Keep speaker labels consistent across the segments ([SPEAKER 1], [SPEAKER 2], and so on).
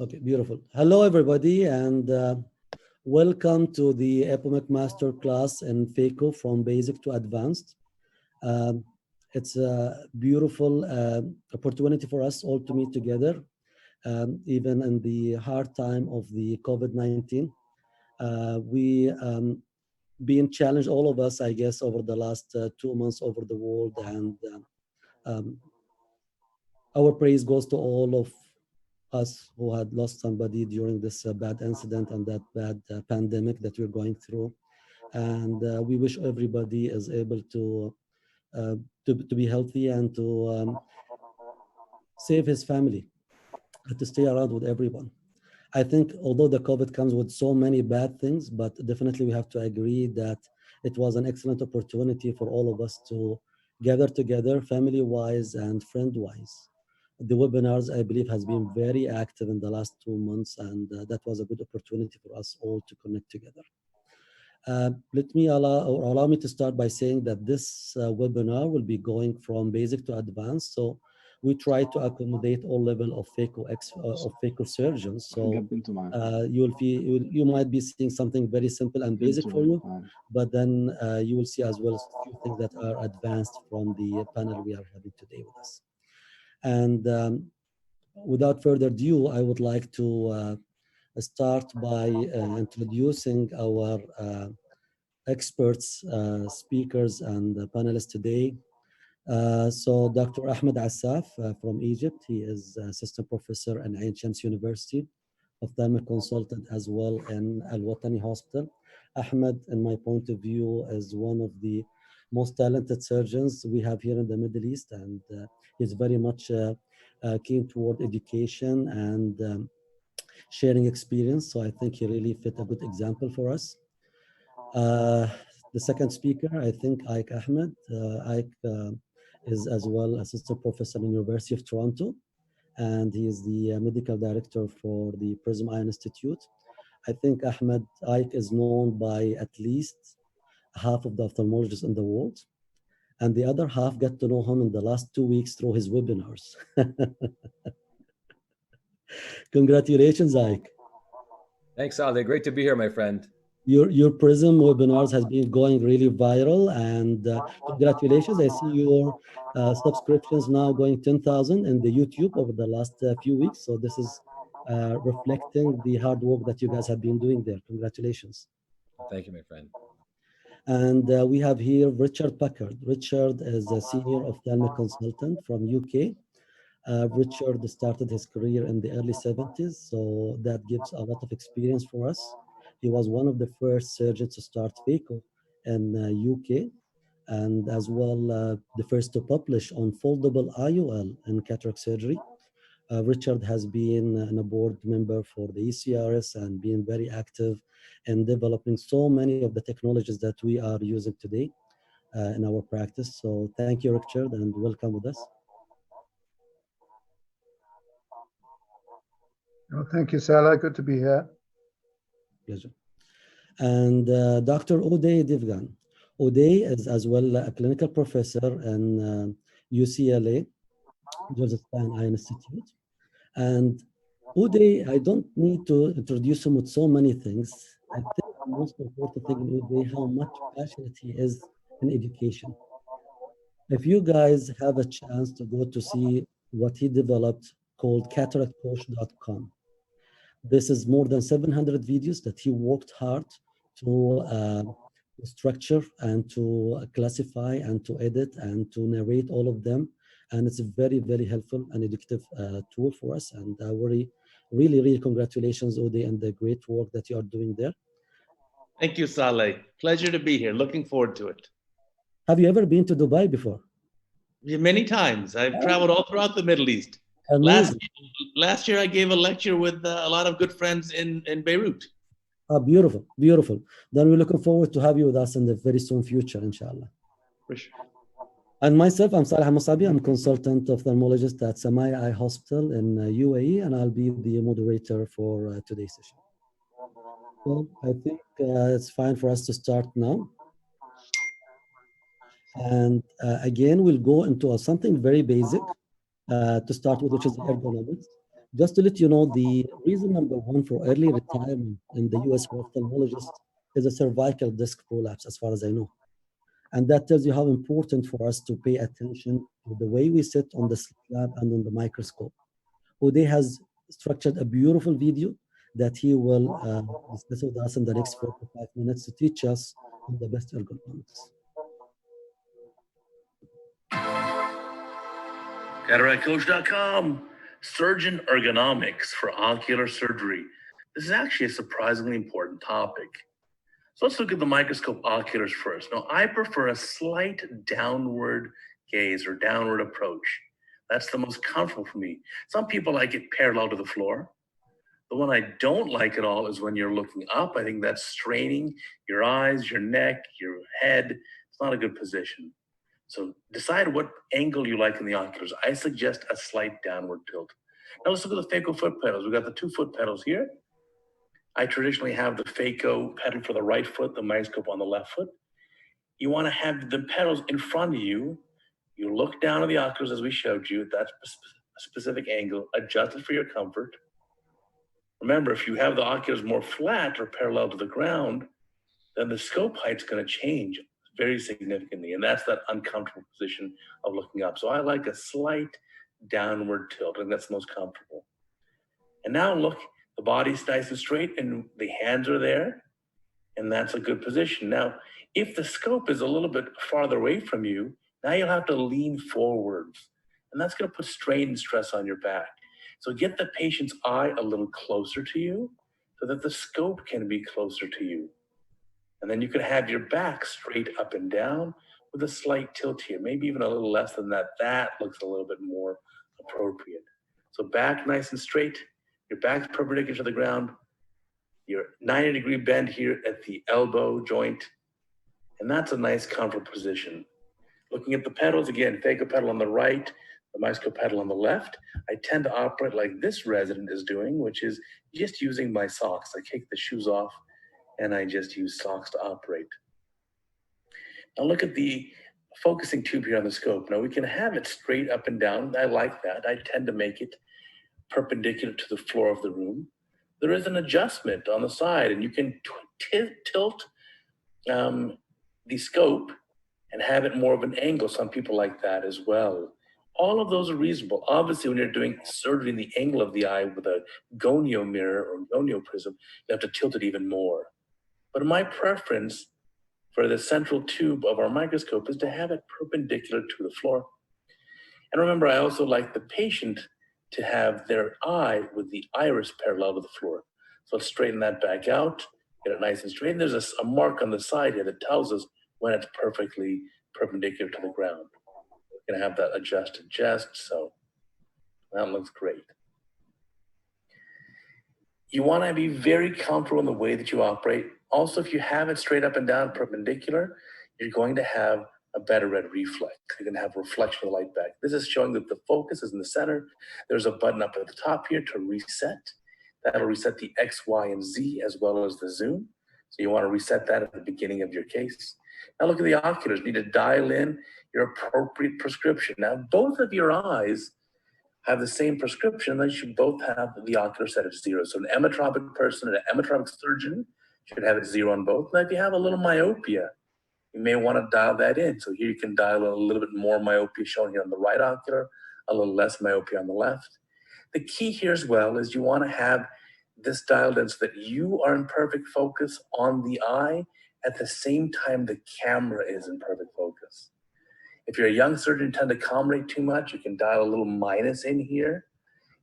[SPEAKER 1] Okay, beautiful. Hello, everybody, and welcome to the EPOMEC Masterclass in FACO from Basic to Advanced. Um, it's a beautiful opportunity for us all to meet together, even in the hard time of the COVID-19. We being challenged, all of us, I guess, over the last 2 months over the world, and um, our praise goes to all of us who had lost somebody during this bad incident and that bad pandemic that we're going through. And we wish everybody is able to be healthy and to save his family, to stay around with everyone. I think although the COVID comes with so many bad things, but definitely we have to agree that it was an excellent opportunity for all of us to gather together family-wise and friend-wise. The webinars, I believe, has been very active in the last 2 months, and that was a good opportunity for us all to connect together. Let me allow me to start by saying that this webinar will be going from basic to advanced. So we try to accommodate all level of FACO surgeons. So you might be seeing something very simple and basic for you, but then you will see as well a few things that are advanced from the panel we are having today with us. And without further ado, I would like to start by introducing our experts, speakers, and panelists today. So Dr. Ahmed Assaf from Egypt, he is assistant professor in Ain Shams University, ophthalmic consultant as well in Al Watani Hospital. Ahmed, in my point of view, is one of the most talented surgeons we have here in the Middle East, and he's very much keen toward education and sharing experience. So I think he really fit a good example for us. The second speaker, I think Ike Ahmed. Ike is as well assistant professor in University of Toronto, and he is the medical director for the Prism Eye Institute. I think Ike is known by at least half of the ophthalmologists in the world, and the other half got to know him in the last 2 weeks through his webinars. Congratulations, Ike.
[SPEAKER 2] Thanks, Ali. Great to be here, my friend.
[SPEAKER 1] Your Prism webinars has been going really viral, and congratulations. I see your subscriptions now going 10,000 in the YouTube over the last few weeks. So this is reflecting the hard work that you guys have been doing there. Congratulations.
[SPEAKER 2] Thank you, my friend.
[SPEAKER 1] And we have here Richard Packard. Richard is a senior ophthalmic consultant from UK. Richard started his career in the early 70s, so that gives a lot of experience for us. He was one of the first surgeons to start FACO in UK, and as well the first to publish on foldable IOL in cataract surgery. Richard has been a board member for the ECRS and been very active in developing so many of the technologies that we are using today in our practice. So thank you, Richard, and welcome with us.
[SPEAKER 3] Oh, thank you, Salah. Good to be here.
[SPEAKER 1] Pleasure. And Dr. Uday Divgan. Uday is as well a clinical professor in UCLA, Joseph Stein Eye Institute. And Uday, I don't need to introduce him with so many things. I think the most important thing in Uday, how much passionate he is in education. If you guys have a chance to go to see what he developed called cataractcoach.com, this is more than 700 videos that he worked hard to structure and to classify and to edit and to narrate all of them. And it's a very, very helpful and educative tool for us. And really congratulations, Uday, and the great work that you are doing there.
[SPEAKER 4] Thank you, Saleh. Pleasure to be here. Looking forward to it.
[SPEAKER 1] Have you ever been to Dubai before?
[SPEAKER 4] Yeah, many times. I've traveled all throughout the Middle East. Last year, I gave a lecture with a lot of good friends in Beirut.
[SPEAKER 1] Beautiful, beautiful. Then we're looking forward to have you with us in the very soon future, inshallah.
[SPEAKER 4] For sure.
[SPEAKER 1] And myself, I'm Saleh Musabi. I'm consultant ophthalmologist at Samaya Eye Hospital in UAE, and I'll be the moderator for today's session. So I think it's fine for us to start now. And again, we'll go into something very basic to start with, which is ergonomics. Just to let you know, the reason number one for early retirement in the US for ophthalmologists is a cervical disc prolapse, as far as I know. And that tells you how important for us to pay attention to the way we sit on the slab and on the microscope. Uday has structured a beautiful video that he will discuss with us in the next 4 to 5 minutes to teach us on the best ergonomics.
[SPEAKER 5] CataractCoach.com, surgeon ergonomics for ocular surgery. This is actually a surprisingly important topic. So let's look at the microscope oculars first. Now, I prefer a slight downward gaze or downward approach. That's the most comfortable for me. Some people like it parallel to the floor. The one I don't like at all is when you're looking up. I think that's straining your eyes, your neck, your head. It's not a good position. So decide what angle you like in the oculars. I suggest a slight downward tilt. Now let's look at the phaco foot pedals. We've got the 2 foot pedals here. I traditionally have the phaco pedal for the right foot, the microscope on the left foot. You want to have the pedals in front of you. You look down at the oculars as we showed you. That's a specific angle, adjusted for your comfort. Remember, if you have the oculars more flat or parallel to the ground, then the scope height's going to change very significantly, and that's that uncomfortable position of looking up. So I like a slight downward tilt, and that's the most comfortable. And now look, the body's nice and straight, and the hands are there, and that's a good position. Now, if the scope is a little bit farther away from you, now you'll have to lean forwards, and that's going to put strain and stress on your back. So get the patient's eye a little closer to you so that the scope can be closer to you. And then you can have your back straight up and down with a slight tilt here, maybe even a little less than that. That looks a little bit more appropriate. So back nice and straight, your back's perpendicular to the ground, your 90-degree bend here at the elbow joint, and that's a nice comfortable position. Looking at the pedals, again, phaco pedal on the right, the microscope pedal on the left. I tend to operate like this resident is doing, which is just using my socks. I take the shoes off, and I just use socks to operate. Now look at the focusing tube here on the scope. Now we can have it straight up and down. I like that. I tend to make it perpendicular to the floor of the room. There is an adjustment on the side, and you can tilt the scope and have it more of an angle. Some people like that as well. All of those are reasonable. Obviously, when you're doing surgery in the angle of the eye with a gonio mirror or gonio prism, you have to tilt it even more. But my preference for the central tube of our microscope is to have it perpendicular to the floor. And remember, I also like the patient to have their eye with the iris parallel to the floor. So let's straighten that back out, get it nice and straight. And there's a mark on the side here that tells us when it's perfectly perpendicular to the ground. We're gonna have that adjusted just so. That looks great. You wanna be very comfortable in the way that you operate. Also, if you have it straight up and down perpendicular, you're going to have a better red reflex. You're going to have reflection of light back. This is showing that the focus is in the center. There's a button up at the top here to reset. That'll reset the X, Y, and Z as well as the zoom. So you want to reset that at the beginning of your case. Now look at the oculars. You need to dial in your appropriate prescription. Now both of your eyes have the same prescription. They should both have the ocular set of 0. So an emmetropic person and an emmetropic surgeon should have it 0 on both. Now if you have a little myopia, you may want to dial that in. So here you can dial a little bit more myopia shown here on the right ocular, a little less myopia on the left. The key here as well is you want to have this dialed in so that you are in perfect focus on the eye at the same time the camera is in perfect focus. If you're a young surgeon and tend to accommodate too much, you can dial a little minus in here,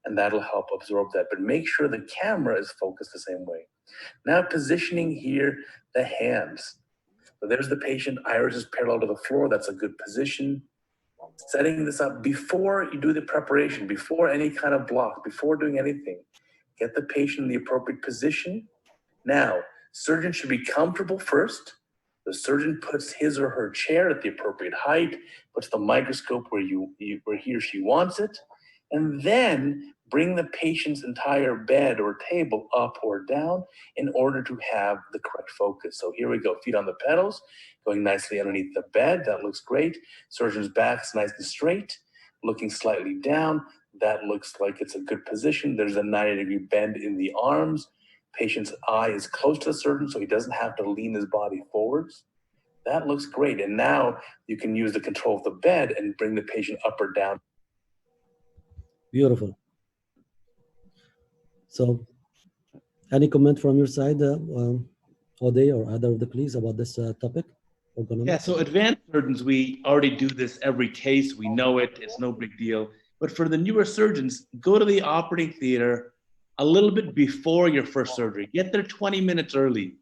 [SPEAKER 5] and that'll help absorb that. But make sure the camera is focused the same way. Now positioning here the hands. So there's the patient, iris is parallel to the floor. That's a good position. Setting this up before you do the preparation, before any kind of block, before doing anything. Get the patient in the appropriate position. Now, surgeon should be comfortable first. The surgeon puts his or her chair at the appropriate height, puts the microscope where he or she wants it, and then bring the patient's entire bed or table up or down in order to have the correct focus. So here we go, feet on the pedals, going nicely underneath the bed. That looks great. Surgeon's back's nice and straight, looking slightly down. That looks like it's a good position. There's a 90-degree bend in the arms. Patient's eye is close to the surgeon, so he doesn't have to lean his body forwards. That looks great. And now you can use the control of the bed and bring the patient up or down.
[SPEAKER 1] Beautiful. So, any comment from your side, Ode or either of the colleagues about this topic?
[SPEAKER 4] Yeah, so advanced surgeons, we already do this every case. We know it. It's no big deal. But for the newer surgeons, go to the operating theater a little bit before your first surgery. Get there 20 minutes early.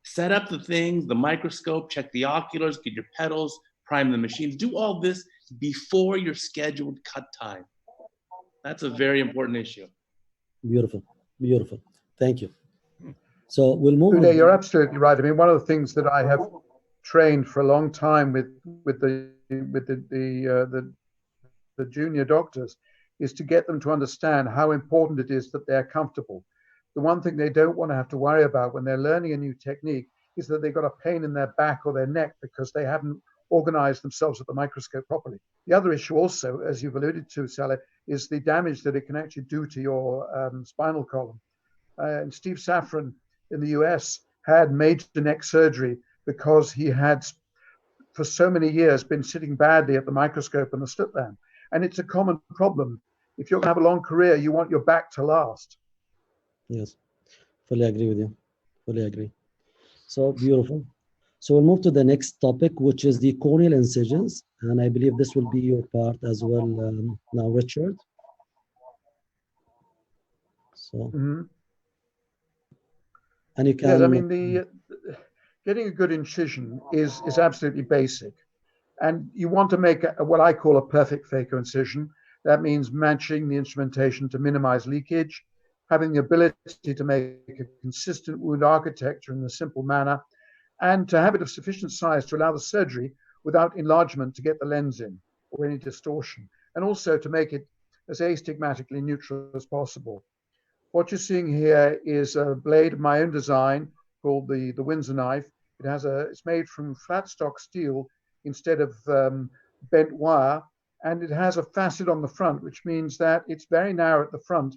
[SPEAKER 4] Set up the things, the microscope, check the oculars, get your pedals, prime the machines. Do all this before your scheduled cut time. That's a very important issue.
[SPEAKER 1] Beautiful, beautiful. Thank you. So we'll move on.
[SPEAKER 3] Uday, you're absolutely right. I mean, one of the things that I have trained for a long time with the junior doctors is to get them to understand how important it is that they're comfortable. The one thing they don't want to have to worry about when they're learning a new technique is that they've got a pain in their back or their neck because they haven't organized themselves at the microscope properly. The other issue also, as you've alluded to, Saleh, is the damage that it can actually do to your spinal column. And Steve Safran in the US had major neck surgery because he had, for so many years, been sitting badly at the microscope and the slit lamp. And it's a common problem. If you're going to have a long career, you want your back to last.
[SPEAKER 1] Yes, fully agree with you. Fully agree. So beautiful. So we'll move to the next topic, which is the corneal incisions. And I believe this will be your part as well now, Richard. So, and you can...
[SPEAKER 3] Yes, I mean, getting a good incision is absolutely basic. And you want to make what I call a perfect phaco incision. That means matching the instrumentation to minimize leakage, having the ability to make a consistent wound architecture in a simple manner, and to have it of sufficient size to allow the surgery without enlargement to get the lens in or any distortion, and also to make it as astigmatically neutral as possible. What you're seeing here is a blade of my own design called the Windsor Knife. It's made from flat stock steel instead of bent wire, and it has a facet on the front, which means that it's very narrow at the front,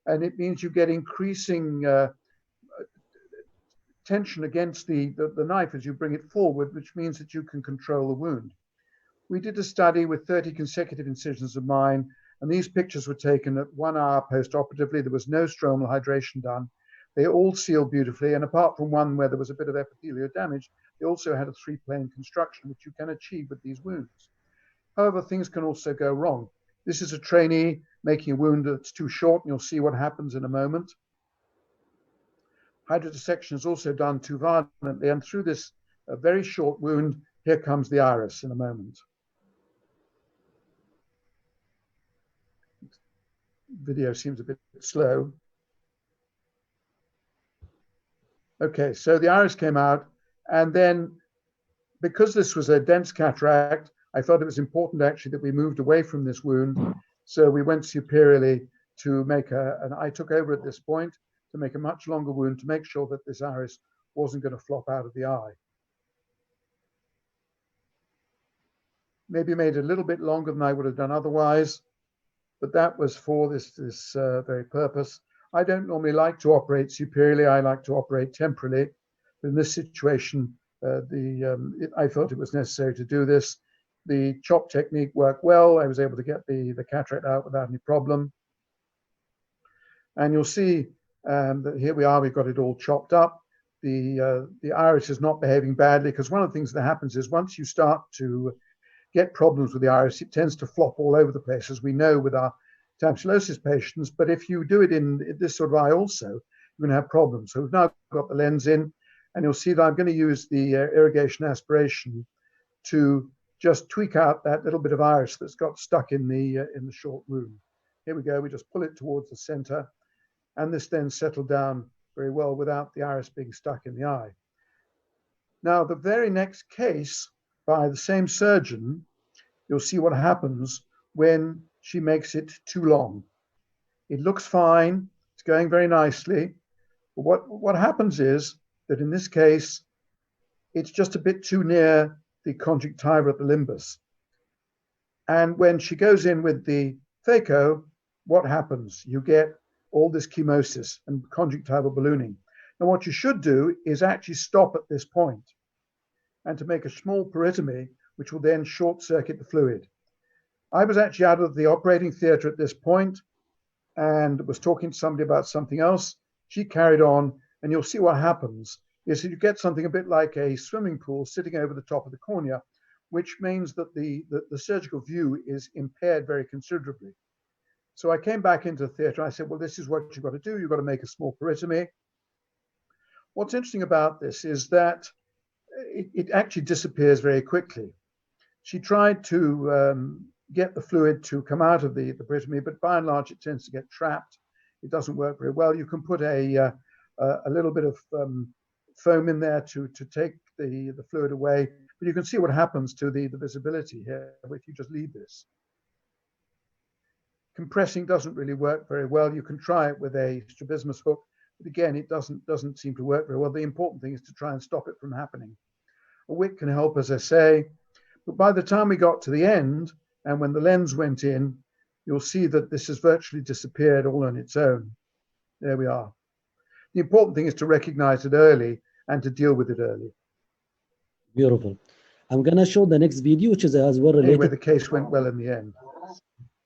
[SPEAKER 3] and it means you get increasing tension against the knife as you bring it forward, which means that you can control the wound. We did a study with 30 consecutive incisions of mine, and these pictures were taken at 1 hour post-operatively. There was no stromal hydration done. They all sealed beautifully, and apart from one where there was a bit of epithelial damage, they also had a 3-plane construction, which you can achieve with these wounds. However, things can also go wrong. This is a trainee making a wound that's too short, and you'll see what happens in a moment. Hydra Dissection is also done too violently, and through this very short wound, here comes the iris in a moment. Video seems a bit slow. Okay, so the iris came out, and then because this was a dense cataract, I thought it was important actually that we moved away from this wound. So we went superiorly to make and I took over at this point to make a much longer wound to make sure that this iris wasn't going to flop out of the eye. Maybe made it a little bit longer than I would have done otherwise, but that was for this very purpose. I don't normally like to operate superiorly. I like to operate temporally. But in this situation, I felt it was necessary to do this. The chop technique worked well. I was able to get the cataract out without any problem. And you'll see that here we are. We've got it all chopped up. The iris is not behaving badly, because one of the things that happens is once you start to get problems with the iris, it tends to flop all over the place, as we know with our capsulosis patients. But if you do it in this sort of eye also, you're going to have problems. So we've now got the lens in, and you'll see that I'm going to use the irrigation aspiration to just tweak out that little bit of iris that's got stuck in the short wound. Here we go. We just pull it towards the center, and this then settled down very well without the iris being stuck in the eye. Now, the very next case by the same surgeon, you'll see what happens when she makes it too long. It looks fine. It's going very nicely. But what happens is that in this case, it's just a bit too near the conjunctiva at the limbus. And when she goes in with the phaco, what happens? You get all this chemosis and conjunctival ballooning. And what you should do is actually stop at this point and to make a small peritomy, which will then short circuit the fluid. I was actually out of the operating theater at this point and was talking to somebody about something else. She carried on, and you'll see what happens is that you get something a bit like a swimming pool sitting over the top of the cornea, which means that the surgical view is impaired very considerably. So I came back into the theater. I said, well, this is what you've got to do. You've got to make a small peritomy. What's interesting about this is that it actually disappears very quickly. She tried to get the fluid to come out of the peritomy, but by and large, it tends to get trapped. It doesn't work very well. You can put a little bit of foam in there to take the fluid away, but you can see what happens to the visibility here if you just leave this. Compressing doesn't really work very well. You can try it with a strabismus hook, but again, it doesn't seem to work very well. The important thing is to try and stop it from happening. A wick can help, as I say, but by the time we got to the end, and when the lens went in, you'll see that this has virtually disappeared all on its own. There we are. The important thing is to recognize it early and to deal with it early.
[SPEAKER 1] Beautiful. I'm going to show the next video, which is as well related.
[SPEAKER 3] Anyway, the case went well in the end.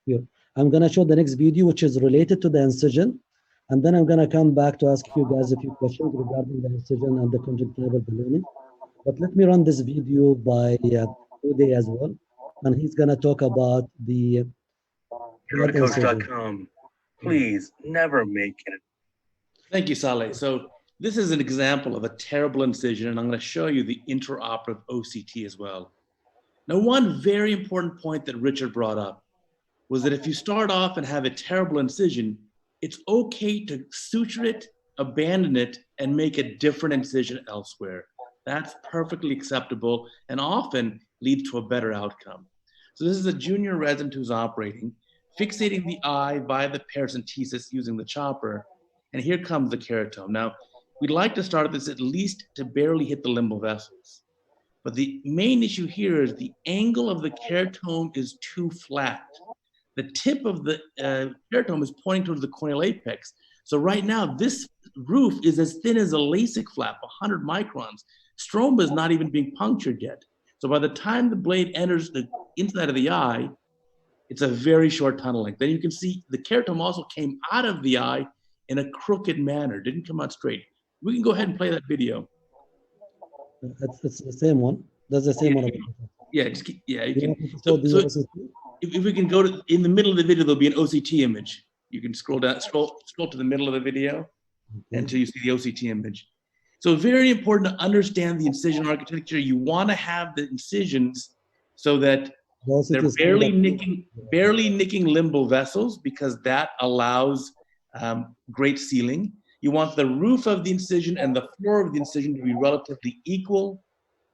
[SPEAKER 1] Here. I'm going to show the next video, which is related to the incision. And then I'm going to come back to ask you guys a few questions regarding the incision and the conjunctival ballooning. But let me run this video by Uday as well. And he's going to talk about the
[SPEAKER 5] Coach.com. Please never make it.
[SPEAKER 4] Thank you, Saleh. So this is an example of a terrible incision, and I'm going to show you the intraoperative OCT as well. Now, one very important point that Richard brought up was that if you start off and have a terrible incision, it's okay to suture it, abandon it, and make a different incision elsewhere. That's perfectly acceptable and often leads to a better outcome. So this is a junior resident who's operating, fixating the eye via the paracentesis using the chopper, and here comes the keratome. Now, we'd like to start this at least to barely hit the limbal vessels. But the main issue here is the angle of the keratome is too flat. The tip of the keratome is pointing towards the corneal apex. So right now, this roof is as thin as a LASIK flap, 100 microns. Stroma is not even being punctured yet. So by the time the blade enters the inside of the eye, it's a very short tunnel length. Then you can see the keratome also came out of the eye in a crooked manner, didn't come out straight. We can go ahead and play that video.
[SPEAKER 1] It's the same one. That's the same one.
[SPEAKER 4] Yeah, you can. So if we can go to, in the middle of the video, there'll be an OCT image. You can scroll down, scroll to the middle of the video until you see the OCT image. So very important to understand the incision architecture. You want to have the incisions so that they're barely nicking limbal vessels, because that allows great sealing. You want the roof of the incision and the floor of the incision to be relatively equal.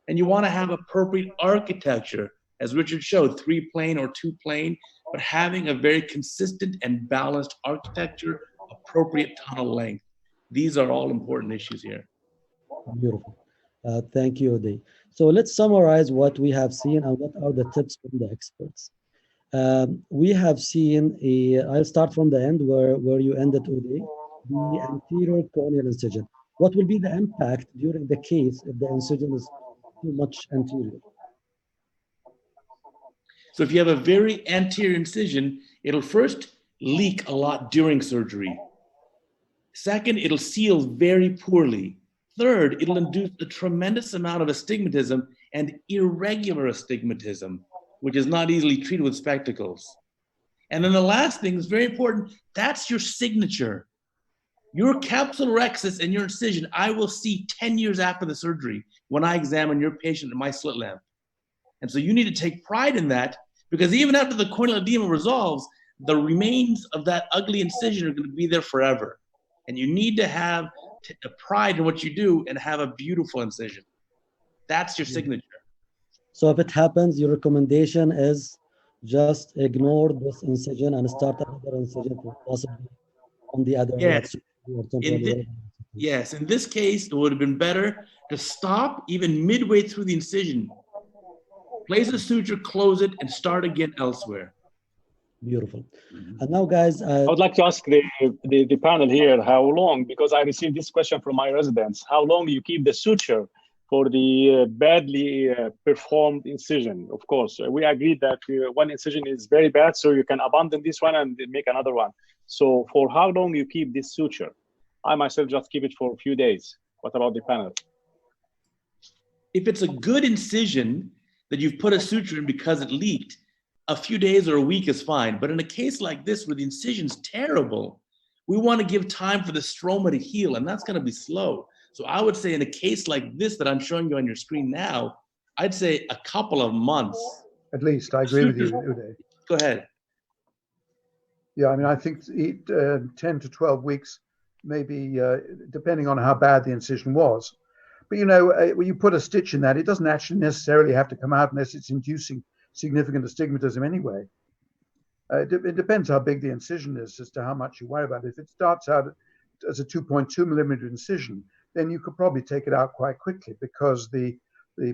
[SPEAKER 4] And you want to have appropriate architecture, as Richard showed, 3-plane or 2-plane, but having a very consistent and balanced architecture, appropriate tunnel length. These are all important issues here.
[SPEAKER 1] Beautiful. Thank you, Uday. So let's summarize what we have seen and what are the tips from the experts. We have seen I'll start from the end where you ended, Uday, the anterior corneal incision. What will be the impact during the case if the incision is too much anterior?
[SPEAKER 4] So if you have a very anterior incision, it'll first leak a lot during surgery. Second, it'll seal very poorly. Third, it'll induce a tremendous amount of astigmatism and irregular astigmatism, which is not easily treated with spectacles. And then the last thing is very important. That's your signature. Your capsular axis and your incision, I will see 10 years after the surgery when I examine your patient in my slit lamp. And so you need to take pride in that, because even after the corneal edema resolves, the remains of that ugly incision are going to be there forever. And you need to have a pride in what you do and have a beautiful incision. That's your signature.
[SPEAKER 1] So if it happens, your recommendation is just ignore this incision and start another incision possibly on the other.
[SPEAKER 4] Yes. Yes, in this case, it would have been better to stop even midway through the incision. Place a suture, close it, and start again elsewhere.
[SPEAKER 1] Beautiful. And now, guys,
[SPEAKER 6] I would like to ask the panel here how long, because I received this question from my residents, how long you keep the suture for the badly performed incision? Of course, we agreed that one incision is very bad, so you can abandon this one and make another one. So for how long you keep this suture? I myself just keep it for a few days. What about the panel?
[SPEAKER 4] If it's a good incision that you've put a suture in because it leaked, a few days or a week is fine. But in a case like this where the incision's terrible, we want to give time for the stroma to heal, and that's going to be slow. So I would say in a case like this that I'm showing you on your screen now, I'd say a couple of months.
[SPEAKER 3] At least, I agree with you, Uday.
[SPEAKER 4] Go ahead.
[SPEAKER 3] Yeah, I mean, I think 10 to 12 weeks, maybe, depending on how bad the incision was. But, you know, when you put a stitch in that, it doesn't actually necessarily have to come out unless it's inducing significant astigmatism anyway. It depends how big the incision is as to how much you worry about it. If it starts out as a 2.2 millimeter incision, then you could probably take it out quite quickly because the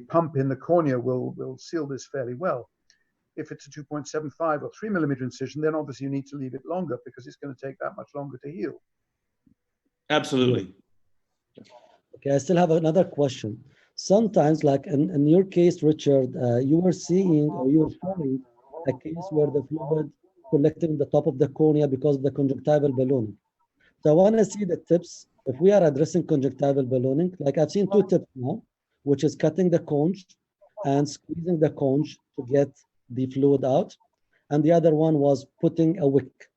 [SPEAKER 3] pump in the cornea will seal this fairly well. If it's a 2.75 or 3 millimeter incision, then obviously you need to leave it longer because it's going to take that much longer to heal.
[SPEAKER 4] Absolutely.
[SPEAKER 1] Okay, I still have another question. Sometimes, like in your case, Richard, you were seeing or you were showing a case where the fluid collecting the top of the cornea because of the conjunctival ballooning. So I want to see the tips. If we are addressing conjunctival ballooning, like I've seen two tips now, which is cutting the conj and squeezing the conj to get the fluid out. And the other one was putting a wick,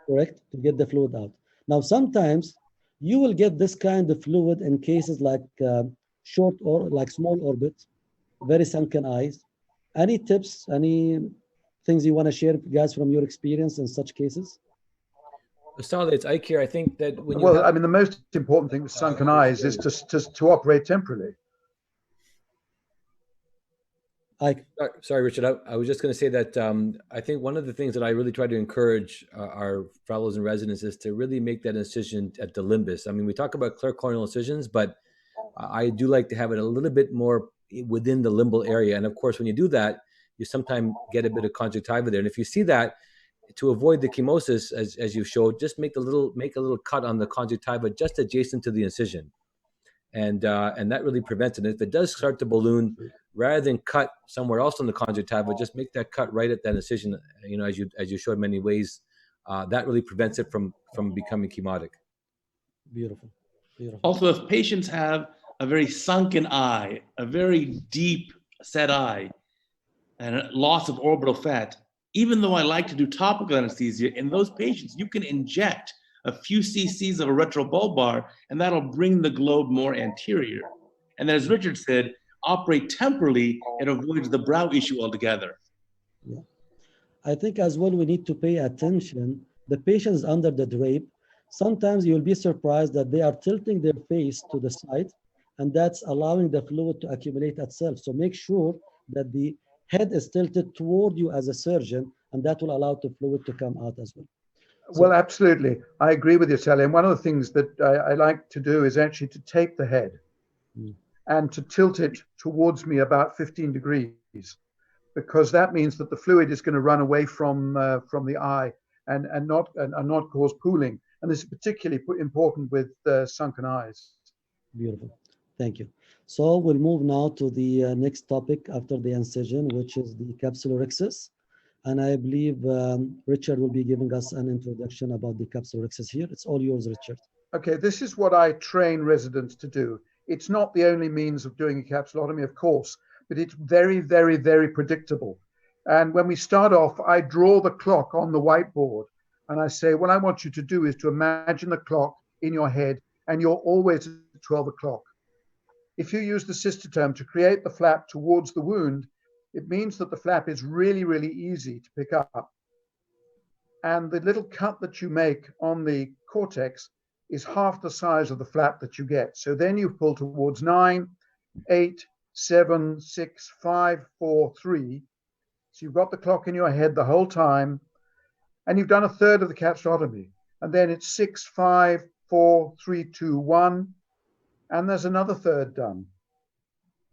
[SPEAKER 1] correct, to get the fluid out. Now, sometimes you will get this kind of fluid in cases like short or like small orbit, very sunken eyes. Any tips, any things you want to share, guys, from your experience in such cases?
[SPEAKER 2] Starley, it's Ike here. I think that when you
[SPEAKER 3] well, I mean, the most important thing with sunken eyes is to operate temporally.
[SPEAKER 2] Sorry, Richard. I was just going to say that I think one of the things that I really try to encourage our fellows and residents is to really make that incision at the limbus. I mean, we talk about clear corneal incisions, but I do like to have it a little bit more within the limbal area. And of course, when you do that, you sometimes get a bit of conjunctiva there. And if you see that, to avoid the chemosis, as you showed, just make a little cut on the conjunctiva just adjacent to the incision. And that really prevents it. And if it does start to balloon, rather than cut somewhere else on the conjunctiva, just make that cut right at that incision. You know, as you showed many ways, that really prevents it from becoming chemotic.
[SPEAKER 1] Beautiful, beautiful.
[SPEAKER 4] Also, if patients have a very sunken eye, a very deep set eye, and a loss of orbital fat, even though I like to do topical anesthesia, in those patients, you can inject a few cc's of a retrobulbar, and that'll bring the globe more anterior. And as Richard said, operate temporally, it avoids the brow issue altogether.
[SPEAKER 1] Yeah. I think as well, we need to pay attention. The patients under the drape, sometimes you'll be surprised that they are tilting their face to the side, and that's allowing the fluid to accumulate itself. So make sure that the head is tilted toward you as a surgeon, and that will allow the fluid to come out as well. So,
[SPEAKER 3] well, absolutely. I agree with you, Sally. And one of the things that I like to do is actually to tape the head and to tilt it towards me about 15 degrees, because that means that the fluid is going to run away from the eye and not cause pooling. And this is particularly important with sunken eyes.
[SPEAKER 1] Beautiful. Thank you. So we'll move now to the next topic after the incision, which is the capsular axis. And I believe Richard will be giving us an introduction about the capsular axis here. It's all yours, Richard.
[SPEAKER 3] Okay, this is what I train residents to do. It's not the only means of doing a capsulotomy, of course, but it's very, very, very predictable. And when we start off, I draw the clock on the whiteboard and I say, what I want you to do is to imagine the clock in your head and you're always at 12 o'clock. If you use the cystoterm to create the flap towards the wound, it means that the flap is really, really easy to pick up. And the little cut that you make on the cortex is half the size of the flap that you get. So then you pull towards 9, 8, 7, 6, 5, 4, 3. So you've got the clock in your head the whole time, and you've done a third of the capsulotomy. And then it's 6, 5, 4, 3, 2, 1. And there's another third done.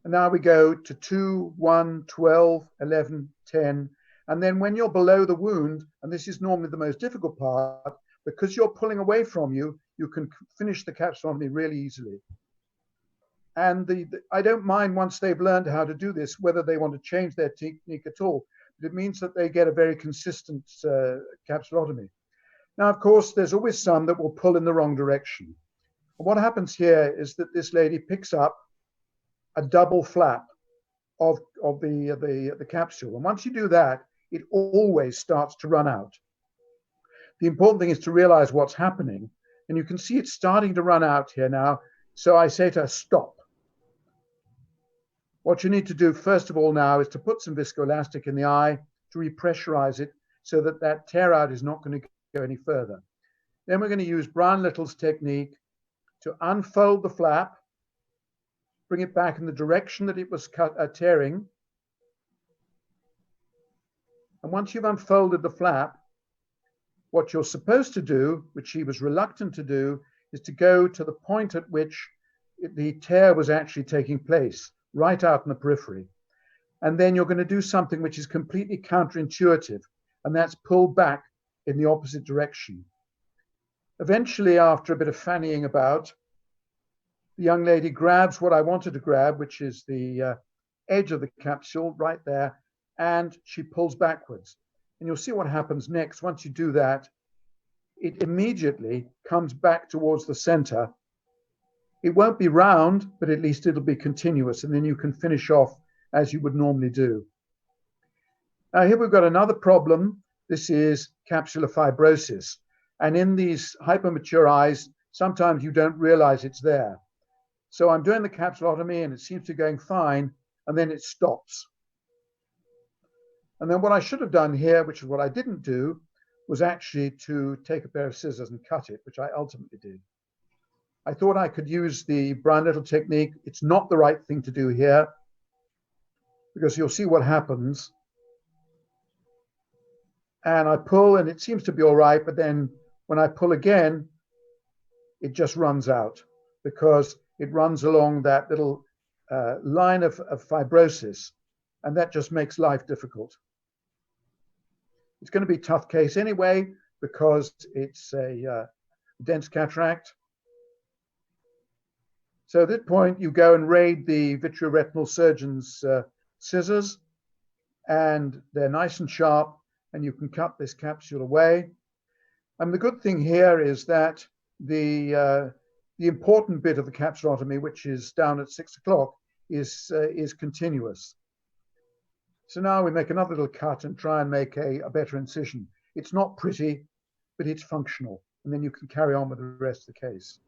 [SPEAKER 3] And now we go to 2, 1, 12, 11, 10. And then when you're below the wound, and this is normally the most difficult part, because you're pulling away from you, you can finish the capsulotomy really easily. And I don't mind once they've learned how to do this, whether they want to change their technique at all. But it means that they get a very consistent capsulotomy. Now, of course, there's always some that will pull in the wrong direction. And what happens here is that this lady picks up a double flap of the capsule. And once you do that, it always starts to run out. The important thing is to realize what's happening. And you can see it's starting to run out here now. So I say to her, stop. What you need to do, first of all, now is to put some viscoelastic in the eye to repressurize it so that that tear out is not going to go any further. Then we're going to use Brown-Little's technique to unfold the flap, bring it back in the direction that it was tearing. And once you've unfolded the flap, what you're supposed to do, which he was reluctant to do, is to go to the point at which the tear was actually taking place, right out in the periphery. And then you're going to do something which is completely counterintuitive, and that's pull back in the opposite direction. Eventually, after a bit of fannying about, the young lady grabs what I wanted to grab, which is the edge of the capsule right there, and she pulls backwards. And you'll see what happens next. Once you do that, it immediately comes back towards the center. It won't be round, but at least it'll be continuous, and then you can finish off as you would normally do. Now here we've got another problem. This is capsular fibrosis. And in these hypermature eyes, sometimes you don't realize it's there. So I'm doing the capsulotomy and it seems to be going fine, and then it stops. And then what I should have done here, which is what I didn't do, was actually to take a pair of scissors and cut it, which I ultimately did. I thought I could use the Brown-Little technique. It's not the right thing to do here, because you'll see what happens. And I pull and it seems to be all right, but then when I pull again, it just runs out because it runs along that little line of fibrosis, and that just makes life difficult. It's going to be a tough case anyway, because it's a dense cataract. So at that point, you go and raid the vitreoretinal surgeon's scissors, and they're nice and sharp, and you can cut this capsule away. And the good thing here is that the important bit of the capsulotomy, which is down at 6 o'clock, is continuous. So now we make another little cut and try and make a better incision. It's not pretty, but it's functional. And then you can carry on with the rest of the case.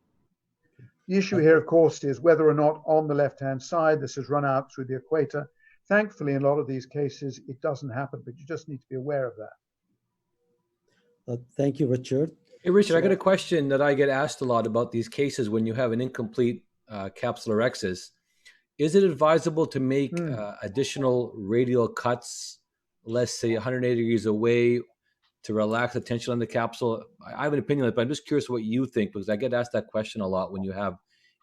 [SPEAKER 3] The issue here, of course, is whether or not on the left-hand side, this has run out through the equator. Thankfully, in a lot of these cases, it doesn't happen, but you just need to be aware of that.
[SPEAKER 1] Thank you, Richard.
[SPEAKER 2] Hey, Richard, I got a question that I get asked a lot about these cases when you have an incomplete capsular axis. Is it advisable to make additional radial cuts, let's say 180 degrees away, to relax the tension on the capsule? I have an opinion on it, but I'm just curious what you think, because I get asked that question a lot when you have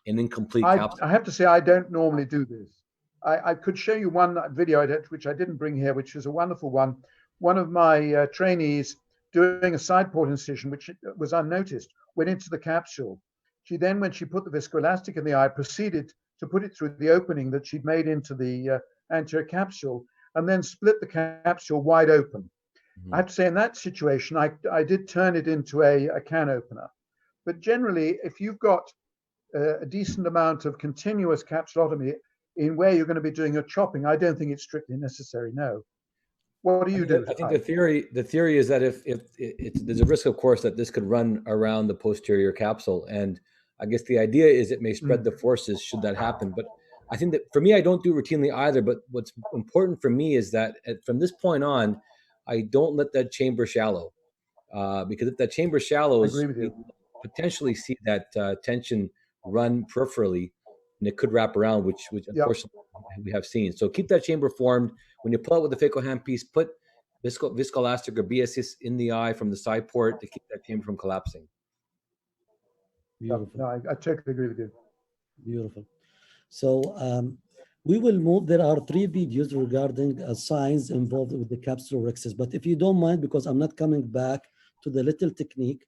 [SPEAKER 2] an incomplete capsule.
[SPEAKER 3] I have to say, I don't normally do this. I could show you one video which I didn't bring here, which is a wonderful one. One of my trainees doing a side port incision, which was unnoticed, went into the capsule. She then, when she put the viscoelastic in the eye, proceeded to put it through the opening that she'd made into the anterior capsule, and then split the capsule wide open. I have to say, in that situation, I did turn it into a can opener. But generally, if you've got a decent amount of continuous capsulotomy in where you're going to be doing your chopping, I don't think it's strictly necessary, no. What do you do?
[SPEAKER 2] I think the theory is that if there's a risk, of course, that this could run around the posterior capsule. And I guess the idea is it may spread the forces should that happen. But I think that for me, I don't do routinely either. But what's important for me is that from this point on, I don't let that chamber shallow, because if that chamber shallows, you potentially see that tension run peripherally, and it could wrap around, which unfortunately we have seen. So keep that chamber formed. When you pull out with the phaco handpiece, put viscoelastic or BSS in the eye from the side port to keep that chamber from collapsing.
[SPEAKER 1] Beautiful.
[SPEAKER 3] No, I totally agree with you.
[SPEAKER 1] Beautiful. So We will move. There are 3 videos regarding signs involved with the capsular axis. But if you don't mind, because I'm not coming back to the little technique,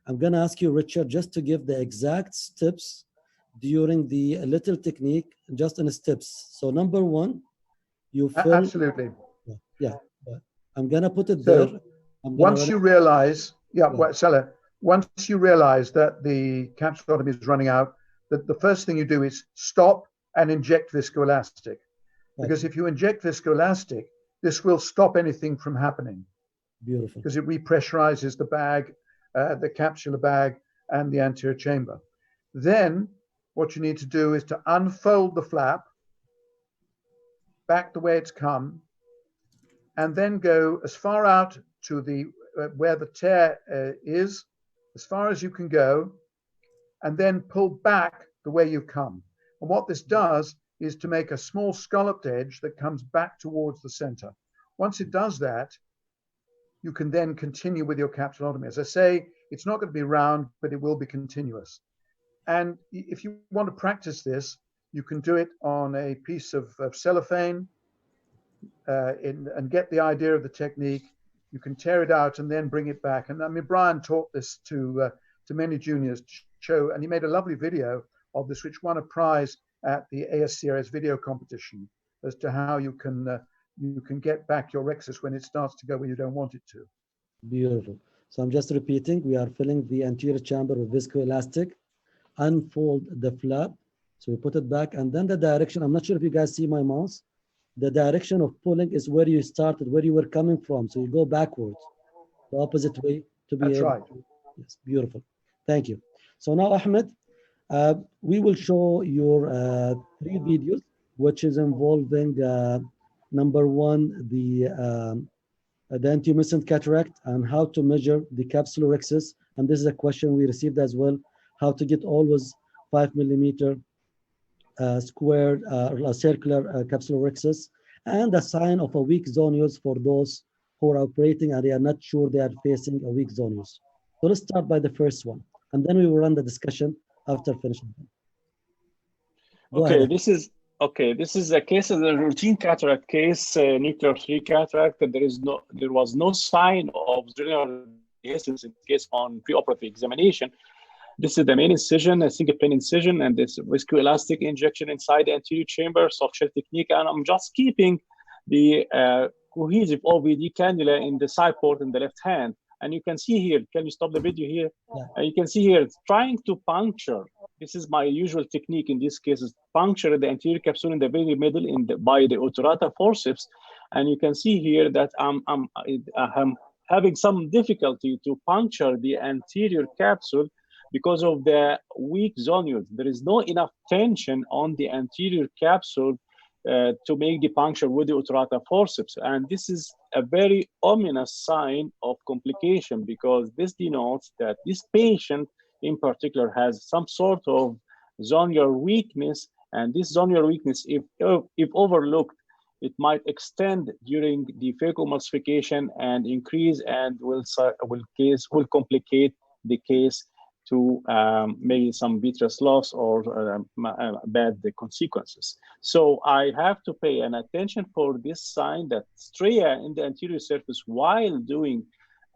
[SPEAKER 1] I'm going to ask you, Richard, just to give the exact steps during the little technique, just in steps. So number 1, you fill.
[SPEAKER 3] Absolutely.
[SPEAKER 1] Yeah. I'm going to put it
[SPEAKER 3] So
[SPEAKER 1] there.
[SPEAKER 3] once you realize, once you realize that the capsulotomy is running out, the first thing you do is stop and inject viscoelastic. Because if you inject viscoelastic, this will stop anything from happening.
[SPEAKER 1] Beautiful.
[SPEAKER 3] Because it repressurizes the bag, the capsular bag, and the anterior chamber. Then what you need to do is to unfold the flap back the way it's come, and then go as far out to the where the tear is, as far as you can go, and then pull back the way you've come. And what this does is to make a small scalloped edge that comes back towards the center. Once it does that, you can then continue with your capsulotomy. As I say, it's not going to be round, but it will be continuous. And if you want to practice this, you can do it on a piece of cellophane and get the idea of the technique. You can tear it out and then bring it back. And I mean, Brian taught this to many juniors to show, and he made a lovely video of this, which won a prize at the ASCRS video competition, as to how you can get back your rexus when it starts to go where you don't want it to.
[SPEAKER 1] Beautiful. So I'm just repeating, we are filling the anterior chamber with viscoelastic, unfold the flap, so we put it back, and then the direction, I'm not sure if you guys see my mouse, the direction of pulling is where you started, where you were coming from, so you go backwards, the opposite way to be
[SPEAKER 3] That's
[SPEAKER 1] able
[SPEAKER 3] right.
[SPEAKER 1] to, yes, beautiful. Thank you. So now, Ahmed, we will show your 3 videos, which is involving number 1, the antemiscent cataract and how to measure the capsular axis. And this is a question we received as well, how to get always 5 millimeter squared circular capsular axis, and a sign of a weak zonules for those who are operating and they are not sure they are facing a weak zonules. So let's start by the first one, and then we will run the discussion after finishing. Go ahead.
[SPEAKER 6] This is a case of the routine cataract case, nuclear 3 cataract. There was no sign of general dehiscence in case on preoperative examination. This is the main incision, a single plane incision, and this viscoelastic injection inside the anterior chamber, soft shell technique. And I'm just keeping the cohesive OVD cannula in the side port in the left hand. And you can see here, can you stop the video here?
[SPEAKER 1] Yeah.
[SPEAKER 6] You can see here, it's trying to puncture. This is my usual technique in these cases, puncture the anterior capsule in the very middle by the obturator forceps. And you can see here that I'm having some difficulty to puncture the anterior capsule because of the weak zonules. There is no enough tension on the anterior capsule to make the puncture with the obturator forceps. And this is a very ominous sign of complication, because this denotes that this patient in particular has some sort of zonular weakness, and this zonular weakness, if overlooked, it might extend during the phacoemulsification and increase and will complicate the case to maybe some vitreous loss or bad consequences. So I have to pay an attention for this sign that stria in the anterior surface while doing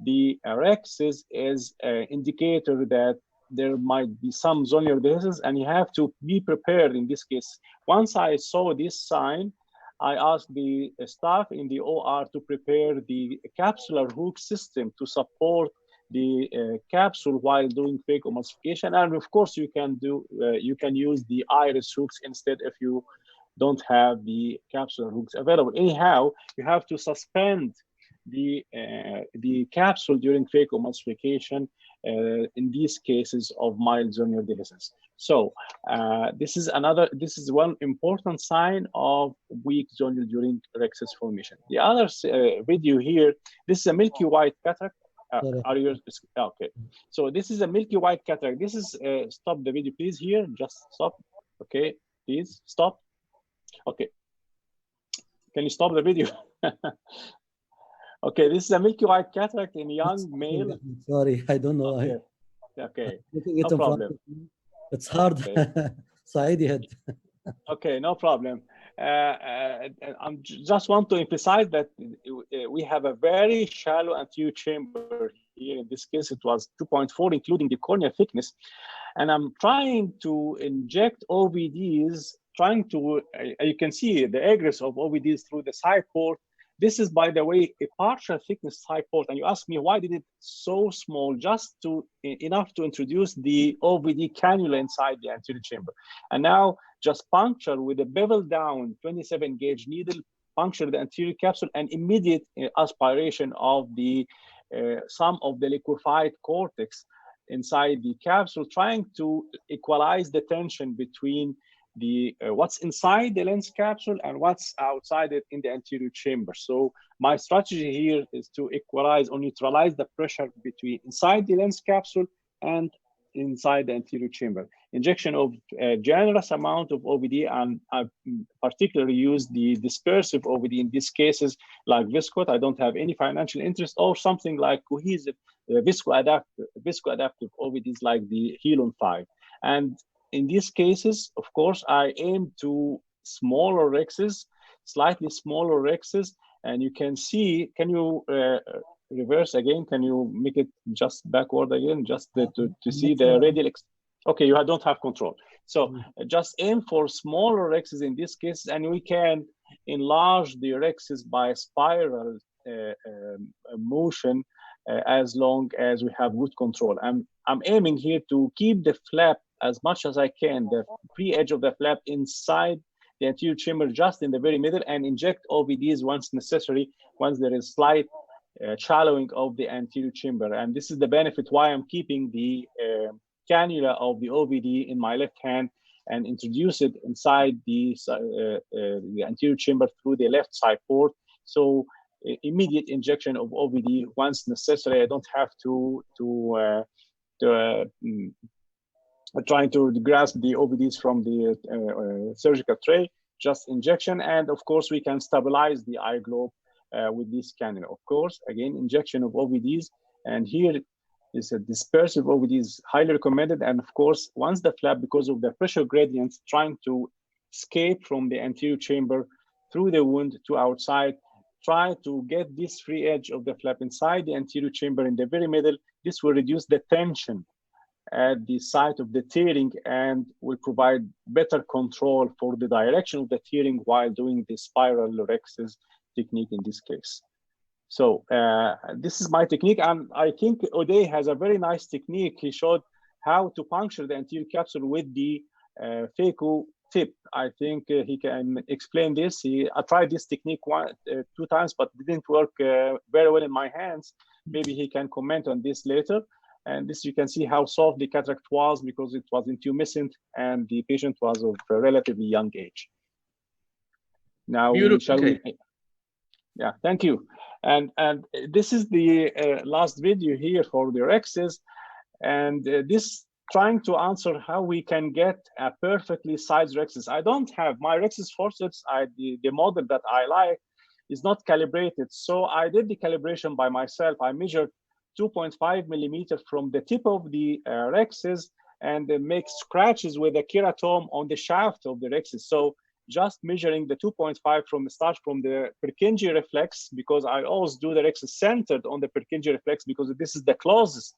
[SPEAKER 6] the rexis is an indicator that there might be some zonular dehiscence, and you have to be prepared in this case. Once I saw this sign, I asked the staff in the OR to prepare the capsular hook system to support the capsule while doing phacoemulsification. And of course, you can use the iris hooks instead if you don't have the capsular hooks available. Anyhow, you have to suspend the capsule during phacoemulsification in these cases of mild zonular dehiscence. So this is one important sign of weak zonule during rexus formation. The other video here, this is a milky white cataract. Okay? So this is a milky white cataract. This is stop the video, please. Here, just stop. Okay, please stop. Okay, can you stop the video? Okay, this is a milky white cataract in a young male.
[SPEAKER 1] Sorry, I don't know.
[SPEAKER 6] Okay.
[SPEAKER 1] No problem. It's hard.
[SPEAKER 6] Okay.
[SPEAKER 1] Saidi had.
[SPEAKER 6] Okay, no problem. I just want to emphasize that we have a very shallow anterior chamber here. In this case, it was 2.4, including the cornea thickness. And I'm trying to inject OVDs, trying to, you can see the egress of OVDs through the side port. This is, by the way, a partial thickness side port. And you ask me, why did it so small? Just enough to introduce the OVD cannula inside the anterior chamber. And now just puncture with a bevel down 27 gauge needle, puncture the anterior capsule, and immediate aspiration of the some of the liquefied cortex inside the capsule, trying to equalize the tension between the what's inside the lens capsule and what's outside it in the anterior chamber. So my strategy here is to equalize or neutralize the pressure between inside the lens capsule and inside the anterior chamber. Injection of a generous amount of OVD, and I particularly use the dispersive OVD in these cases, like Viscoat. I don't have any financial interest, or something like cohesive viscoadaptive OVDs like the Helon 5. And in these cases, of course, I aim to smaller rexes, slightly smaller rexes, and you can see, can you reverse again? Can you make it just backward again, just to see the radial? Okay, you don't have control. So just aim for smaller rexes in this case, and we can enlarge the rexes by spiral motion as long as we have good control. I'm aiming here to keep the flap as much as I can, the free edge of the flap inside the anterior chamber, just in the very middle, and inject OVDs once necessary, once there is slight shallowing of the anterior chamber. And this is the benefit why I'm keeping the cannula of the OVD in my left hand and introduce it inside the anterior chamber through the left side port. So immediate injection of OVD once necessary. I don't have to trying to grasp the OVDs from the surgical tray, just injection. And of course, we can stabilize the eye globe with this cannula. Of course, again, injection of OVDs. And here is a dispersive OVD is highly recommended. And of course, once the flap, because of the pressure gradients, trying to escape from the anterior chamber through the wound to outside, try to get this free edge of the flap inside the anterior chamber in the very middle. This will reduce the tension at the site of the tearing and will provide better control for the direction of the tearing while doing the spiral rexes technique in this case. So this is my technique, and I think O'Day has a very nice technique. He showed how to puncture the anterior capsule with the phaco tip. I think he can explain this. I tried this technique two times, but didn't work very well in my hands. Maybe he can comment on this later. And this, you can see how soft the cataract was because it was intumescent and the patient was of a relatively young age. Now, yeah, thank you. And this is the last video here for the rexes. And this trying to answer how we can get a perfectly sized rexes. I don't have my rexes forceps. The model that I like is not calibrated. So I did the calibration by myself. I measured 2.5 millimeters from the tip of the rexes and make scratches with a keratome on the shaft of the rexes. So just measuring the 2.5 from the start from the Purkinje reflex, because I always do the rexes centered on the Purkinje reflex because this is the closest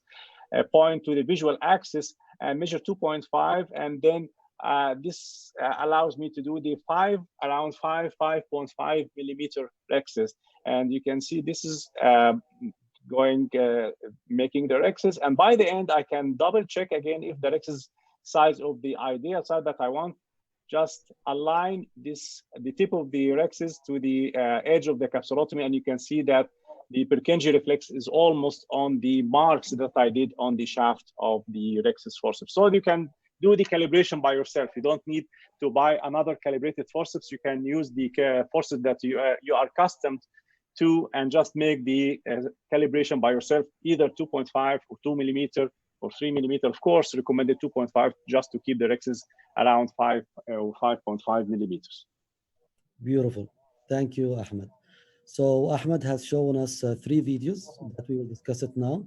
[SPEAKER 6] point to the visual axis, and measure 2.5, and then this allows me to do the around 5.5 millimeter rexes. And you can see this is making the rexes, and by the end I can double check again if the rexes size of the ideal side that I want. Just align the tip of the rexes to the edge of the capsulotomy, and you can see that the Purkinje reflex is almost on the marks that I did on the shaft of the rexes forceps. So you can do the calibration by yourself. You don't need to buy another calibrated forceps. You can use the forceps that you are accustomed to and just make the calibration by yourself, either 2.5 or 2 millimeter or 3 millimeter. Of course, recommended 2.5 just to keep the rexes around 5 or 5.5 millimeters.
[SPEAKER 1] Beautiful. Thank you, Ahmed. So Ahmed has shown us 3 videos that we will discuss it now.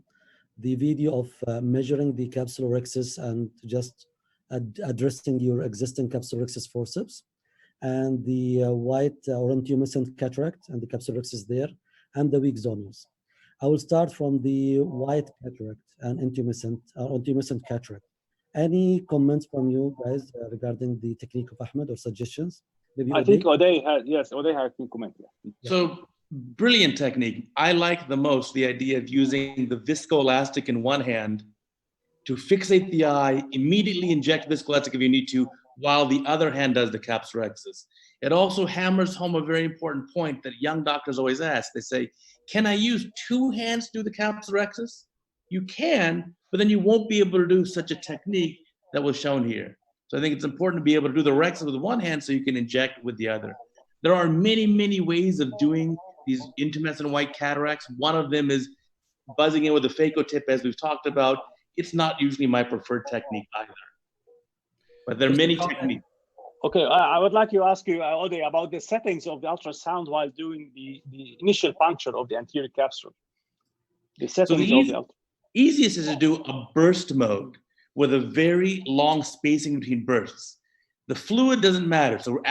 [SPEAKER 1] The video of measuring the capsular rexes and just addressing your existing capsular rexes forceps, and the white or intumescent cataract, and the capsular axis there, and the weak zones. I will start from the white cataract and intumescent cataract. Any comments from you guys regarding the technique of Ahmed or suggestions? Maybe
[SPEAKER 6] I think Oday had, yes, Oday had a comment. Yeah.
[SPEAKER 4] So brilliant technique. I like the most the idea of using the viscoelastic in one hand to fixate the eye, immediately inject viscoelastic if you need to, while the other hand does the capsular axis. It also hammers home a very important point that young doctors always ask. They say, can I use two hands to do the capsular axis? You can, but then you won't be able to do such a technique that was shown here. So I think it's important to be able to do the rexis with one hand so you can inject with the other. There are many, many ways of doing these intumescent white cataracts. One of them is buzzing in with the phaco tip, as we've talked about. It's not usually my preferred technique either. But there are many techniques.
[SPEAKER 6] Okay, I would like to ask you, Oday, about the settings of the ultrasound while doing the initial puncture of the anterior capsule. The settings of the
[SPEAKER 4] easiest is to do a burst mode with a very long spacing between bursts. The fluid doesn't matter. So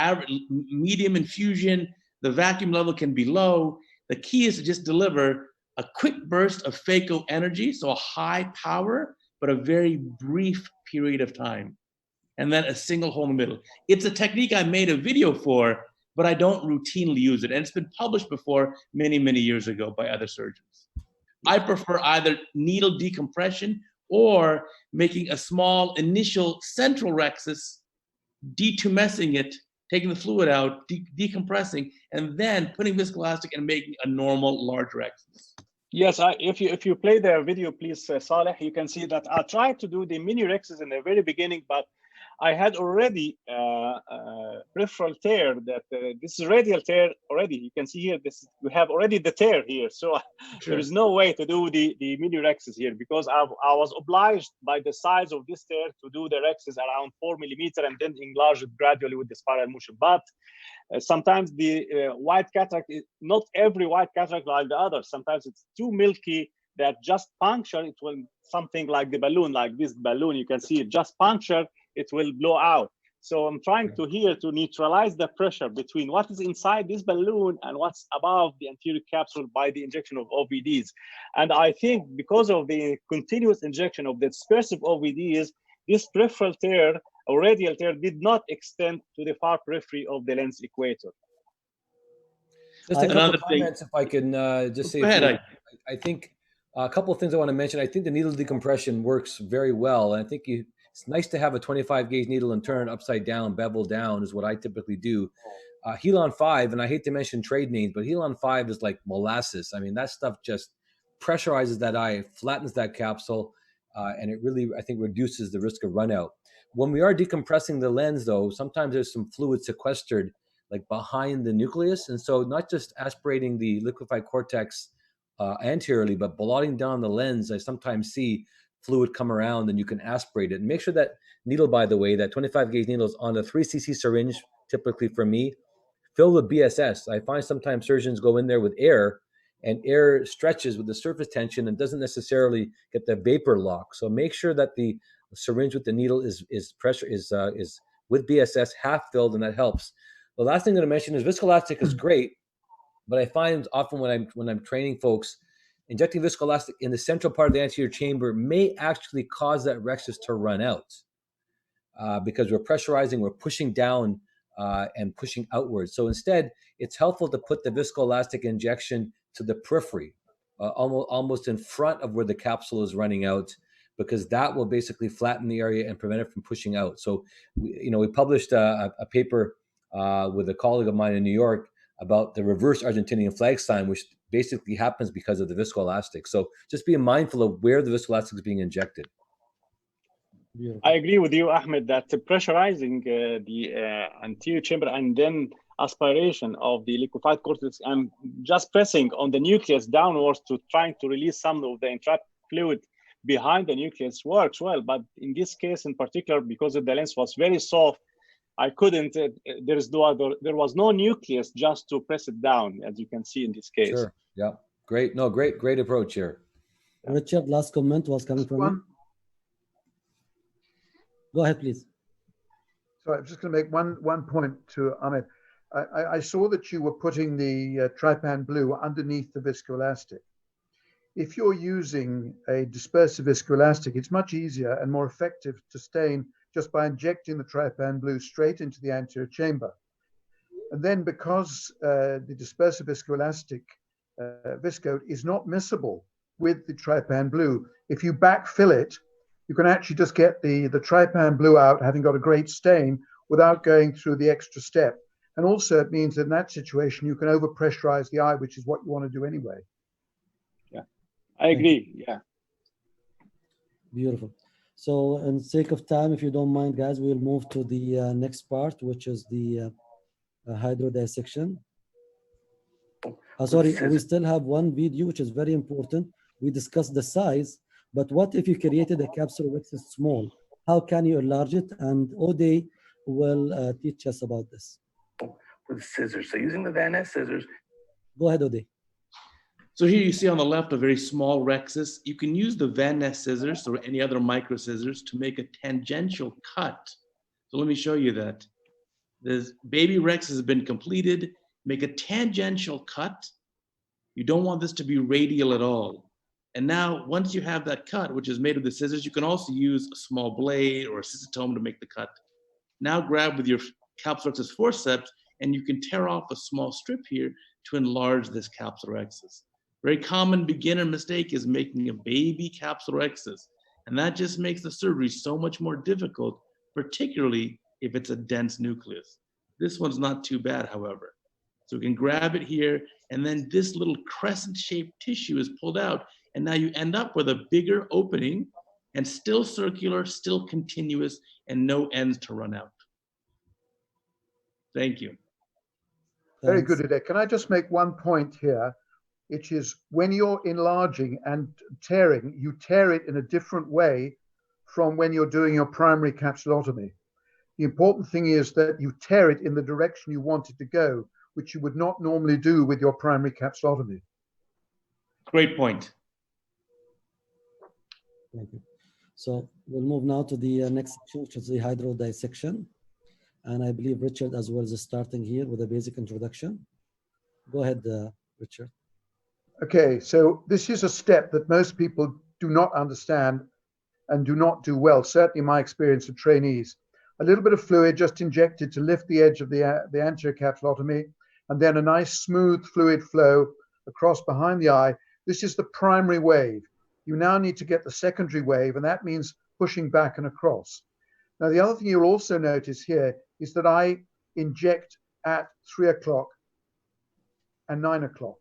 [SPEAKER 4] medium infusion, the vacuum level can be low. The key is to just deliver a quick burst of phaco energy, so a high power, but a very brief period of time. And then a single hole in the middle. It's a technique I made a video for, but I don't routinely use it. And it's been published before many, many years ago by other surgeons. I prefer either needle decompression or making a small initial central rexus, detumescing it, taking the fluid out, decompressing, and then putting viscoelastic and making a normal large rexus.
[SPEAKER 6] Yes, if you play the video, please, Saleh, you can see that I tried to do the mini rexus in the very beginning, but I had already peripheral tear. That this is radial tear already. You can see here. We have already the tear here, so there is no way to do the mini rexus here because I was obliged by the size of this tear to do the rexus around 4 millimeters and then enlarge it gradually with the spiral motion. But sometimes the white cataract is not every white cataract like the other. Sometimes it's too milky that just puncture. It will something like the balloon, like this balloon. You can see it just puncture. It will blow out. So I'm trying to neutralize the pressure between what is inside this balloon and what's above the anterior capsule by the injection of OVDs. And I think because of the continuous injection of the dispersive OVDs, this peripheral tear or radial tear did not extend to the far periphery of the lens equator.
[SPEAKER 2] Just a couple of comments, if I can just say.
[SPEAKER 4] Go ahead.
[SPEAKER 2] I think a couple of things I want to mention. I think the needle decompression works very well. And I think it's nice to have a 25 gauge needle and turn it upside down, bevel down is what I typically do. Helon 5, and I hate to mention trade names, but Helon 5 is like molasses. I mean, that stuff just pressurizes that eye, flattens that capsule, and it really, I think, reduces the risk of run out. When we are decompressing the lens, though, sometimes there's some fluid sequestered like behind the nucleus. And so not just aspirating the liquefied cortex anteriorly, but blotting down the lens, I sometimes see fluid come around and you can aspirate it. And make sure that needle, by the way, that 25 gauge needle is on a 3 cc syringe, typically for me, filled with BSS. I find sometimes surgeons go in there with air and air stretches with the surface tension and doesn't necessarily get the vapor lock. So make sure that the syringe with the needle is with BSS half filled, and that helps. The last thing I'm going to mention is viscoelastic is great, but I find often when I'm training folks, injecting viscoelastic in the central part of the anterior chamber may actually cause that rexus to run out because we're pressurizing, we're pushing down and pushing outwards. So instead, it's helpful to put the viscoelastic injection to the periphery, almost in front of where the capsule is running out, because that will basically flatten the area and prevent it from pushing out. So, we published a paper with a colleague of mine in New York about the reverse Argentinian flag sign, which basically happens because of the viscoelastic. So just being mindful of where the viscoelastic is being injected.
[SPEAKER 6] I agree with you, Ahmed, that pressurizing the anterior chamber and then aspiration of the liquefied cortex and just pressing on the nucleus downwards to trying to release some of the entrapped fluid behind the nucleus works well. But in this case in particular, because the lens was very soft, I couldn't, there was no nucleus just to press it down, as you can see in this case.
[SPEAKER 2] Sure, yeah, great. No, great approach here.
[SPEAKER 1] Richard, last comment was coming from you. Go ahead, please.
[SPEAKER 3] So I'm just going to make one point to Ahmed. I saw that you were putting the trypan blue underneath the viscoelastic. If you're using a dispersive viscoelastic, it's much easier and more effective to stain just by injecting the trypan blue straight into the anterior chamber. And then because the dispersive viscoelastic viscoat is not miscible with the trypan blue, if you backfill it, you can actually just get the trypan blue out, having got a great stain, without going through the extra step. And also it means that in that situation, you can overpressurize the eye, which is what you want to do anyway.
[SPEAKER 6] Yeah, I agree. Yeah.
[SPEAKER 1] Beautiful. So in sake of time, if you don't mind, guys, we'll move to the next part, which is the Hydra Dissection. Sorry, we still have one video, which is very important. We discussed the size, but what if you created a capsular axis small? How can you enlarge it? And Ode will teach us about this.
[SPEAKER 5] With scissors. So using the Van Ness scissors.
[SPEAKER 1] Go ahead, Ode.
[SPEAKER 4] So here you see on the left a very small rexus. You can use the Van Ness scissors or any other micro scissors to make a tangential cut. So let me show you that. This baby rexus has been completed. Make a tangential cut. You don't want this to be radial at all. And now, once you have that cut, which is made with the scissors, you can also use a small blade or a cystotome to make the cut. Now grab with your capsular axis forceps, and you can tear off a small strip here to enlarge this capsular axis. Very common beginner mistake is making a baby capsular axis, and that just makes the surgery so much more difficult, particularly if it's a dense nucleus. This one's not too bad, however. So we can grab it here, and then this little crescent-shaped tissue is pulled out, and now you end up with a bigger opening, and still circular, still continuous, and no ends to run out. Thank you.
[SPEAKER 3] Very good, Ade. Can I just make one point here, which is when you're enlarging and tearing, you tear it in a different way from when you're doing your primary capsulotomy. The important thing is that you tear it in the direction you want it to go, which you would not normally do with your primary capsulotomy.
[SPEAKER 4] Great point.
[SPEAKER 1] Thank you. So we'll move now to the next section, which is the Hydra Dissection. And I believe Richard as well is starting here with a basic introduction. Go ahead, Richard.
[SPEAKER 3] Okay, so this is a step that most people do not understand and do not do well, certainly in my experience of trainees. A little bit of fluid just injected to lift the edge of the anterior capsulotomy, and then a nice smooth fluid flow across behind the eye. This is the primary wave. You now need to get the secondary wave, and that means pushing back and across. Now, the other thing you'll also notice here is that I inject at 3 o'clock and 9 o'clock.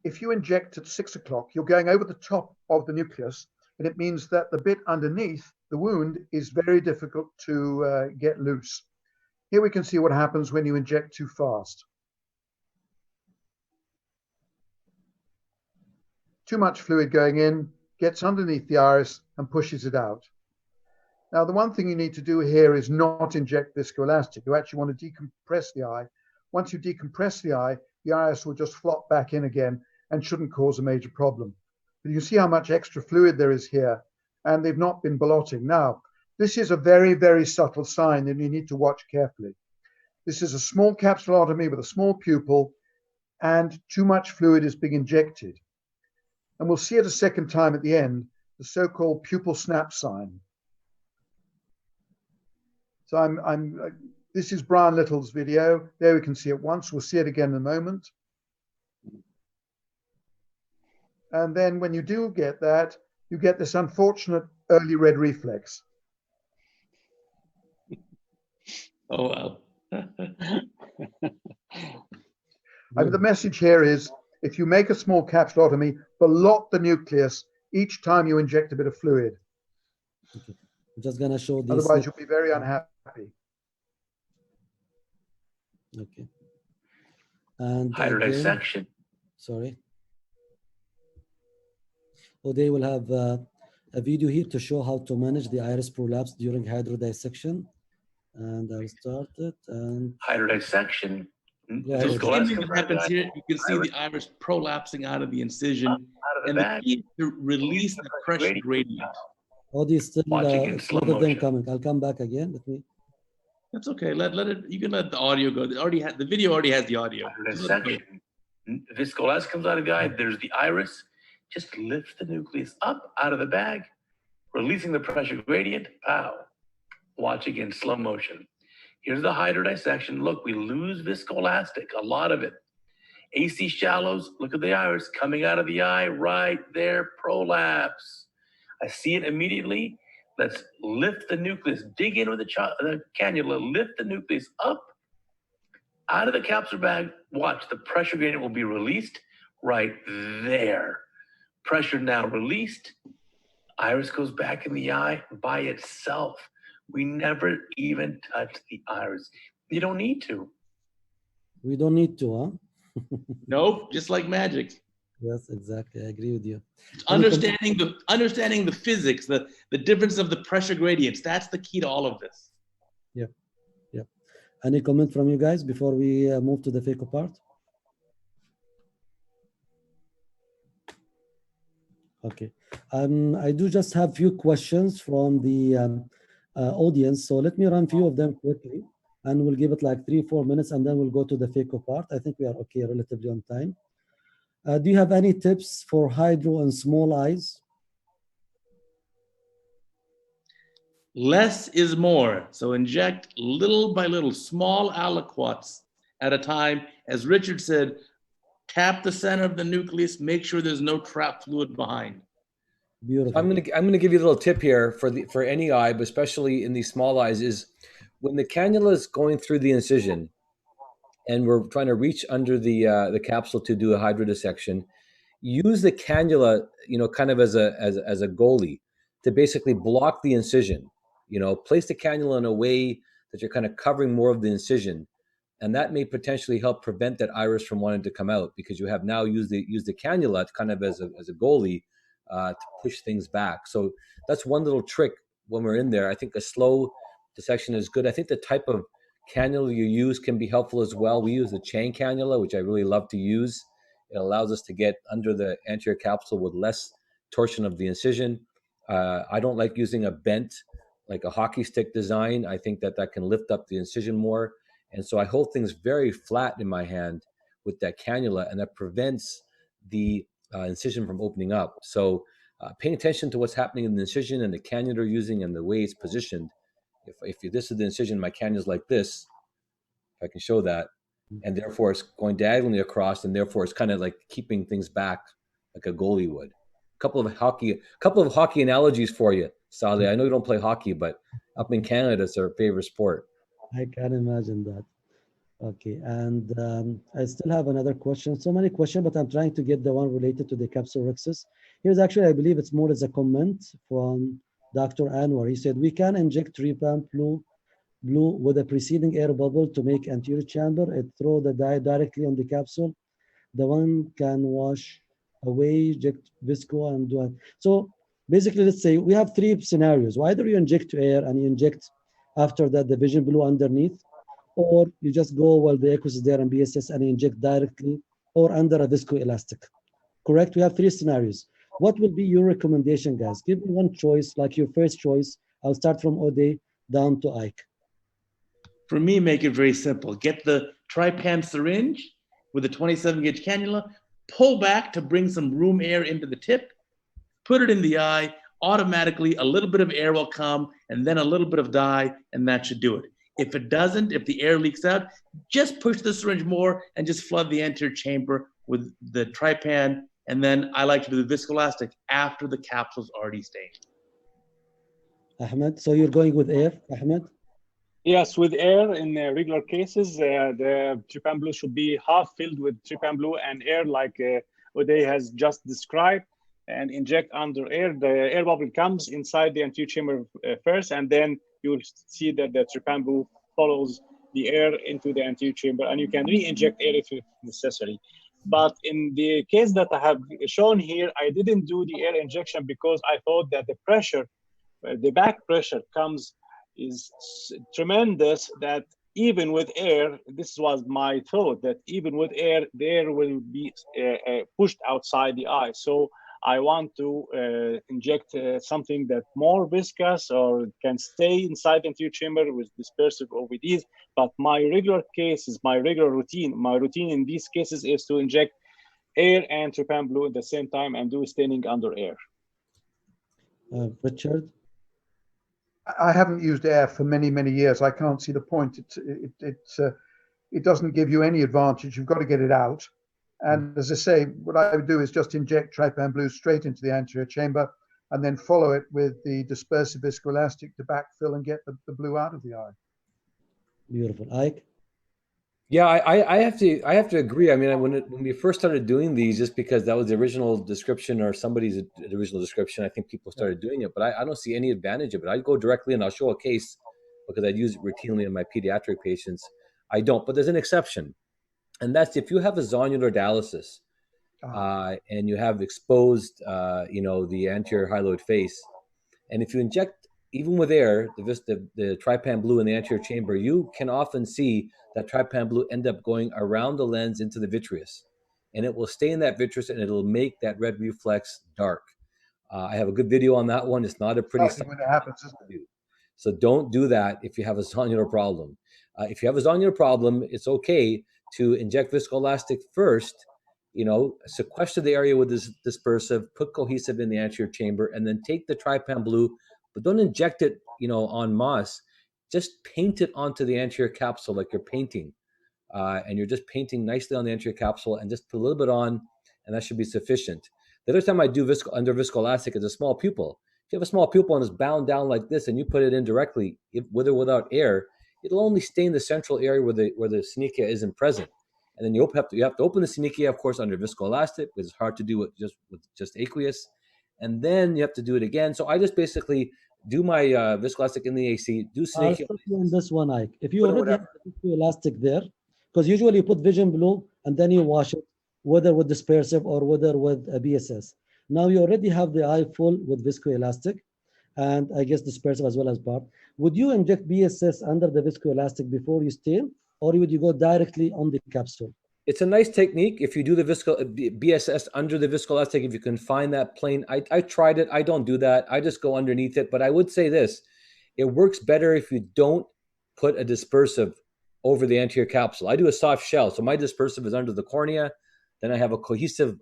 [SPEAKER 3] If you inject at 6 o'clock, you're going over the top of the nucleus, and it means that the bit underneath the wound is very difficult to get loose. Here we can see what happens when you inject too fast. Too much fluid going in, gets underneath the iris and pushes it out. Now, the one thing you need to do here is not inject viscoelastic. You actually want to decompress the eye. Once you decompress the eye, the iris will just flop back in again and shouldn't cause a major problem. But you see how much extra fluid there is here, and they've not been blotting. Now, this is a very, very subtle sign that you need to watch carefully. This is a small capsulotomy with a small pupil, and too much fluid is being injected. And we'll see it a second time at the end, the so-called pupil snap sign. So this is Brian Little's video. There we can see it once. We'll see it again in a moment. And then when you do get that, you get this unfortunate early red reflex.
[SPEAKER 4] Oh, wow.
[SPEAKER 3] The message here is, if you make a small capsulotomy, blot the nucleus each time you inject a bit of fluid.
[SPEAKER 1] Okay. I'm just going to show this.
[SPEAKER 3] Otherwise, you'll be very unhappy.
[SPEAKER 1] Okay. And
[SPEAKER 5] Hydra Dissection.
[SPEAKER 1] Sorry. Ode will have a video here to show how to manage the iris prolapse during Hydra Dissection. And I'll start it. And
[SPEAKER 5] Hydra Dissection.
[SPEAKER 4] So the same thing that happens here, you can see the iris prolapsing out of the incision, and the key is to release the pressure gradient.
[SPEAKER 1] Audio is still
[SPEAKER 5] Watch again,
[SPEAKER 1] it's
[SPEAKER 5] slow
[SPEAKER 1] not them
[SPEAKER 5] motion.
[SPEAKER 1] coming. I'll come back again. Let me.
[SPEAKER 4] That's okay. Let it. You can let the audio go. The video already has the audio.
[SPEAKER 5] Dissection. Viscoelastic comes out of the eye. There's the iris. Just lift the nucleus up out of the bag, releasing the pressure gradient. Pow. Watch again, slow motion. Here's the Hydra Dissection. Look, we lose viscoelastic, a lot of it. AC shallows, look at the iris coming out of the eye right there, prolapse. I see it immediately. Let's lift the nucleus, dig in with the cannula, lift the nucleus up out of the capsular bag. Watch, the pressure gradient will be released right there. Pressure now released. Iris goes back in the eye by itself. We never even touch the iris. You don't need to.
[SPEAKER 1] We don't need to, huh?
[SPEAKER 4] Nope, just like magic.
[SPEAKER 1] Yes, exactly. I agree with you.
[SPEAKER 4] Understanding the physics, the difference of the pressure gradients. That's the key to all of this.
[SPEAKER 1] Yeah, yeah. Any comment from you guys before we move to the phaco part? Okay. I do just have few questions from the audience, so let me run few of them quickly, and we'll give it like 3-4 minutes, and then we'll go to the phaco part. I think we are okay, relatively on time. Do you have any tips for hydro and small eyes?
[SPEAKER 4] Less is more. So inject little by little, small aliquots at a time. As Richard said, tap the center of the nucleus, make sure there's no trapped fluid behind.
[SPEAKER 1] Beautiful.
[SPEAKER 2] I'm gonna give you a little tip here for any eye, but especially in these small eyes, is when the cannula is going through the incision and we're trying to reach under the capsule to do a Hydra dissection, use the cannula, kind of as a goalie to basically block the incision. Place the cannula in a way that you're kind of covering more of the incision, and that may potentially help prevent that iris from wanting to come out, because you have now used the cannula kind of as a goalie to push things back. So that's one little trick when we're in there. I think a slow dissection is good. I think the type of cannula you use can be helpful as well. We use the chain cannula, which I really love to use. It allows us to get under the anterior capsule with less torsion of the incision. I don't like using a bent, like a hockey stick design. I think that can lift up the incision more. And so I hold things very flat in my hand with that cannula, and that prevents the incision from opening up. So paying attention to what's happening in the incision and the cannula you're using and the way it's positioned. If this is the incision, my cannula is like this, if I can show that, and therefore it's going diagonally across, and therefore it's kind of like keeping things back like a goalie would. A couple of hockey analogies for you, Saleh. I know you don't play hockey, but up in Canada, it's our favorite sport.
[SPEAKER 1] I can imagine that. Okay, and I still have another question. So many questions, but I'm trying to get the one related to the Capsular Axis. Here's actually, I believe it's more as a comment from Dr. Anwar. He said, we can inject trypan blue with a preceding air bubble to make anterior chamber. It throw the dye directly on the capsule. The one can wash away, inject visco and do it. So basically, let's say we have 3 scenarios. Either you inject air and you inject after that the vision blue underneath, or you just go while the aqueous is there and BSS and you inject directly or under a viscoelastic. Correct? We have 3 scenarios. What will be your recommendation, guys? Give me one choice, like your first choice. I'll start from Ode down to Ike.
[SPEAKER 4] For me, make it very simple. Get the trypan syringe with a 27-gauge cannula, pull back to bring some room air into the tip, put it in the eye, automatically a little bit of air will come, and then a little bit of dye, and that should do it. If it doesn't, if the air leaks out, just push the syringe more and just flood the anterior chamber with the trypan, and then I like to do the viscoelastic after the capsule's already stained.
[SPEAKER 1] Ahmed, so you're going with air, Ahmed?
[SPEAKER 6] Yes, with air in regular cases, the trypan blue should be half filled with trypan blue and air, like Uday has just described, and inject under air. The air bubble comes inside the anterior chamber first, and then you'll see that the trypan blue follows the air into the anterior chamber, and you can re-inject air if necessary. But in the case that I have shown here, I didn't do the air injection because I thought that the pressure, the back pressure is tremendous, that even with air, this was my thought, that even with air, the air will be pushed outside the eye. So I want to inject something that more viscous or can stay inside the anterior chamber with dispersive or with ease. But my regular cases, my routine in these cases is to inject air and trypan blue at the same time and do staining under air.
[SPEAKER 1] Richard?
[SPEAKER 3] I haven't used air for many, many years. I can't see the point. It doesn't give you any advantage. You've got to get it out. And as I say, what I would do is just inject trypan blue straight into the anterior chamber and then follow it with the dispersive viscoelastic to backfill and get the blue out of the eye.
[SPEAKER 1] Beautiful. Ike?
[SPEAKER 2] Yeah, I have to agree. I mean, when we first started doing these, just because that was the original description or somebody's original description, I think people started doing it. But I don't see any advantage of it. I'd go directly and I'll show a case because I'd use it routinely in my pediatric patients. I don't, but there's an exception. And that's if you have a zonular dialysis and you have exposed, the anterior hyaloid face, and if you inject even with air, the trypan blue in the anterior chamber, you can often see that trypan blue end up going around the lens into the vitreous, and it will stay in that vitreous and it'll make that red reflex dark. I have a good video on that one. It's not a pretty sight
[SPEAKER 3] when it happens, isn't it?
[SPEAKER 2] So don't do that if you have a zonular problem. If you have a zonular problem, it's okay to inject viscoelastic first, sequester the area with this dispersive, put cohesive in the anterior chamber, and then take the trypan blue, but don't inject it, en masse. Just paint it onto the anterior capsule like you're painting. And you're just painting nicely on the anterior capsule and just put a little bit on, and that should be sufficient. The other time I do under viscoelastic is a small pupil. If you have a small pupil and it's bound down like this and you put it in directly, with or without air, it'll only stain the central area where the synechia isn't present. And then you have to open the synechia, of course, under viscoelastic, because it's hard to do it with just aqueous. And then you have to do it again. So I just basically do my viscoelastic in the AC, do synechia.
[SPEAKER 1] I'll stop you on this one, Ike. If you already have the viscoelastic there, because usually you put vision blue and then you wash it, whether with dispersive or whether with a BSS. Now you already have the eye full with viscoelastic, and I guess dispersive as well as part. Would you inject BSS under the viscoelastic before you stain, or would you go directly on the capsule?
[SPEAKER 2] It's a nice technique if you do the BSS under the viscoelastic, if you can find that plane. I tried it. I don't do that. I just go underneath it. But I would say this, it works better if you don't put a dispersive over the anterior capsule. I do a soft shell. So my dispersive is under the cornea. Then I have a cohesive,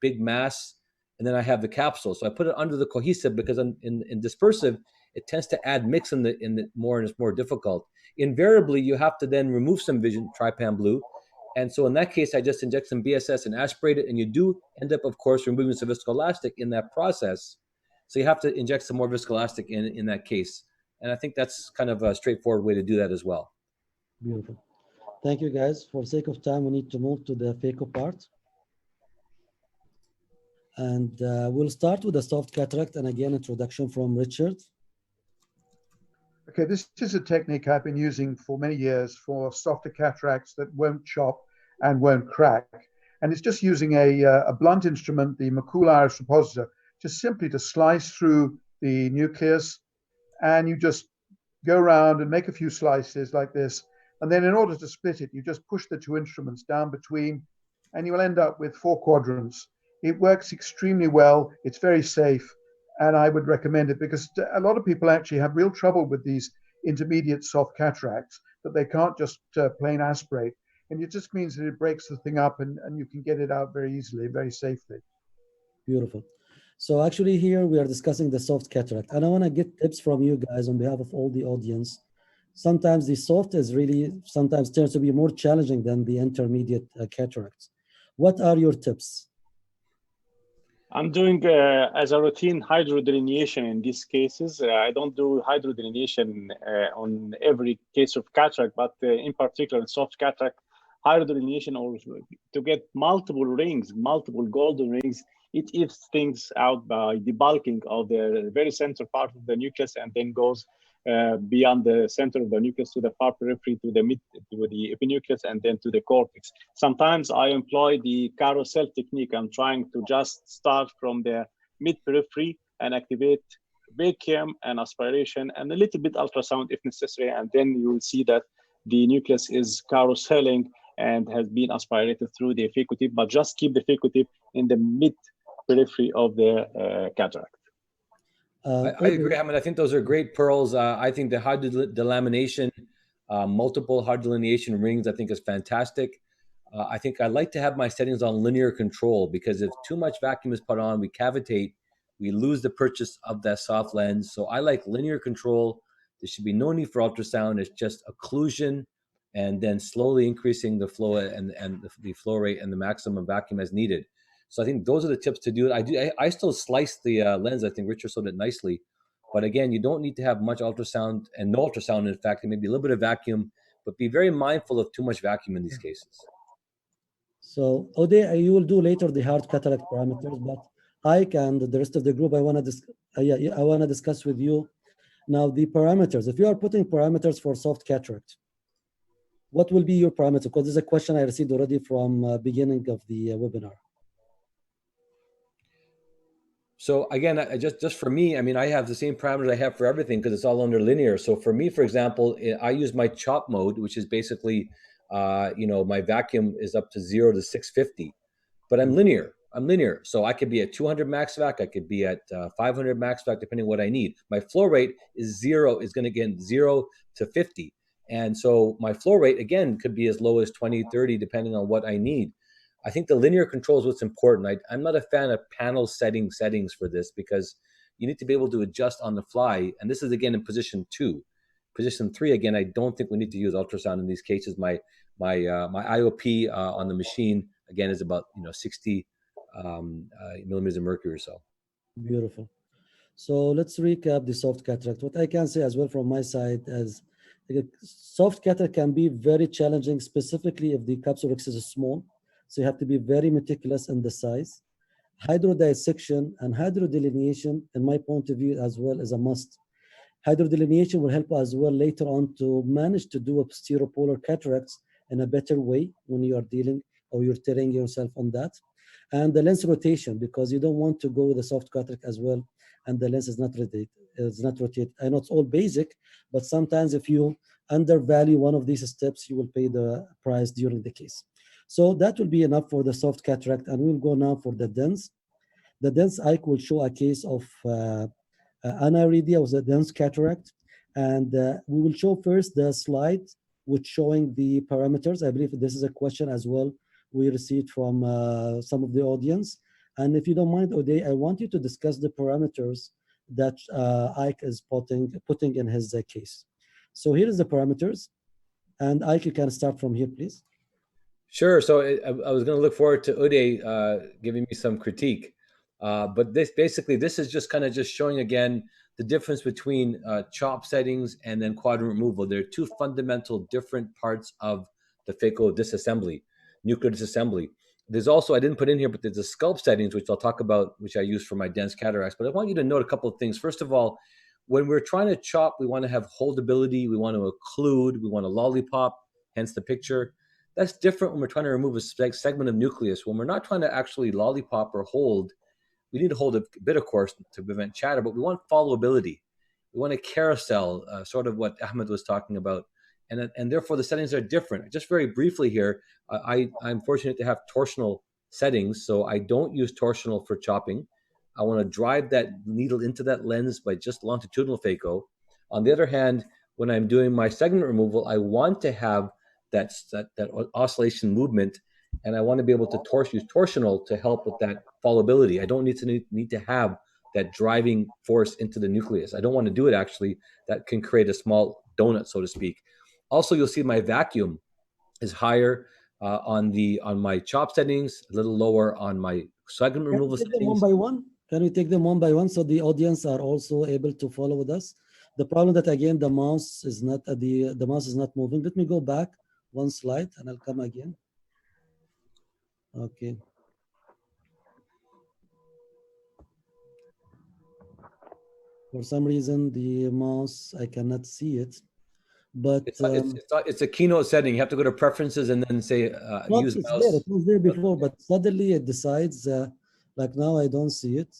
[SPEAKER 2] big mass. And then I have the capsule. So I put it under the cohesive because in dispersive, it tends to add mix in the more, and it's more difficult. Invariably, you have to then remove some vision, trypan blue. And so in that case, I just inject some BSS and aspirate it. And you do end up, of course, removing some viscoelastic in that process. So you have to inject some more viscoelastic in that case. And I think that's kind of a straightforward way to do that as well.
[SPEAKER 1] Beautiful. Thank you, guys. For sake of time, we need to move to the phaco part. And we'll start with the soft cataract. And again, introduction from Richard.
[SPEAKER 3] Okay, this is a technique I've been using for many years for softer cataracts that won't chop and won't crack. And it's just using a blunt instrument, the McCool iris repositor, just simply to slice through the nucleus. And you just go around and make a few slices like this. And then in order to split it, you just push the two instruments down between, and you'll end up with 4 quadrants. It works extremely well. It's very safe. And I would recommend it because a lot of people actually have real trouble with these intermediate soft cataracts that they can't just plain aspirate. And it just means that it breaks the thing up and you can get it out very easily, very safely.
[SPEAKER 1] Beautiful. So actually here we are discussing the soft cataract. And I want to get tips from you guys on behalf of all the audience. Sometimes the soft is really, sometimes tends to be more challenging than the intermediate cataracts. What are your tips?
[SPEAKER 6] I'm doing as a routine hydrodelineation in these cases. I don't do hydrodelineation on every case of cataract, but in particular soft cataract, hydrodelineation or to get multiple rings, multiple golden rings, it evens things out by debulking of the very center part of the nucleus and then goes beyond the center of the nucleus to the far periphery, to the epinucleus, and then to the cortex. Sometimes I employ the carousel technique. I'm trying to just start from the mid-periphery and activate vacuum and aspiration and a little bit ultrasound if necessary, and then you will see that the nucleus is carouseling and has been aspirated through the phaco tip, but just keep the phaco tip in the periphery of the cataract.
[SPEAKER 2] I agree, Ahmed. I think those are great pearls. I think the hard delamination, multiple hard delineation rings, I think is fantastic. I think I like to have my settings on linear control, because if too much vacuum is put on, we cavitate, we lose the purchase of that soft lens. So I like linear control. There should be no need for ultrasound. It's just occlusion and then slowly increasing the flow and the flow rate and the maximum vacuum as needed. So I think those are the tips to do it. I still slice the lens. I think Richard showed it nicely. But again, you don't need to have much ultrasound and no ultrasound. In fact, maybe a little bit of vacuum, but be very mindful of too much vacuum in these cases.
[SPEAKER 1] So Ode, you will do later the hard cataract parameters, but Ike and the rest of the group, I want to discuss with you now the parameters. If you are putting parameters for soft cataract, what will be your parameter? Because this is a question I received already from beginning of the webinar.
[SPEAKER 2] So again, just for me, I mean, I have the same parameters I have for everything because it's all under linear. So for me, for example, I use my chop mode, which is basically, my vacuum is up to 0 to 650, but I'm linear. So I could be at 200 max vac. I could be at 500 max vac, depending on what I need. My flow rate is going to get 0 to 50. And so my flow rate, again, could be as low as 20, 30, depending on what I need. I think the linear control is what's important. I'm not a fan of panel settings for this, because you need to be able to adjust on the fly. And this is, again, in position 2. Position 3, again, I don't think we need to use ultrasound in these cases. My IOP on the machine, again, is about 60 millimeters of mercury or so. Beautiful. So let's recap the soft cataract. What I can say as well from my side is soft cataract can be very challenging, specifically if the capsular axis is small. So you have to be very meticulous in the size. Hydro dissection and hydro delineation, in my point of view, as well, is a must. Hydro delineation will help as well later on to manage to do a stereopolar cataracts in a better way when you are dealing or you're training yourself on that. And the lens rotation, because you don't want to go with a soft cataract as well, and the lens is not rotated. I know it's all basic, but sometimes if you undervalue one of these steps, you will pay the price during the case. So that will be enough for the soft cataract, and we'll go now for the dense. The dense, Ike will show a case of aniridia with a dense cataract, and we will show first the slide which showing the parameters. I believe this is a question as well we received from some of the audience. And if you don't mind, Ode, I want you to discuss the parameters that Ike is putting in his case. So here is the parameters, and Ike, you can start from here, please. Sure. So I was going to look forward to Uday giving me some critique, but this is just kind of just showing again the difference between chop settings and then quadrant removal. They're two fundamental different parts of the phaco disassembly, nuclear disassembly. There's also, I didn't put in here, but there's the sculpt settings, which I'll talk about, which I use for my dense cataracts. But I want you to note a couple of things. First of all, when we're trying to chop, we want to have holdability, we want to occlude, we want to lollipop, hence the picture. That's different when we're trying to remove a segment of nucleus. When we're not trying to actually lollipop or hold, we need to hold a bit, of course, to prevent chatter, but we want followability. We want a carousel, sort of what Ahmed was talking about. And therefore, the settings are different. Just very briefly here, I'm fortunate to have torsional settings, so I don't use torsional for chopping. I want to drive that needle into that lens by just longitudinal phaco. On the other hand, when I'm doing my segment removal, I want to have that oscillation movement, and I want to be able to use torsional to help with that followability. I don't need to have that driving force into the nucleus. I don't want to do it, actually. That can create a small donut, so to speak. Also, you'll see my vacuum is higher on my chop settings, a little lower on my segment removal settings.
[SPEAKER 1] One by one? Can we take them one by one so the audience are also able to follow with us? The problem that, again, the mouse is not moving. Let me go back one slide and I'll come again. Okay. For some reason, the mouse, I cannot see it. But
[SPEAKER 2] it's a keynote setting. You have to go to preferences and then say use mouse.
[SPEAKER 1] It was there before, but suddenly it decides, like now I don't see it.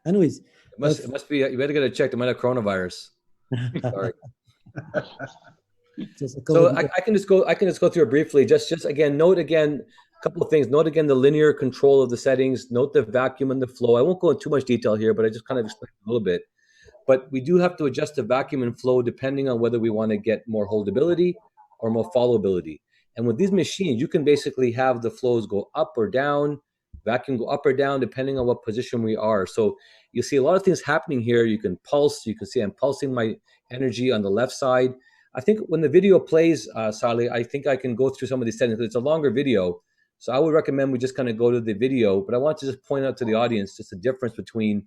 [SPEAKER 1] Anyways.
[SPEAKER 2] It must be, you better get it checked. It might have coronavirus. Sorry. So I can just go through it briefly. Just again, note again, a couple of things. Note again the linear control of the settings. Note the vacuum and the flow. I won't go into too much detail here, but I just kind of explain a little bit. But we do have to adjust the vacuum and flow depending on whether we want to get more holdability or more followability. And with these machines, you can basically have the flows go up or down, vacuum go up or down, depending on what position we are. So you see a lot of things happening here. You can pulse. You can see I'm pulsing my energy on the left side. I think when the video plays, Salih, I think I can go through some of these settings. It's a longer video. So I would recommend we just kind of go to the video. But I want to just point out to the audience just the difference between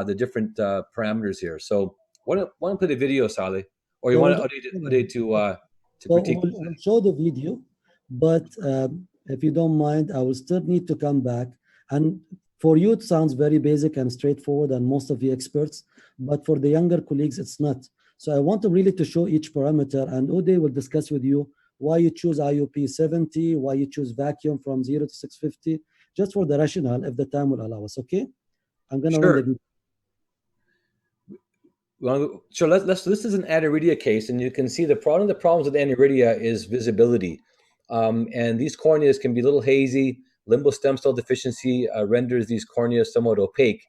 [SPEAKER 2] the different parameters here. So why don't play the video, Salih? Or you want Oded to critique?
[SPEAKER 1] We'll show the video, but if you don't mind, I will still need to come back. And for you, it sounds very basic and straightforward, and most of the experts, but for the younger colleagues, it's not. So I want to really to show each parameter, and Oded will discuss with you why you choose IOP 70, why you choose vacuum from 0 to 650, just for the rationale, if the time will allow us, okay? I'm going to run the video.
[SPEAKER 2] Well, so this is an aniridia case, and you can see one of the problems with aniridia is visibility. And these corneas can be a little hazy. Limbo stem cell deficiency renders these corneas somewhat opaque.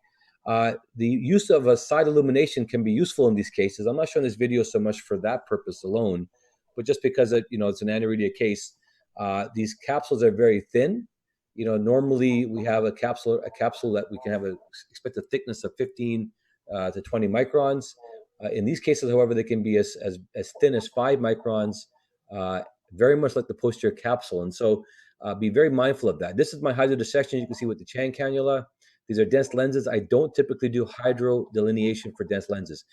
[SPEAKER 2] The use of a side illumination can be useful in these cases. I'm not showing this video so much for that purpose alone, but just because it's an aniridia case. These capsules are very thin. Normally we have a capsule that we can have expect a thickness of 15 to 20 microns. In these cases, however, they can be as thin as 5 microns, very much like the posterior capsule. And so be very mindful of that. This is my Hydra Dissection. You can see with the Chang cannula. These are dense lenses. I don't typically do hydro delineation for dense lenses.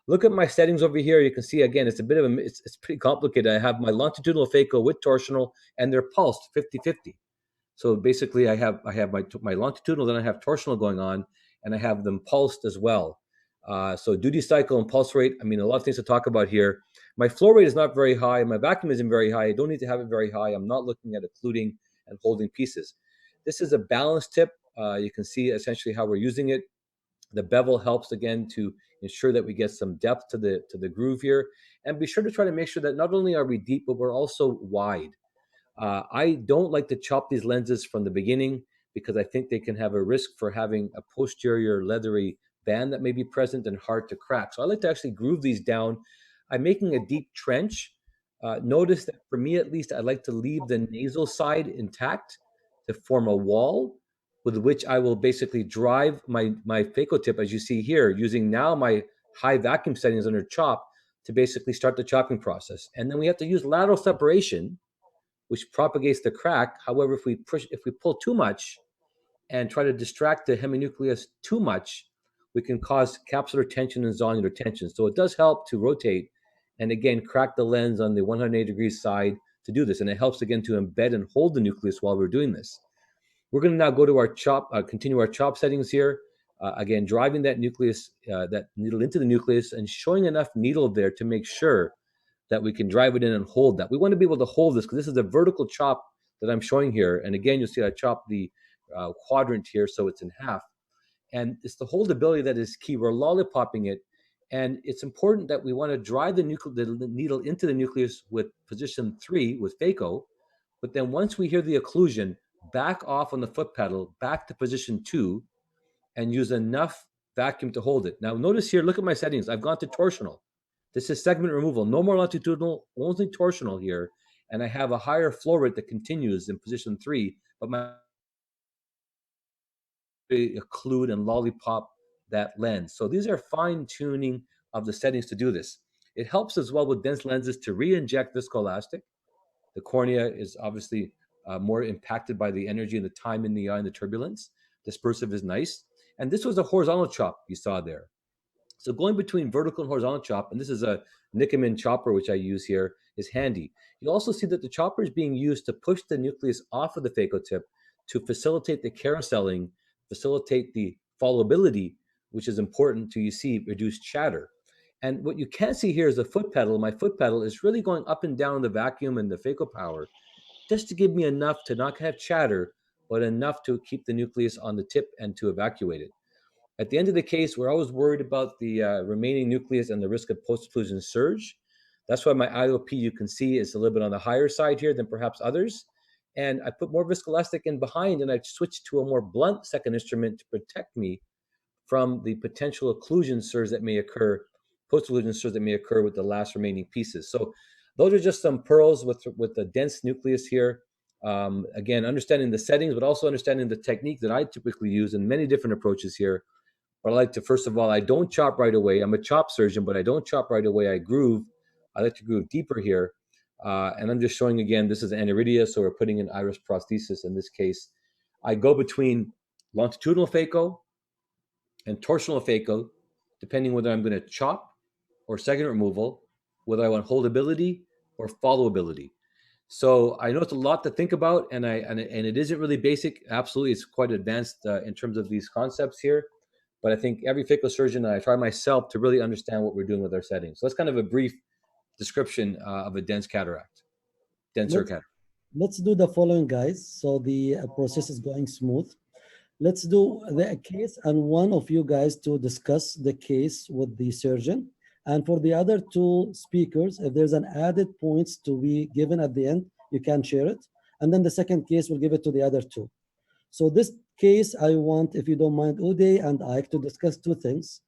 [SPEAKER 2] Look at my settings over here. You can see, again, it's a bit of it's pretty complicated. I have my longitudinal phaco with torsional, and they're pulsed 50-50. So basically, I have my longitudinal, then I have torsional going on, and I have them pulsed as well. So duty cycle and pulse rate, I mean, a lot of things to talk about here. My flow rate is not very high. My vacuum isn't very high. I don't need to have it very high. I'm not looking at occluding and holding pieces. This is a balanced tip. You can see essentially how we're using it. The bevel helps, again, to ensure that we get some depth to the groove here. And be sure to try to make sure that not only are we deep, but we're also wide. I don't like to chop these lenses from the beginning because I think they can have a risk for having a posterior leathery band that may be present and hard to crack. So I like to actually groove these down. I'm making a deep trench. Notice that for me, at least, I like to leave the nasal side intact to form a wall with which I will basically drive my phaco tip, as you see here, using now my high vacuum settings under chop to basically start the chopping process. And then we have to use lateral separation, which propagates the crack. However, if we pull too much and try to distract the heminucleus too much, we can cause capsular tension and zonular tension. So it does help to rotate and, again, crack the lens on the 180 degrees side to do this. And it helps, again, to embed and hold the nucleus while we're doing this. We're going to now go to our chop, continue our chop settings here. Again, driving that nucleus, that needle into the nucleus and showing enough needle there to make sure that we can drive it in and hold that. We want to be able to hold this because this is a vertical chop that I'm showing here. And again, you'll see I chop the quadrant here, so it's in half. And it's the holdability that is key. We're lollipopping it. And it's important that we want to drive the needle into the nucleus with position 3 with phaco. But then once we hear the occlusion, back off on the foot pedal, back to position 2, and use enough vacuum to hold it. Now notice here, look at my settings. I've gone to torsional. This is segment removal. No more longitudinal, only torsional here. And I have a higher flow rate that continues in position 3, but my occlude and lollipop that lens. So these are fine tuning of the settings to do this. It helps as well with dense lenses to re-inject viscoelastic. The cornea is obviously more impacted by the energy and the time in the eye and the turbulence. Dispersive is nice. And this was a horizontal chop you saw there. So going between vertical and horizontal chop, and this is a Nickerman chopper, which I use here, is handy. You also see that the chopper is being used to push the nucleus off of the phaco tip to facilitate the carouseling, facilitate the followability, which is important to, you see, reduce chatter. And what you can see here is the foot pedal. My foot pedal is really going up and down the vacuum and the phaco power just to give me enough to not have chatter, but enough to keep the nucleus on the tip and to evacuate it. At the end of the case, we're always worried about the remaining nucleus and the risk of post-occlusion surge. That's why my IOP, you can see, is a little bit on the higher side here than perhaps others. and I put more viscoelastic in behind, and I switched to a more blunt second instrument to protect me from the potential occlusion surge that may occur, post-occlusion surge that may occur with the last remaining pieces. So those are just some pearls with the dense nucleus here. Again, understanding the settings, but also understanding the technique that I typically use in many different approaches here. But I like to, first of all, I don't chop right away. I'm a chop surgeon, but I don't chop right away. I groove. I like to groove deeper here. And I'm just showing again, this is aniridia, so we're putting in iris prosthesis in this case. I go between longitudinal phaco and torsional phaco, depending whether I'm going to chop or segment removal, whether I want holdability or followability. So I know it's a lot to think about, and it isn't really basic. Absolutely, it's quite advanced in terms of these concepts here. But I think every phacosurgeon, and I try myself to really understand what we're doing with our settings. So that's kind of a brief description of a dense cataract, denser cataract.
[SPEAKER 1] Let's do the following, guys. So the process is going smooth. Let's do the case, and one of you guys to discuss the case with the surgeon. And for the other two speakers, if there's an added points to be given at the end, you can share it. And then the second case, we'll give it to the other two. So this case, I want, if you don't mind, Uday and Ike to discuss two things.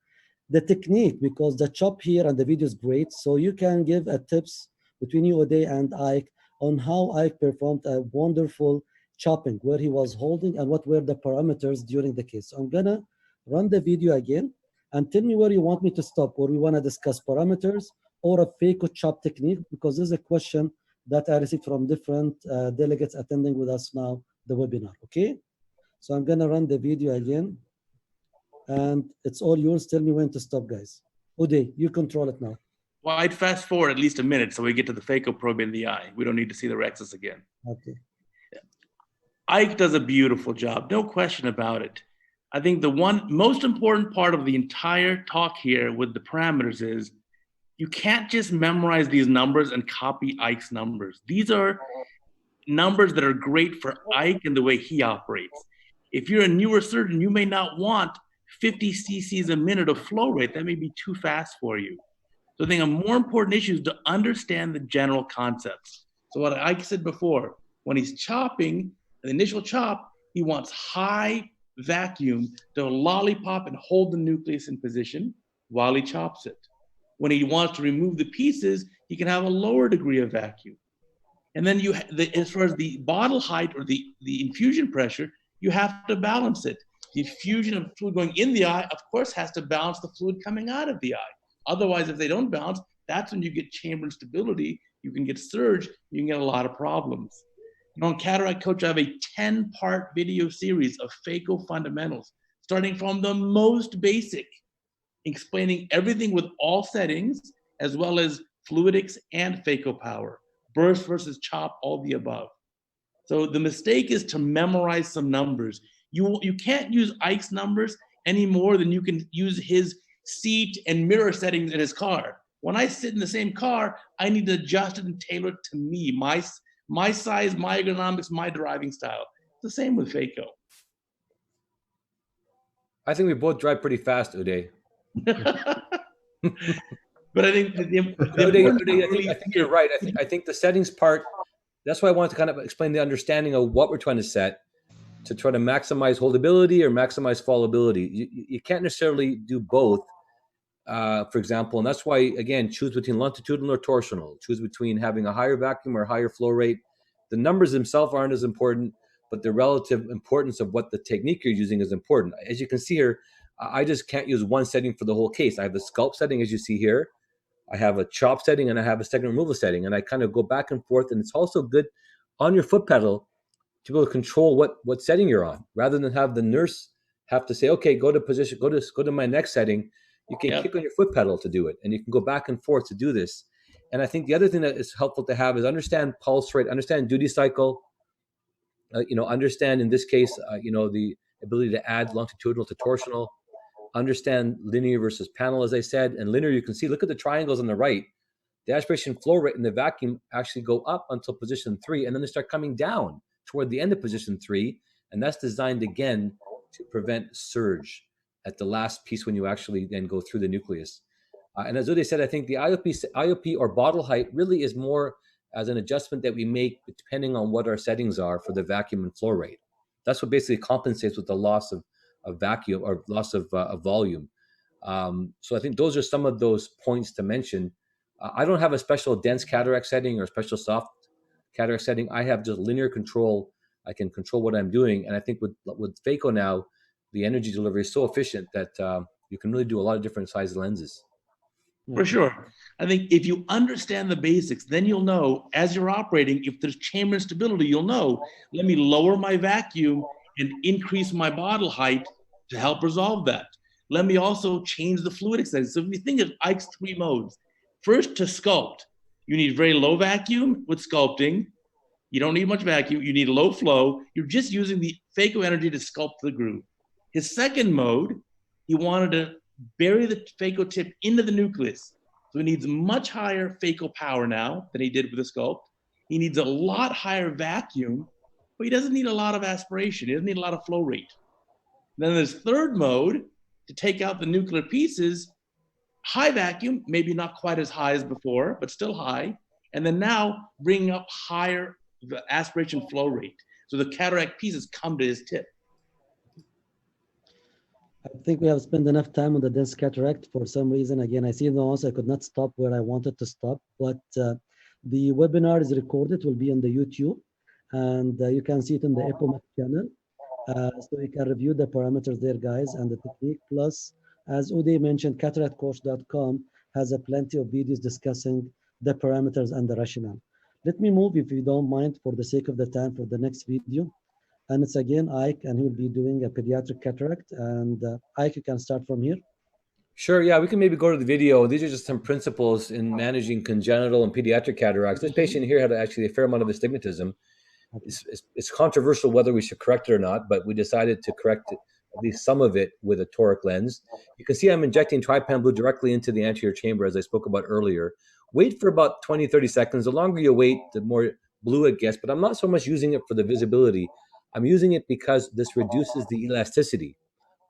[SPEAKER 1] The technique, because the chop here and the video is great, so you can give a tips between you, Uday and Ike, on how Ike performed a wonderful chopping, where he was holding and what were the parameters during the case. So I'm gonna run the video again and tell me where you want me to stop, or we wanna discuss parameters or a phaco chop technique, because this is a question that I received from different delegates attending with us now, the webinar, okay? So I'm gonna run the video again, and it's all yours. Tell me when to stop, guys. Uday, you control it now.
[SPEAKER 4] Well, I'd fast forward at least a minute so we get to the phaco probe in the eye. We don't need to see the rexus again.
[SPEAKER 1] Okay.
[SPEAKER 4] Ike does a beautiful job, no question about it. I think the one most important part of the entire talk here with the parameters is you can't just memorize these numbers and copy Ike's numbers. These are numbers that are great for Ike and the way he operates. If you're a newer surgeon, you may not want 50 cc's a minute of flow rate. That may be too fast for you. So I think a more important issue is to understand the general concepts. So what Ike said before, when he's chopping, the initial chop, he wants high vacuum to lollipop and hold the nucleus in position while he chops it. When he wants to remove the pieces, he can have a lower degree of vacuum. And then as far as the bottle height or the infusion pressure, you have to balance it. The infusion of fluid going in the eye, of course, has to balance the fluid coming out of the eye. Otherwise, if they don't balance, that's when you get chamber instability, you can get surge, you can get a lot of problems. On Cataract Coach, I have a 10-part video series of phaco fundamentals, starting from the most basic, explaining everything with all settings, as well as fluidics and phaco power, burst versus chop, all the above. So the mistake is to memorize some numbers. You can't use Ike's numbers any more than you can use his seat and mirror settings in his car. When I sit in the same car, I need to adjust it and tailor it to me, my size, my ergonomics, my driving style. It's the same with phaco.
[SPEAKER 2] I think we both drive pretty fast, Uday.
[SPEAKER 4] But I think
[SPEAKER 2] Uday, I think you're right. I think the settings part, that's why I wanted to kind of explain the understanding of what we're trying to set to try to maximize holdability or maximize fallability. You can't necessarily do both, for example, and that's why, again, choose between longitudinal or torsional. Choose between having a higher vacuum or higher flow rate. The numbers themselves aren't as important, but the relative importance of what the technique you're using is important. As you can see here, I just can't use one setting for the whole case. I have the sculpt setting, as you see here. I have a chop setting, and I have a segment removal setting, and I kind of go back and forth. And it's also good on your foot pedal to be able to control what setting you're on, rather than have the nurse have to say, okay, go to position, go to my next setting. You can kick on your foot pedal to do it, and you can go back and forth to do this. And I think the other thing that is helpful to have is understand pulse rate, understand duty cycle, understand in this case, the ability to add longitudinal to torsional, understand linear versus panel, as I said. And linear, you can see, look at the triangles on the right. The aspiration flow rate and the vacuum actually go up until position 3, and then they start coming down toward the end of position 3. And that's designed, again, to prevent surge at the last piece when you actually then go through the nucleus. And as Uday said, I think the IOP or bottle height really is more as an adjustment that we make depending on what our settings are for the vacuum and flow rate. That's what basically compensates with the loss of vacuum or loss of volume. So I think those are some of those points to mention. I don't have a special dense cataract setting or special soft cataract setting. I have just linear control. I can control what I'm doing. And I think with phaco now, the energy delivery is so efficient that you can really do a lot of different size lenses.
[SPEAKER 4] For sure. I think if you understand the basics, then you'll know as you're operating, if there's chamber instability, you'll know, let me lower my vacuum and increase my bottle height to help resolve that. Let me also change the fluid extent. So if you think of Ike's 3 modes, first to sculpt, you need very low vacuum with sculpting. You don't need much vacuum. You need low flow. You're just using the phaco energy to sculpt the groove. His second mode, he wanted to bury the phaco tip into the nucleus. So he needs much higher phaco power now than he did with the sculpt. He needs a lot higher vacuum, but he doesn't need a lot of aspiration. He doesn't need a lot of flow rate. Then there's third mode to take out the nuclear pieces, high vacuum, maybe not quite as high as before, but still high. And then now bringing up higher the aspiration flow rate. So the cataract pieces come to his tip.
[SPEAKER 1] I think we have spent enough time on the dense cataract. For some reason, again, I see the answer. I could not stop where I wanted to stop, but the webinar is recorded, will be on the YouTube, and you can see it in the EPOMEC channel. So you can review the parameters there, guys, and the technique. Plus, as Uday mentioned, cataractcourse.com has a plenty of videos discussing the parameters and the rationale. Let me move, if you don't mind, for the sake of the time, for the next video. And it's again Ike, and he will be doing a pediatric cataract. And Ike, you can start from here.
[SPEAKER 2] Sure, yeah, we can maybe go to the video. These are just some principles in managing congenital and pediatric cataracts. This patient here had actually a fair amount of astigmatism. It's controversial whether we should correct it or not, but we decided to correct it, at least some of it, with a toric lens. You can see I'm injecting trypan blue directly into the anterior chamber, as I spoke about earlier. Wait for about 20, 30 seconds. The longer you wait, the more blue it gets, but I'm not so much using it for the visibility. I'm using it because this reduces the elasticity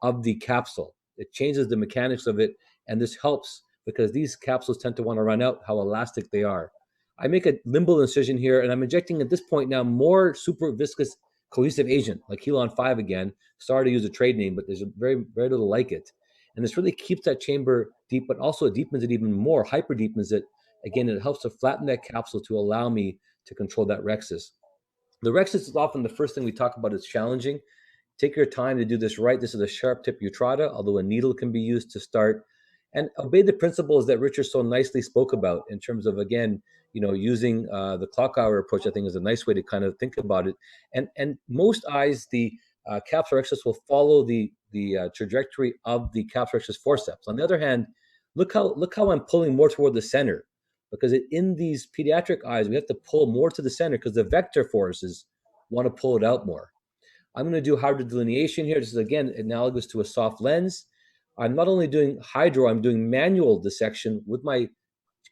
[SPEAKER 2] of the capsule. It changes the mechanics of it, and this helps because these capsules tend to want to run out, how elastic they are. I make a limbal incision here, and I'm injecting at this point now more super viscous cohesive agent, like Helon 5 again. Sorry to use a trade name, but there's very, very little like it. And this really keeps that chamber deep, but also it deepens it even more, hyper deepens it. Again, it helps to flatten that capsule to allow me to control that rhexis. The rhexis is often the first thing we talk about. It's challenging. Take your time to do this right. This is a sharp tip Utrata, although a needle can be used to start. And obey the principles that Richard so nicely spoke about in terms of, again, using the clock hour approach, I think is a nice way to kind of think about it. And most eyes, the capsular axis will follow the trajectory of the capsular axis forceps. On the other hand, look how I'm pulling more toward the center, because in these pediatric eyes, we have to pull more to the center because the vector forces want to pull it out more. I'm going to do hydro delineation here. This is, again, analogous to a soft lens. I'm not only doing hydro, I'm doing manual dissection with my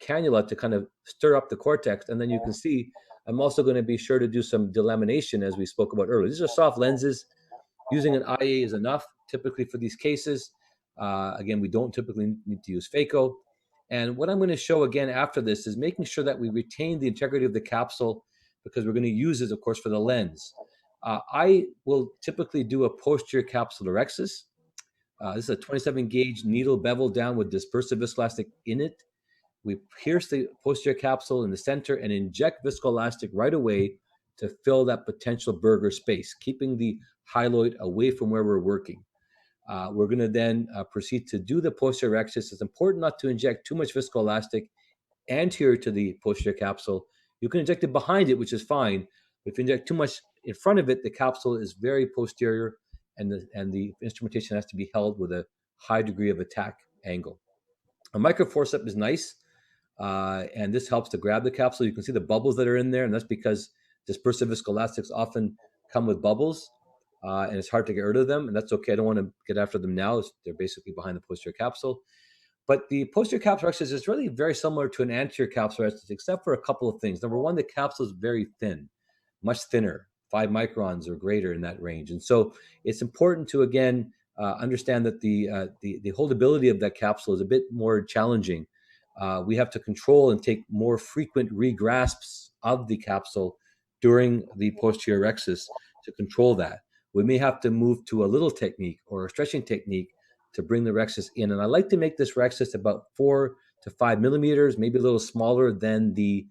[SPEAKER 2] cannula to kind of stir up the cortex. And then you can see I'm also going to be sure to do some delamination, as we spoke about earlier. These are soft lenses. Using an IA is enough typically for these cases. Again, we don't typically need to use phaco. And what I'm going to show again after this is making sure that we retain the integrity of the capsule, because we're going to use it, of course, for the lens. I will typically do a posterior capsular axis. This is a 27 gauge needle bevel down with dispersive viscoelastic in it. We pierce the posterior capsule in the center and inject viscoelastic right away to fill that potential burger space, keeping the hyaloid away from where we're working. We're going to then proceed to do the posterior axis. It's important not to inject too much viscoelastic anterior to the posterior capsule. You can inject it behind it, which is fine. If you inject too much in front of it, the capsule is very posterior, and the instrumentation has to be held with a high degree of attack angle. A microforcep is nice, and this helps to grab the capsule. You can see the bubbles that are in there, and that's because dispersive viscoelastics often come with bubbles, and it's hard to get rid of them, and that's okay. I don't want to get after them now. They're basically behind the posterior capsule. But the posterior capsular axis is really very similar to an anterior capsular axis, except for a couple of things. Number one, the capsule is very thin, much thinner, 5 microns or greater in that range. And so it's important to, again, understand that the holdability of that capsule is a bit more challenging. We have to control and take more frequent regrasps of the capsule during the posterior rhexis to control that. We may have to move to a little technique or a stretching technique to bring the rhexis in. And I like to make this rhexis about 4 to 5 millimeters, maybe a little smaller than the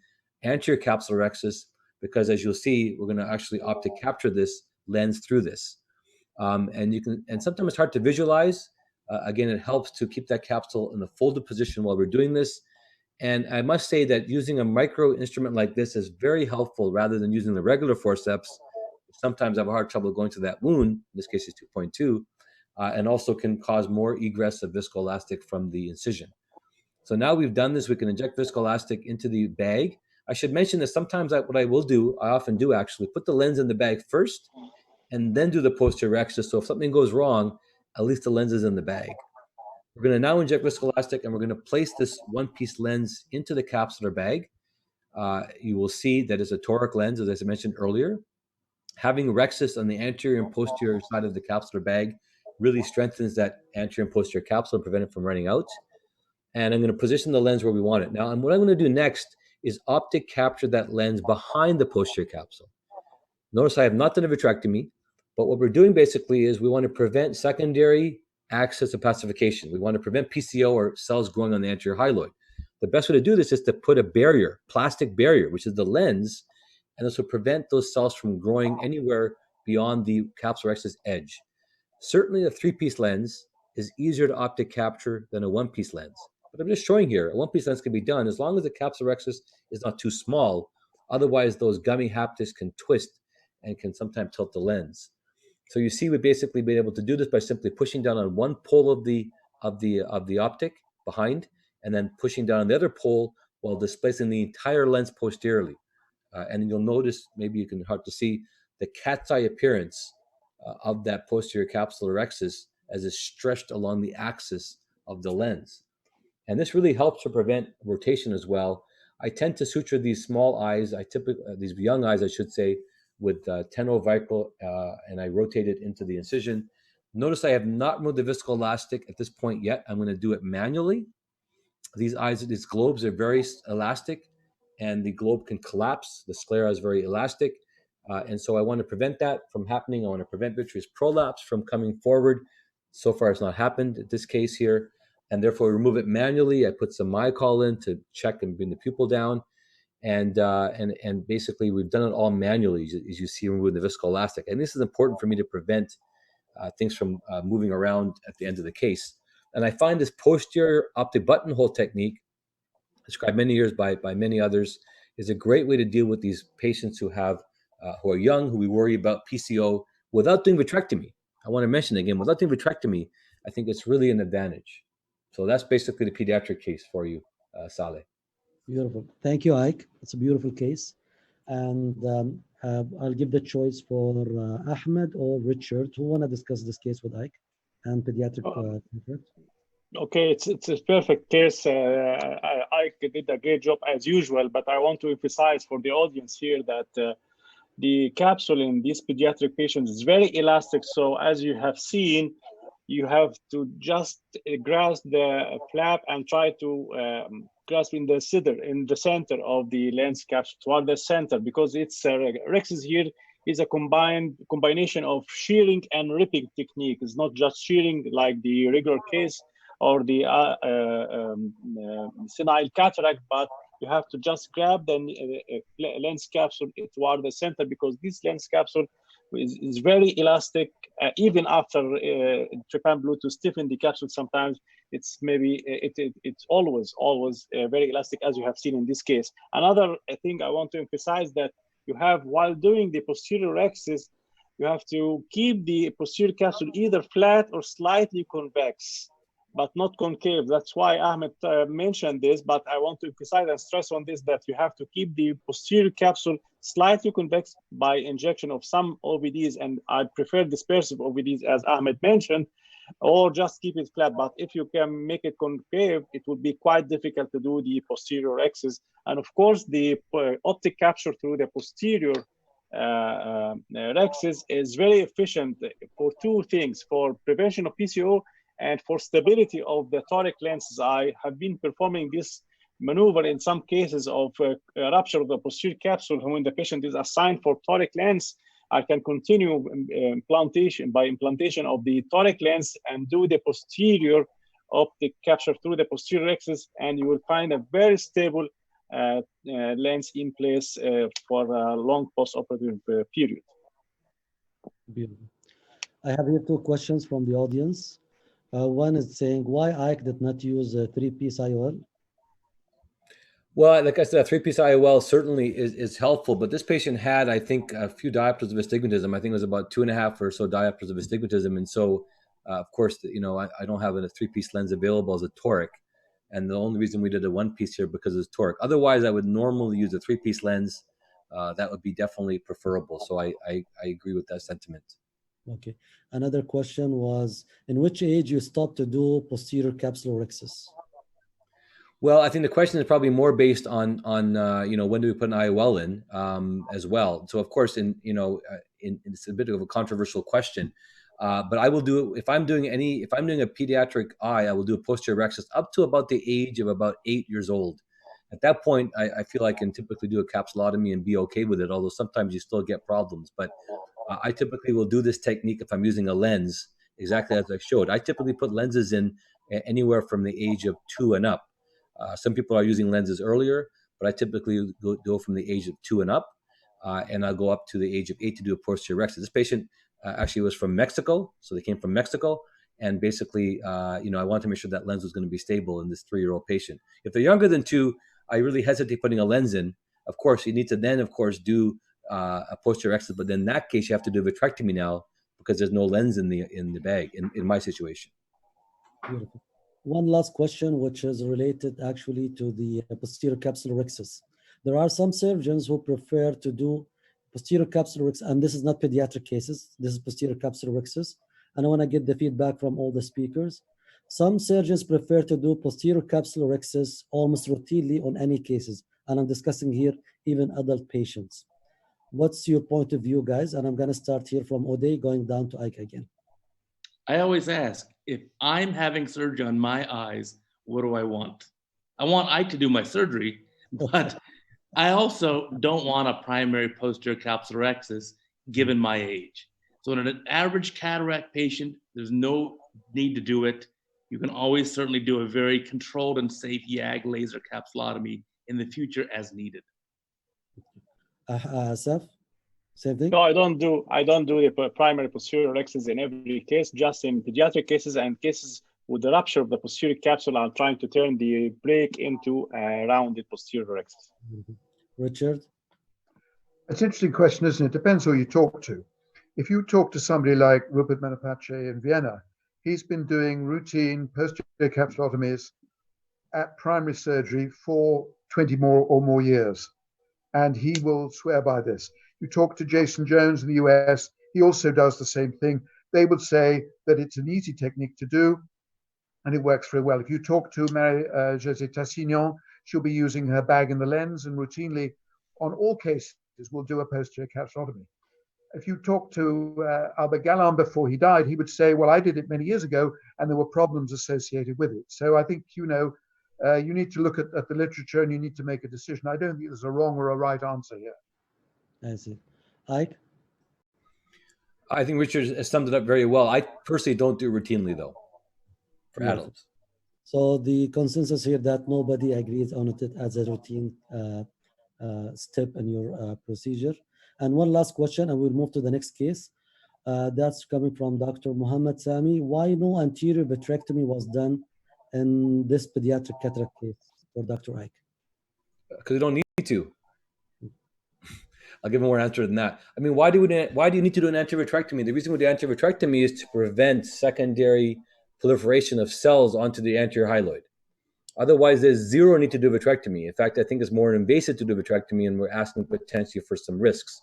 [SPEAKER 2] anterior capsular rhexis, because as you'll see, we're going to actually optic capture this lens through this. And sometimes it's hard to visualize. Again, it helps to keep that capsule in a folded position while we're doing this. And I must say that using a micro instrument like this is very helpful rather than using the regular forceps. Sometimes I have a hard trouble going to that wound, in this case it's 2.2, and also can cause more egress of viscoelastic from the incision. So now we've done this, we can inject viscoelastic into the bag. I should mention that sometimes what I will do, I often do actually, put the lens in the bag first and then do the posterior rhexis. So if something goes wrong, at least the lens is in the bag. We're going to now inject viscoelastic and we're going to place this one-piece lens into the capsular bag. You will see that it's a toric lens, as I mentioned earlier. Having rhexis on the anterior and posterior side of the capsular bag really strengthens that anterior and posterior capsule and prevent it from running out. And I'm going to position the lens where we want it. Now, and what I'm going to do next is optic capture that lens behind the posterior capsule. Notice I have not done a vitrectomy, but what we're doing basically is we want to prevent secondary access of opacification. We want to prevent PCO or cells growing on the anterior hyaloid. The best way to do this is to put a barrier, plastic barrier, which is the lens, and this will prevent those cells from growing anywhere beyond the capsular rhexis edge. Certainly a 3-piece lens is easier to optic capture than a 1-piece lens. But I'm just showing here, a 1-piece lens can be done as long as the capsular rhexis is not too small. Otherwise, those gummy haptics can twist and can sometimes tilt the lens. So you see, we've basically been able to do this by simply pushing down on one pole of the optic behind, and then pushing down on the other pole while displacing the entire lens posteriorly. And you'll notice, maybe you can hard to see, the cat's eye appearance of that posterior capsular rhexis as it's stretched along the axis of the lens. And this really helps to prevent rotation as well. I tend to suture these small eyes, these young eyes, I should say, with 10-0 Vicryl, and I rotate it into the incision. Notice I have not removed the viscoelastic at this point yet. I'm going to do it manually. These globes are very elastic, and the globe can collapse. The sclera is very elastic, and so I want to prevent that from happening. I want to prevent vitreous prolapse from coming forward. So far, it's not happened in this case here, and therefore we remove it manually. I put some Mycol in to check and bring the pupil down. And basically we've done it all manually, as you see, removing the viscoelastic. And this is important for me to prevent things from moving around at the end of the case. And I find this posterior optic buttonhole technique, described many years by many others, is a great way to deal with these patients who are young, who we worry about PCO without doing vitrectomy. I want to mention again, without doing vitrectomy, I think it's really an advantage. So that's basically the pediatric case for you, Saleh.
[SPEAKER 1] Beautiful. Thank you, Ike. It's a beautiful case. And I'll give the choice for Ahmed or Richard. Who want to discuss this case with Ike and pediatric cataract?
[SPEAKER 6] Okay, it's a perfect case. Ike did a great job as usual, but I want to emphasize for the audience here that the capsule in these pediatric patients is very elastic. So as you have seen, you have to just grasp the flap and try to grasp in the center of the lens capsule toward the center, because it's rhexis here is a combination of shearing and ripping technique. It's not just shearing like the regular case or the senile cataract, but you have to just grab the lens capsule toward the center, because this lens capsule is very elastic. Even after trypan blue to stiffen the capsule, sometimes it's always very elastic, as you have seen in this case. Another thing I want to emphasize that you have, while doing the posterior rhexis, you have to keep the posterior capsule either flat or slightly convex, but not concave. That's why Ahmed mentioned this, but I want to emphasize and stress on this, that you have to keep the posterior capsule slightly convex by injection of some OVDs, and I prefer dispersive OVDs, as Ahmed mentioned, or just keep it flat. But if you can make it concave, it would be quite difficult to do the posterior rhexis. And of course, the optic capture through the posterior rhexis is very efficient for two things: for prevention of PCO and for stability of the toric lenses. I have been performing this maneuver in some cases of rupture of the posterior capsule when the patient is assigned for toric lens. I can continue implantation of the toric lens and do the posterior optic capture through the posterior axis, and you will find a very stable lens in place for a long post-operative period.
[SPEAKER 1] Beautiful. I have here two questions from the audience. One is saying, why Ike did not use a 3-piece IOL?
[SPEAKER 2] Well, like I said, a 3-piece IOL certainly is helpful, but this patient had, I think, a few diopters of astigmatism. I think it was about 2.5 or so diopters of astigmatism. And so, of course, I don't have a 3-piece lens available as a toric. And the only reason we did a 1-piece here because it's toric. Otherwise, I would normally use a 3-piece lens. That would be definitely preferable. So I agree with that sentiment.
[SPEAKER 1] Okay. Another question was, in which age you stopped to do posterior capsular axis?
[SPEAKER 2] Well, I think the question is probably more based on when do we put an IOL in as well. So of course, it's a bit of a controversial question, but I will do, if I'm doing a pediatric eye, I will do a posterior axis up to about the age of about 8 years old. At that point, I feel I can typically do a capsulotomy and be okay with it, although sometimes you still get problems. But I typically will do this technique if I'm using a lens, exactly as I showed. I typically put lenses in anywhere from the age of 2 and up. Some people are using lenses earlier, but I typically go from the age of 2 and up, and I'll go up to the age of 8 to do a posterior axis. This patient actually was from Mexico, so they came from Mexico, and basically, I wanted to make sure that lens was going to be stable in this 3-year-old patient. If they're younger than 2, I really hesitate putting a lens in. Of course, you need to then, of course, do a posterior axis, but in that case, you have to do a vitrectomy now because there's no lens in the bag in my situation.
[SPEAKER 1] Beautiful. One last question, which is related actually to the posterior capsular axis. There are some surgeons who prefer to do posterior capsular axis, and this is not pediatric cases, this is posterior capsular axis, and I want to get the feedback from all the speakers. Some surgeons prefer to do posterior capsular axis almost routinely on any cases, and I'm discussing here even adult patients. What's your point of view, guys? And I'm going to start here from Oday, going down to Ike again.
[SPEAKER 4] I always ask, if I'm having surgery on my eyes, what do I want? I want Ike to do my surgery, but I also don't want a primary posterior capsular axis given my age. So in an average cataract patient, there's no need to do it. You can always certainly do a very controlled and safe YAG laser capsulotomy in the future as needed.
[SPEAKER 1] Seth, same thing?
[SPEAKER 6] No, I don't do the primary posterior axis in every case, just in pediatric cases and cases with the rupture of the posterior capsule. I'm trying to turn the break into a rounded posterior axis.
[SPEAKER 1] Richard?
[SPEAKER 3] It's an interesting question, isn't it? Depends who you talk to. If you talk to somebody like Rupert Menapace in Vienna, he's been doing routine posterior capsulotomies at primary surgery for 20 or more years. And he will swear by this. You talk to Jason Jones in the US, he also does the same thing. They would say that it's an easy technique to do and it works very well. If you talk to Marie-Josée Tassignon, she'll be using her bag and the lens, and routinely on all cases will do a posterior capsulotomy. If you talk to Albert Galland before he died, he would say, well, I did it many years ago and there were problems associated with it. So I think, you need to look at the literature and you need to make a decision. I don't think there's a wrong or a right answer here.
[SPEAKER 1] I see. Ike?
[SPEAKER 2] I think Richard has summed it up very well. I personally don't do it routinely, though, for adults.
[SPEAKER 1] So the consensus here that nobody agrees on it as a routine step in your procedure. And one last question, and we'll move to the next case. That's coming from Dr. Muhammad Sami. Why no anterior vitrectomy was done in this pediatric cataract case for Dr. Ike?
[SPEAKER 2] Because you don't need to. I'll give a more answer than that. I mean, why do you need to do an anterior vitrectomy? The reason we do anterior vitrectomy is to prevent secondary proliferation of cells onto the anterior hyaloid. Otherwise, there's zero need to do vitrectomy. In fact, I think it's more invasive to do vitrectomy, and we're asking potentially for some risks.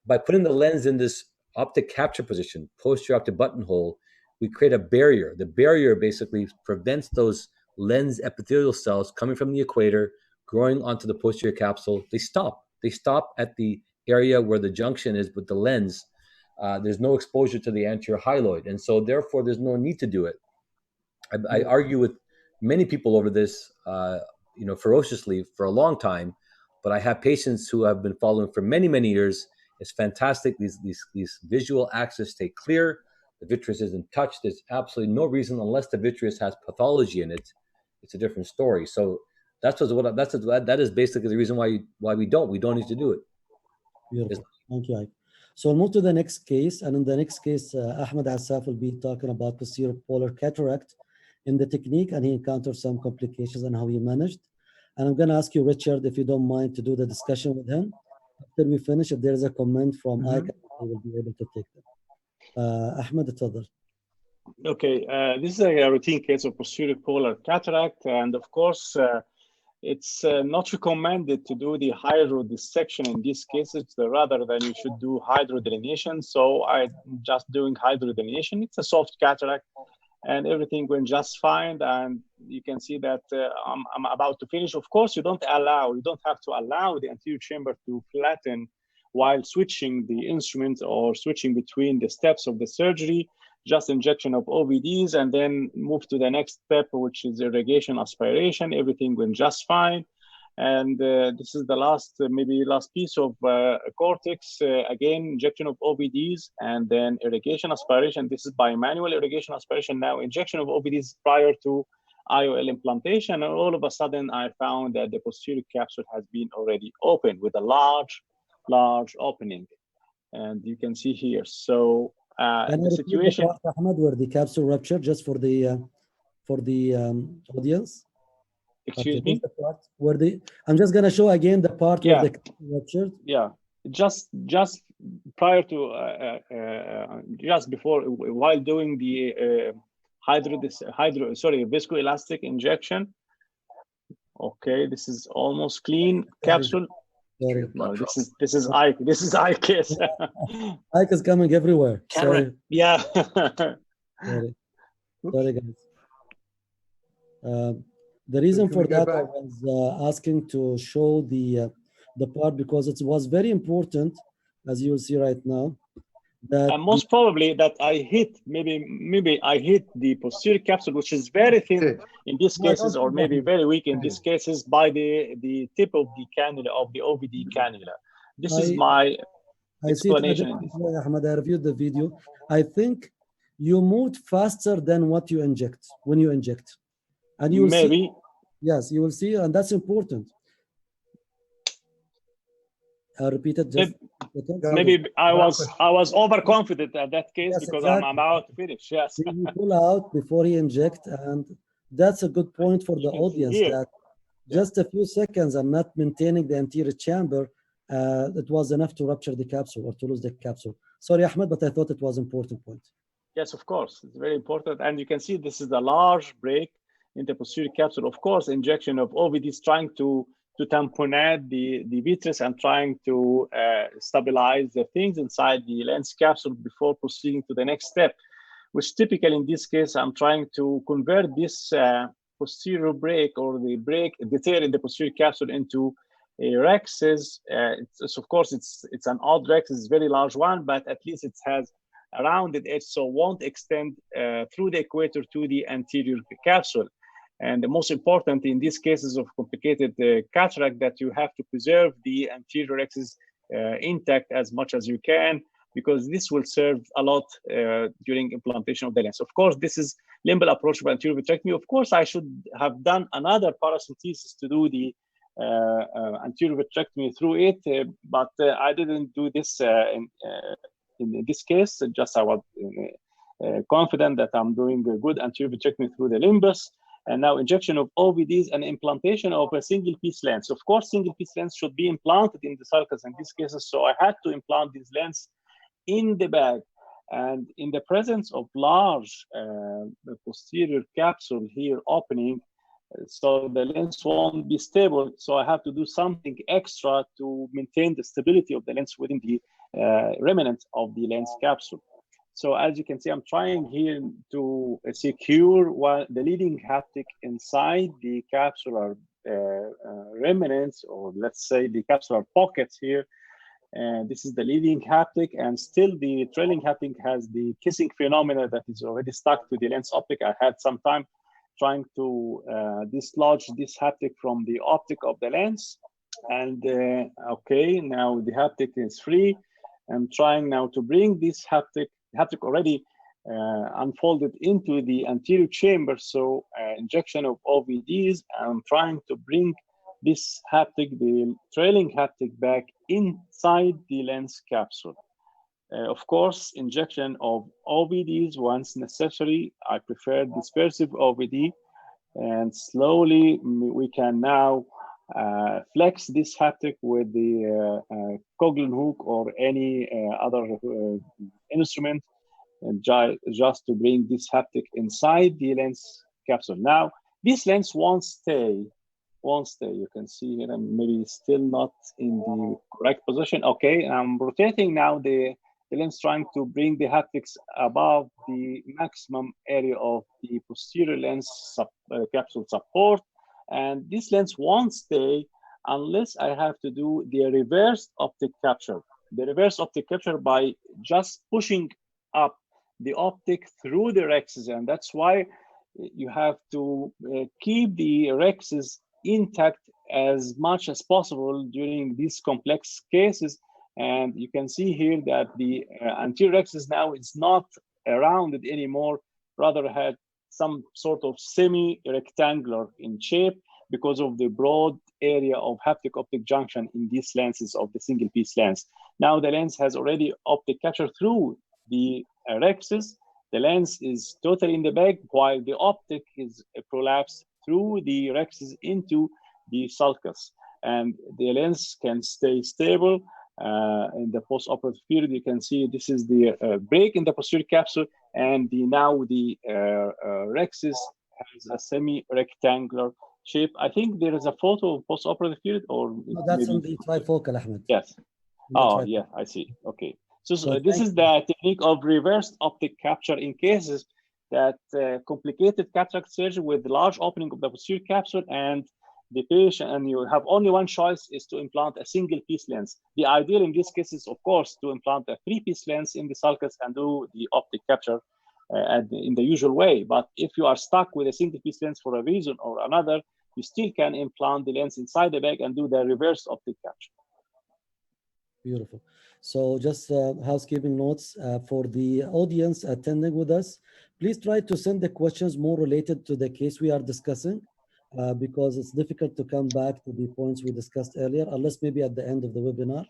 [SPEAKER 2] By putting the lens in this optic capture position, posterior optic buttonhole, we create a barrier. The barrier basically prevents those lens epithelial cells coming from the equator, growing onto the posterior capsule. They stop at the area where the junction is with the lens. There's no exposure to the anterior hyaloid. And so therefore, there's no need to do it. I argue with many people over this, ferociously for a long time, but I have patients who have been following for many, many years. It's fantastic. These visual axes stay clear. The vitreous isn't touched. There's absolutely no reason, unless the vitreous has pathology in it. It's a different story. So that is basically the reason why we don't need to do it.
[SPEAKER 1] Beautiful. Thank you, Ike. So we'll move to the next case. And in the next case, Ahmed Assaf will be talking about posterior polar cataract in the technique, and he encountered some complications and how he managed. And I'm going to ask you, Richard, if you don't mind, to do the discussion with him. After we finish, if there is a comment from Ike, I will be able to take them. Ahmed, اتفضل.
[SPEAKER 6] Okay, this is a routine case of posterior polar cataract, and of course, it's not recommended to do the Hydra Dissection in these cases, rather than you should do hydrodelineation. So I'm just doing hydrodelineation. It's a soft cataract, and everything went just fine. And you can see that I'm about to finish. Of course, you don't have to allow the anterior chamber to flatten while switching the instrument or switching between the steps of the surgery. Just injection of OVDs and then move to the next step, which is irrigation aspiration. Everything went just fine. And this is the last piece of cortex. Again, injection of OVDs and then irrigation aspiration. This is bimanual irrigation aspiration. Now injection of OVDs prior to IOL implantation. And all of a sudden, I found that the posterior capsule has been already opened with a large opening. And you can see here. So the situation,
[SPEAKER 1] the part, Ahmed, where the capsule rupture, just for the audience.
[SPEAKER 6] Excuse me.
[SPEAKER 1] Where I'm just gonna show again the part where the capsule ruptured.
[SPEAKER 6] Yeah, just prior to just before, while doing the viscoelastic injection. Okay, this is almost clean capsule.
[SPEAKER 1] Sorry.
[SPEAKER 6] No, this is Ike. This is Ike.
[SPEAKER 1] Ike is coming everywhere. Sorry.
[SPEAKER 6] Yeah.
[SPEAKER 1] Sorry, guys. The reason for that, I was asking to show the part because it was very important, as you will see right now. That
[SPEAKER 6] most probably that I hit maybe I hit the posterior capsule, which is very thin in these cases, or maybe very weak in these cases, by the tip of the cannula, of the OVD cannula. This is my explanation.
[SPEAKER 1] Ahmed, I reviewed the video. I think you moved faster than what you inject when you inject, and you will see. Yes, you will see, and that's important. I'll repeat it just.
[SPEAKER 6] Maybe I was overconfident at that case, yes, because exactly. I'm about to finish. Yes.
[SPEAKER 1] You pull out before he inject, and that's a good point for the audience. That just a few seconds and not maintaining the anterior chamber, it was enough to rupture the capsule or to lose the capsule. Sorry, Ahmed, but I thought it was an important point.
[SPEAKER 6] Yes, of course, it's very important, and you can see this is a large break in the posterior capsule. Of course, injection of OVD is trying to tamponade the vitreous and trying to stabilize the things inside the lens capsule before proceeding to the next step, which typically in this case, I'm trying to convert this posterior break or the tear in the posterior capsule into a rexes. Of course, it's an odd rex, it's a very large one, but at least it has a rounded edge, so won't extend through the equator to the anterior capsule. And the most important in these cases of complicated cataract, that you have to preserve the anterior axis intact as much as you can, because this will serve a lot during implantation of the lens. Of course, this is limbal approachable anterior vitrectomy. Of course, I should have done another paracentesis to do the anterior vitrectomy through it, but I didn't do this in this case. Just I was confident that I'm doing a good anterior vitrectomy through the limbus. And now injection of OVDs and implantation of a single piece lens. Of course, single piece lens should be implanted in the sulcus in these cases. So I had to implant this lens in the bag. And in the presence of large posterior capsule here opening, so the lens won't be stable. So I have to do something extra to maintain the stability of the lens within the remnant of the lens capsule. So as you can see, I'm trying here to secure the leading haptic inside the capsular remnants, or let's say the capsular pockets here. And this is the leading haptic, and still the trailing haptic has the kissing phenomena that is already stuck to the lens optic. I had some time trying to dislodge this haptic from the optic of the lens. And okay, now the haptic is free. I'm trying now to bring this haptic already unfolded into the anterior chamber. So injection of OVDs. I'm trying to bring this haptic, the trailing haptic, back inside the lens capsule. Of course, injection of OVDs once necessary. I prefer dispersive OVD, and slowly we can now flex this haptic with the Coughlin hook or any other instrument, and just to bring this haptic inside the lens capsule. Now, this lens won't stay. You can see here, and maybe still not in the correct position. Okay, I'm rotating now the lens, trying to bring the haptics above the maximum area of the posterior lens capsule support. And this lens won't stay unless I have to do the reverse optic capture. The reverse optic capture by just pushing up the optic through the rexes. And that's why you have to keep the rexes intact as much as possible during these complex cases. And you can see here that the anterior rexes now is not rounded anymore, rather had some sort of semi-rectangular in shape because of the broad area of haptic-optic junction in these lenses of the single-piece lens. Now the lens has already optic capture through the rexes. The lens is totally in the bag, while the optic is prolapsed through the rexes into the sulcus. And the lens can stay stable. In the post-operative period, you can see this is the break in the posterior capsule, and now the rexis has a semi-rectangular shape. I think there is a photo of post-operative period, or
[SPEAKER 1] no, that's in the trifocal, Ahmed.
[SPEAKER 6] Yes. Oh, yeah, I see. Okay. So this is the technique of reverse optic capture in cases that complicated cataract surgery with large opening of the posterior capsule, and the patient, and you have only one choice, is to implant a single piece lens. The ideal in this case is, of course, to implant a 3-piece lens in the sulcus and do the optic capture in the usual way. But if you are stuck with a single piece lens for a reason or another, you still can implant the lens inside the bag and do the reverse optic capture.
[SPEAKER 1] Beautiful. So just housekeeping notes for the audience attending with us. Please try to send the questions more related to the case we are discussing. Because it's difficult to come back to the points we discussed earlier, unless maybe at the end of the webinar.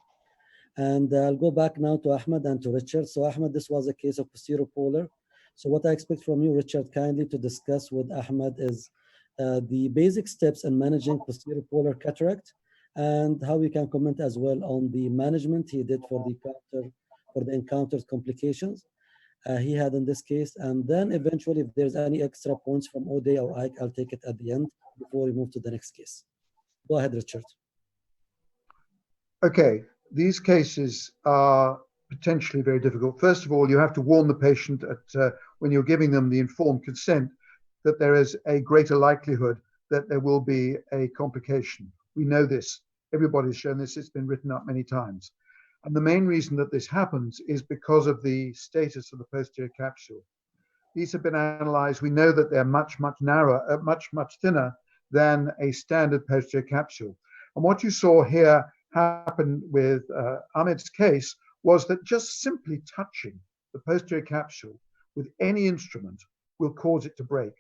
[SPEAKER 1] And I'll go back now to Ahmed and to Richard. So Ahmed, this was a case of posterior polar. So what I expect from you, Richard, kindly to discuss with Ahmed is the basic steps in managing posterior polar cataract, and how we can comment as well on the management he did for the encountered complications he had in this case. And then eventually, if there's any extra points from Ode or Ike, I'll take it at the end before we move to the next case. Go ahead, Richard.
[SPEAKER 3] Okay, these cases are potentially very difficult. First of all, you have to warn the patient when you're giving them the informed consent that there is a greater likelihood that there will be a complication. We know this. Everybody's shown this. It's been written up many times. And the main reason that this happens is because of the status of the posterior capsule. These have been analyzed. We know that they're much narrower, much thinner than a standard posterior capsule. And what you saw here happen with Ahmed's case was that just simply touching the posterior capsule with any instrument will cause it to break.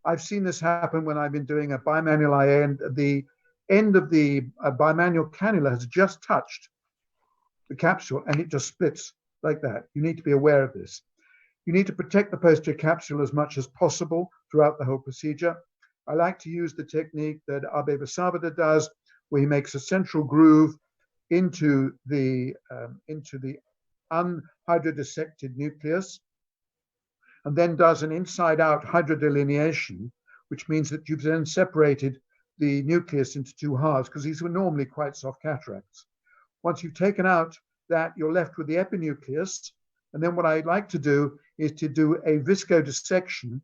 [SPEAKER 3] I've seen this happen when I've been doing a bimanual IA, and the end of the bimanual cannula has just touched the capsule and it just splits like that. You need to be aware of this. You need to protect the posterior capsule as much as possible throughout the whole procedure. I like to use the technique that Abe Vasavada does, where he makes a central groove into the unhydra dissected nucleus, and then does an inside-out hydra delineation, which means that you've then separated the nucleus into two halves, because these were normally quite soft cataracts. Once you've taken out that, you're left with the epinucleus, and then what I like to do is to do a visco-dissection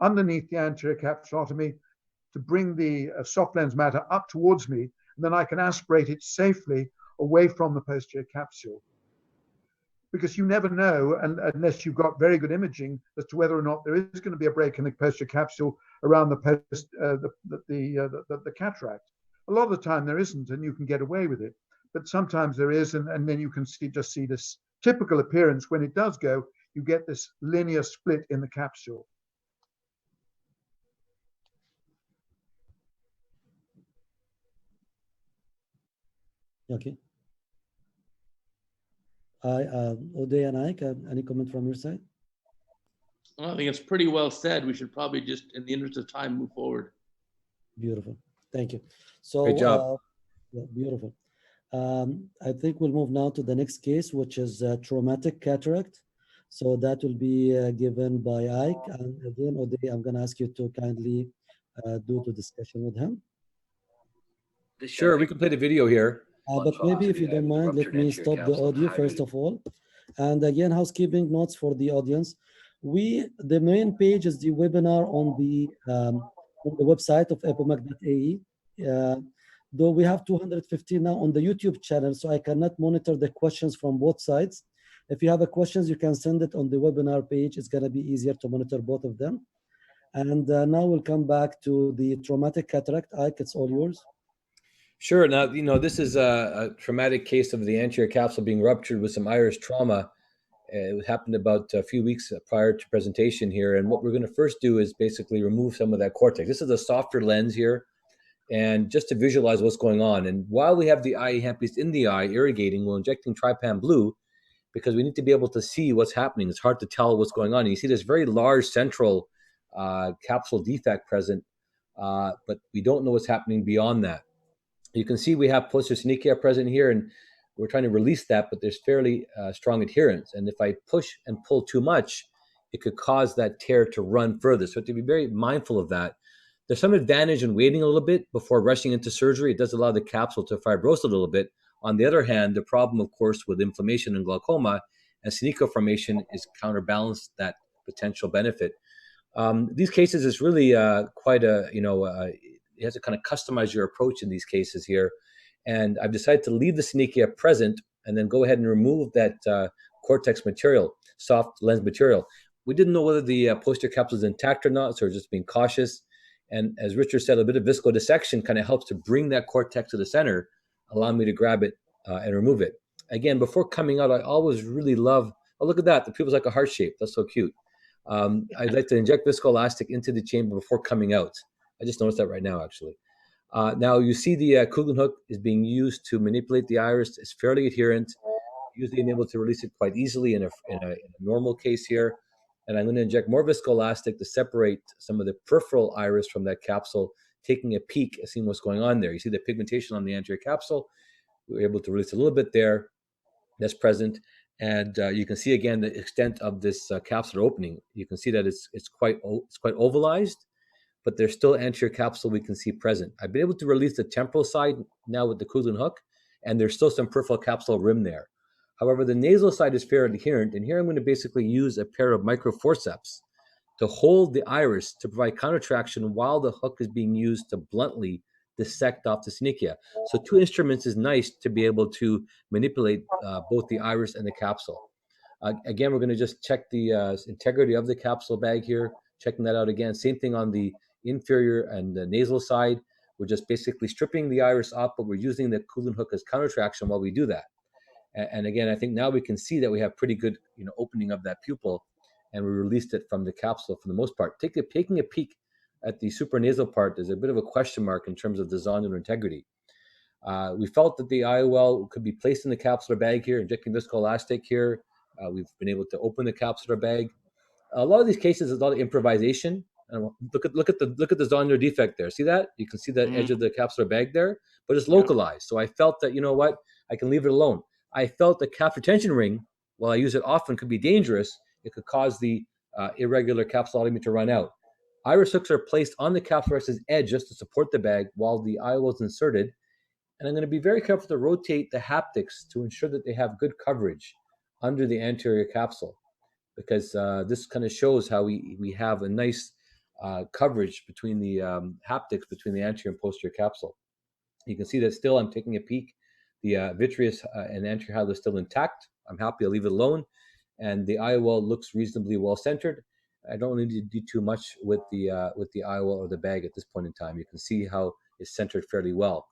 [SPEAKER 3] underneath the anterior capsulotomy to bring the soft lens matter up towards me, and then I can aspirate it safely away from the posterior capsule. because you never know, and unless you've got very good imaging as to whether or not there is going to be a break in the posterior capsule around the cataract. A lot of the time there isn't, and you can get away with it. But sometimes there is, and then you can just see this typical appearance. When it does go, you get this linear split in the capsule.
[SPEAKER 1] Okay. Uday and Ike, any comment from your side?
[SPEAKER 4] Well, I think it's pretty well said. We should probably just, in the interest of time, move forward.
[SPEAKER 1] Beautiful. Thank you. So,
[SPEAKER 2] great job.
[SPEAKER 1] Yeah, beautiful. I think we'll move now to the next case, which is traumatic cataract. So that will be given by Ike. And again, Uday, I'm going to ask you to kindly do the discussion with him.
[SPEAKER 2] Sure, we can play the video here.
[SPEAKER 1] But maybe if you don't mind, let me stop the audio first of all. And again, housekeeping notes for the audience. The main page is the webinar on the website of epomec.ae. Though we have 215 now on the YouTube channel, so I cannot monitor the questions from both sides. If you have a questions, you can send it on the webinar page. It's going to be easier to monitor both of them. And now we'll come back to the traumatic cataract. Ike, it's all yours.
[SPEAKER 2] Sure. Now, this is a traumatic case of the anterior capsule being ruptured with some iris trauma. It happened about a few weeks prior to presentation here. And what we're going to first do is basically remove some of that cortex. This is a softer lens here. And just to visualize what's going on. And while we have the eye handpiece in the eye irrigating, we're injecting trypan blue because we need to be able to see what's happening. It's hard to tell what's going on. And you see this very large central capsule defect present, but we don't know what's happening beyond that. You can see we have posterior synechia present here, and we're trying to release that, but there's fairly strong adherence. And if I push and pull too much, it could cause that tear to run further. So to be very mindful of that. There's some advantage in waiting a little bit before rushing into surgery. It does allow the capsule to fibrose a little bit. On the other hand, the problem, of course, with inflammation and glaucoma and synechia formation is counterbalanced that potential benefit. These cases is really quite a, you have to kind of customize your approach in these cases here. And I've decided to leave the synechia present and then go ahead and remove that cortex material, soft lens material. We didn't know whether the posterior capsule is intact or not, so we're just being cautious. And as Richard said, a bit of viscodissection kind of helps to bring that cortex to the center, allow me to grab it and remove it. Again, before coming out, I always really love, oh, look at that. The pupil's like a heart shape. That's so cute. I'd like to inject viscoelastic into the chamber before coming out. I just noticed that right now, actually. Now you see the Kugeln hook is being used to manipulate the iris. It's fairly adherent. Usually I'm able to release it quite easily in a normal case here. And I'm going to inject more viscoelastic to separate some of the peripheral iris from that capsule, taking a peek and seeing what's going on there. You see the pigmentation on the anterior capsule. We were able to release a little bit there. That's present. And you can see again the extent of this capsular opening. You can see that it's quite ovalized, but there's still anterior capsule we can see present. I've been able to release the temporal side now with the Kugeln hook, and there's still some peripheral capsule rim there. However, the nasal side is fairly adherent, and here I'm going to basically use a pair of microforceps to hold the iris to provide countertraction while the hook is being used to bluntly dissect off the synechia. So 2 instruments is nice to be able to manipulate both the iris and the capsule. Again, we're going to just check the integrity of the capsule bag here, checking that out again. Same thing on the inferior and the nasal side. We're just basically stripping the iris off, but we're using the Kugeln hook as countertraction while we do that. And again, I think now we can see that we have pretty good, opening of that pupil, and we released it from the capsule for the most part. Taking a peek at the supranasal part, there's a bit of a question mark in terms of the zonular integrity. We felt that the IOL could be placed in the capsular bag here, injecting viscoelastic here. We've been able to open the capsular bag. A lot of these cases is a lot of improvisation. Look at the zonular defect there. See that? You can see that edge of the capsular bag there, but it's localized. So I felt that, I can leave it alone. I felt the cap retention ring, while I use it often, could be dangerous. It could cause the irregular capsulotomy to run out. Iris hooks are placed on the capsular axis edge just to support the bag while the IOL is inserted. And I'm going to be very careful to rotate the haptics to ensure that they have good coverage under the anterior capsule, because this kind of shows how we have a nice coverage between the haptics between the anterior and posterior capsule. You can see that still I'm taking a peek. The vitreous and anterior hilum is still intact. I'm happy. I'll leave it alone. And the IOL looks reasonably well centered. I don't need to do too much with the IOL or the bag at this point in time. You can see how it's centered fairly well.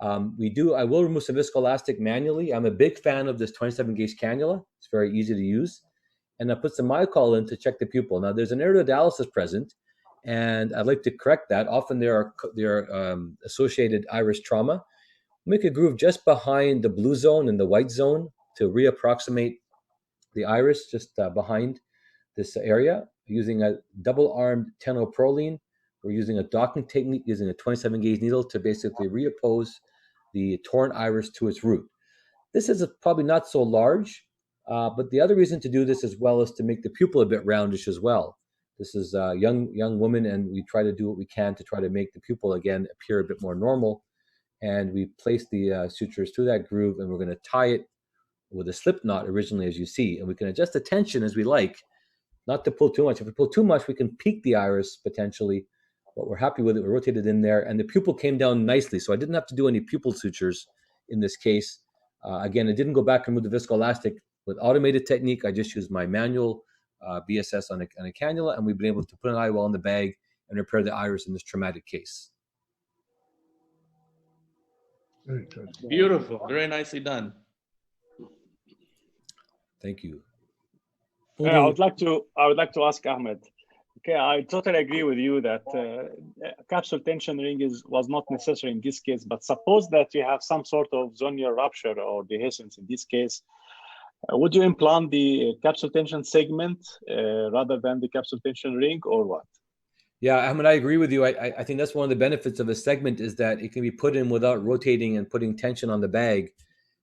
[SPEAKER 2] I will remove some viscoelastic manually. I'm a big fan of this 27 gauge cannula. It's very easy to use. And I put some mycol in to check the pupil. Now there's an iridodalysis present, and I'd like to correct that. Often there are associated iris trauma. Make a groove just behind the blue zone and the white zone to reapproximate the iris just behind this area using a double-armed tenoproline. We're using a docking technique using a 27 gauge needle to basically reoppose the torn iris to its root. This is probably not so large, but the other reason to do this as well is to make the pupil a bit roundish as well. This is a young woman, and we try to do what we can to try to make the pupil again appear a bit more normal. And we place the sutures through that groove, and we're going to tie it with a slip knot originally, as you see. And we can adjust the tension as we like, not to pull too much. If we pull too much, we can peak the iris potentially, but we're happy with it. We rotated in there, and the pupil came down nicely. So I didn't have to do any pupil sutures in this case. Again, I didn't go back and remove the viscoelastic with automated technique. I just used my manual BSS on a cannula, and we've been able to put an IOL in the bag and repair the iris in this traumatic case.
[SPEAKER 3] Very good.
[SPEAKER 4] Beautiful. Very nicely done.
[SPEAKER 2] Thank you.
[SPEAKER 6] I would like to ask Ahmed. Okay, I totally agree with you that capsule tension ring was not necessary in this case, but suppose that you have some sort of zonular rupture or dehiscence in this case, would you implant the capsule tension segment rather than the capsule tension ring, or what?
[SPEAKER 2] Yeah, Ahmed, I agree with you. I think that's one of the benefits of a segment is that it can be put in without rotating and putting tension on the bag.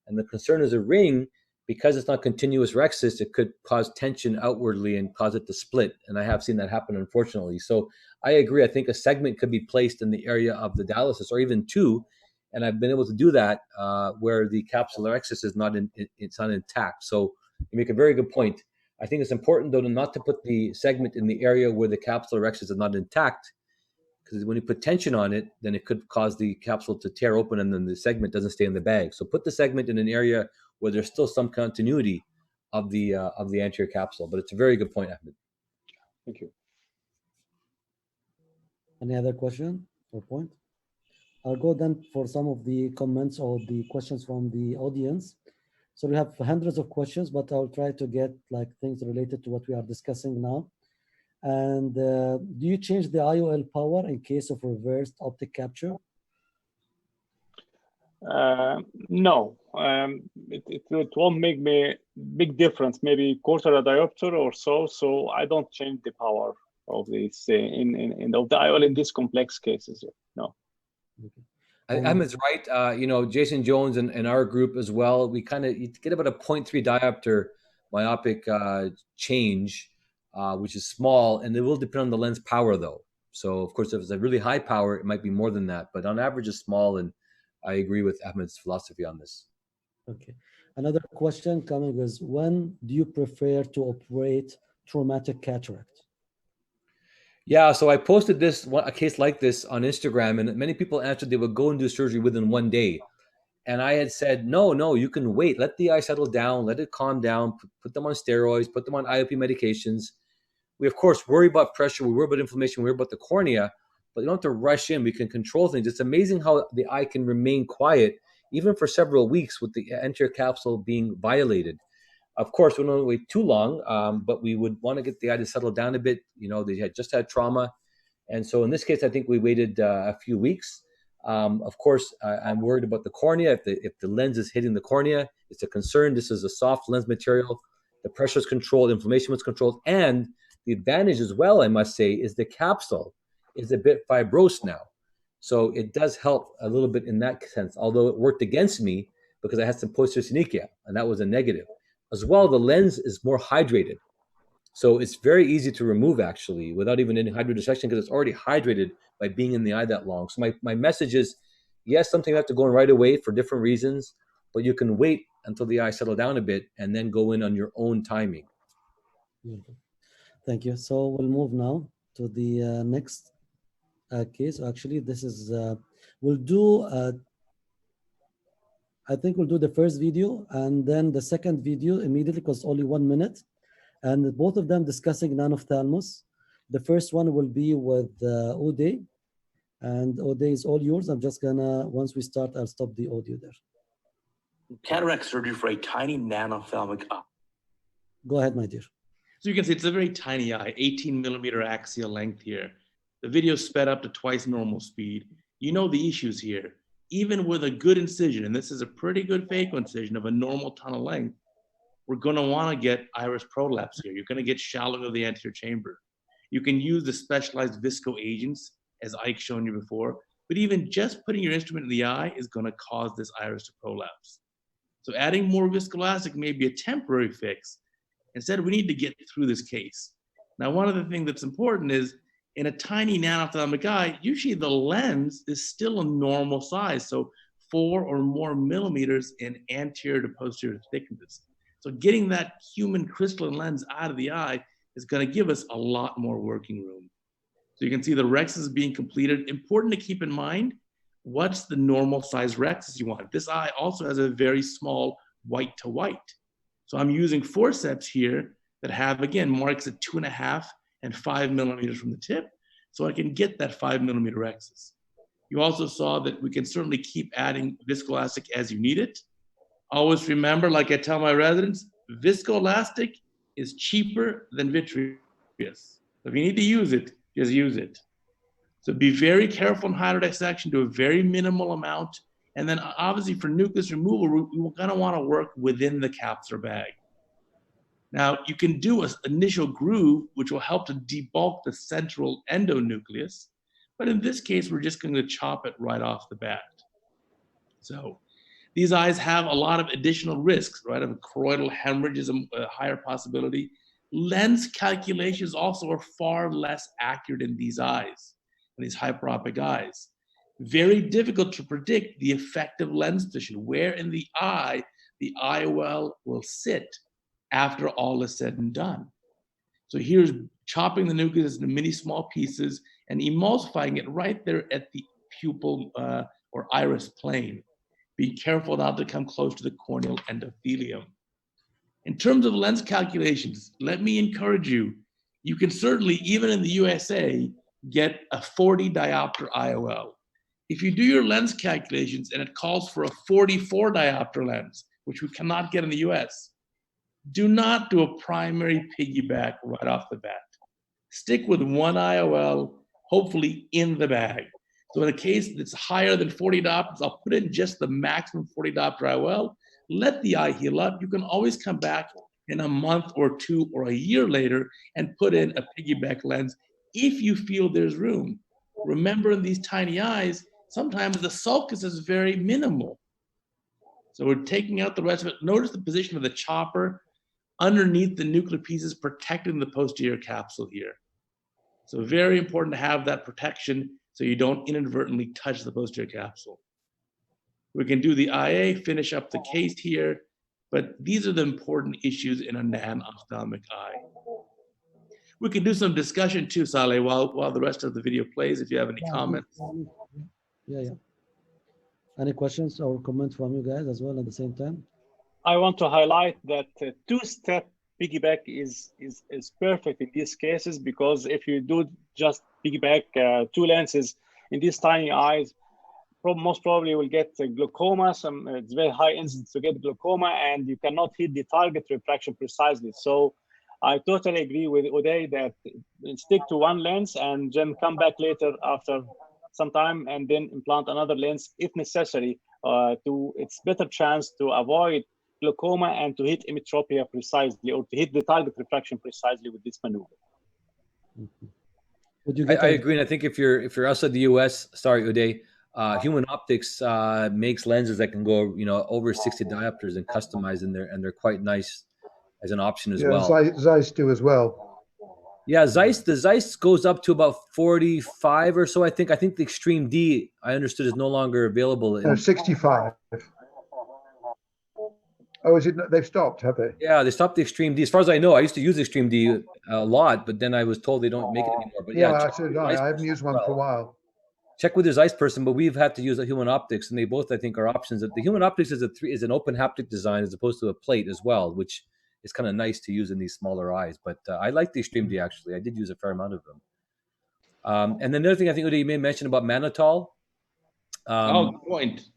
[SPEAKER 2] And the concern is a ring, because it's not continuous rhexis, it could cause tension outwardly and cause it to split. And I have seen that happen, unfortunately. So I agree. I think a segment could be placed in the area of the dialysis, or even two. And I've been able to do that where the capsular axis is not intact. So you make a very good point. I think it's important, though, not to put the segment in the area where the capsular axis is not intact, because when you put tension on it, then it could cause the capsule to tear open, and then the segment doesn't stay in the bag. So put the segment in an area where there's still some continuity of the anterior capsule. But it's a very good point, Ahmed.
[SPEAKER 6] Thank you.
[SPEAKER 1] Any other question or point? I'll go then for some of the comments or the questions from the audience. So we have hundreds of questions, but I'll try to get like things related to what we are discussing now. And do you change the IOL power in case of reversed optic capture?
[SPEAKER 6] No, it won't make me big difference, maybe quarter a diopter or so. So I don't change the power of this of the IOL in these complex cases. No.
[SPEAKER 1] Okay.
[SPEAKER 2] Ahmed's right. Jason Jones and our group as well, we kind of get about a 0.3 diopter myopic change, which is small, and it will depend on the lens power though. So of course, if it's a really high power, it might be more than that, but on average it's small, and I agree with Ahmed's philosophy on this. Okay.
[SPEAKER 1] Another question coming is, when do you prefer to operate traumatic cataract?
[SPEAKER 2] Yeah, so I posted a case like this on Instagram, and many people answered they would go and do surgery within 1 day. And I had said, no, you can wait. Let the eye settle down. Let it calm down. Put them on steroids. Put them on IOP medications. We, of course, worry about pressure. We worry about inflammation. We worry about the cornea. But you don't have to rush in. We can control things. It's amazing how the eye can remain quiet, even for several weeks with the anterior capsule being violated. Of course, we don't wait too long, but we would want to get the eye to settle down a bit. They had just had trauma. And so in this case, I think we waited a few weeks. Of course, I'm worried about the cornea. If the lens is hitting the cornea, it's a concern. This is a soft lens material. The pressure is controlled, inflammation was controlled. And the advantage as well, I must say, is the capsule is a bit fibrosed now. So it does help a little bit in that sense, although it worked against me because I had some posterior synechia, and that was a negative. As well, the lens is more hydrated. So it's very easy to remove, actually, without even any Hydra Dissection, because it's already hydrated by being in the eye that long. So my message is, yes, something you have to go in right away for different reasons, but you can wait until the eye settle down a bit and then go in on your own timing.
[SPEAKER 1] Thank you. So we'll move now to the next case. Actually, this is, we'll do I think we'll do the first video and then the second video immediately because it's only 1 minute. And both of them discussing non-ophthalmos. The first one will be with Uday. And Uday is all yours. I'm just gonna, once we start, I'll stop the audio there.
[SPEAKER 5] Cataract surgery for a tiny nanophthalmic eye.
[SPEAKER 1] Go ahead, my dear.
[SPEAKER 4] So you can see it's a very tiny eye, 18 millimeter axial length here. The video sped up to twice normal speed. You know the issues here. Even with a good incision, and this is a pretty good phaco incision of a normal tunnel length, we're going to want to get iris prolapse here. You're going to get shallowing of the anterior chamber. You can use the specialized visco agents, as Ike shown you before, but even just putting your instrument in the eye is going to cause this iris to prolapse. So adding more viscoelastic may be a temporary fix. Instead, we need to get through this case. Now, one of the things that's important is in a tiny nanophthalmic eye, usually the lens is still a normal size, so 4 or more millimeters in anterior to posterior thickness. So getting that human crystalline lens out of the eye is going to give us a lot more working room. So you can see the rexus is being completed. Important to keep in mind, what's the normal size rexus you want? This eye also has a very small white to white. So I'm using forceps here that have, again, marks at 2.5 and 5 millimeters from the tip, so I can get that 5 millimeter rexus. You also saw that we can certainly keep adding viscoelastic as you need it. Always remember, like I tell my residents, viscoelastic is cheaper than vitreous. If you need to use it, just use it. So be very careful in Hydra Dissection, do a very minimal amount. And then obviously for nucleus removal, we're gonna wanna work within the capsular bag. Now you can do an initial groove, which will help to debulk the central endonucleus. But in this case, we're just gonna chop it right off the bat. So these eyes have a lot of additional risks, right? Of choroidal hemorrhage is a higher possibility. Lens calculations also are far less accurate in these eyes, in these hyperopic eyes. Very difficult to predict the effective lens position, where in the IOL will sit after all is said and done. So here's chopping the nucleus into many small pieces and emulsifying it right there at the pupil or iris plane. Be careful not to come close to the corneal endothelium. In terms of lens calculations, let me encourage you, you can certainly, even in the USA, get a 40 diopter IOL. If you do your lens calculations and it calls for a 44 diopter lens, which we cannot get in the US, do not do a primary piggyback right off the bat. Stick with one IOL, hopefully in the bag. So in a case that's higher than 40 diopters, I'll put in just the maximum 40 diopter IOL, let the eye heal up. You can always come back in a month or two or a year later and put in a piggyback lens if you feel there's room. Remember, in these tiny eyes, sometimes the sulcus is very minimal. So we're taking out the rest of it. Notice the position of the chopper underneath the nuclear pieces protecting the posterior capsule here. So very important to have that protection so you don't inadvertently touch the posterior capsule. We can do the IA, finish up the case here, but these are the important issues in a non-ophthalmic eye. We can do some discussion too, Saleh, while the rest of the video plays, if you have any comments.
[SPEAKER 1] Yeah. Any questions or comments from you guys as well at the same time?
[SPEAKER 6] I want to highlight that two-step piggyback is perfect in these cases, because if you do just piggyback two lenses in these tiny eyes, most probably you will get glaucoma. It's very high incidence to get glaucoma, and you cannot hit the target refraction precisely. So I totally agree with Uday that stick to one lens and then come back later after some time and then implant another lens if necessary. It's better chance to avoid glaucoma and to hit emetropia precisely, or to hit the target refraction precisely with this maneuver.
[SPEAKER 2] I agree, and I think if you're outside the US, sorry, Uday, Human Optics makes lenses that can go over 60 diopters and customized, and they're quite nice as an option as well.
[SPEAKER 3] Zeiss do as well.
[SPEAKER 2] Yeah, the Zeiss goes up to about 45 or so. I think the Extreme D, I understood, is no longer available.
[SPEAKER 3] 65. Oh, is it? They've stopped, have they?
[SPEAKER 2] Yeah, they stopped the Extreme D. As far as I know, I used to use the Extreme D a lot, but then I was told they don't make it anymore. But
[SPEAKER 3] yeah, I haven't used one for a while.
[SPEAKER 2] check with your Zeiss person, but we've had to use a human optics, and they both, I think, are options. The human optics is an open haptic design as opposed to a plate as well, which is kind of nice to use in these smaller eyes. But I like the Extreme D, actually. I did use a fair amount of them. And then the other thing I think Uday, you may mention about mannitol.
[SPEAKER 4] Good point.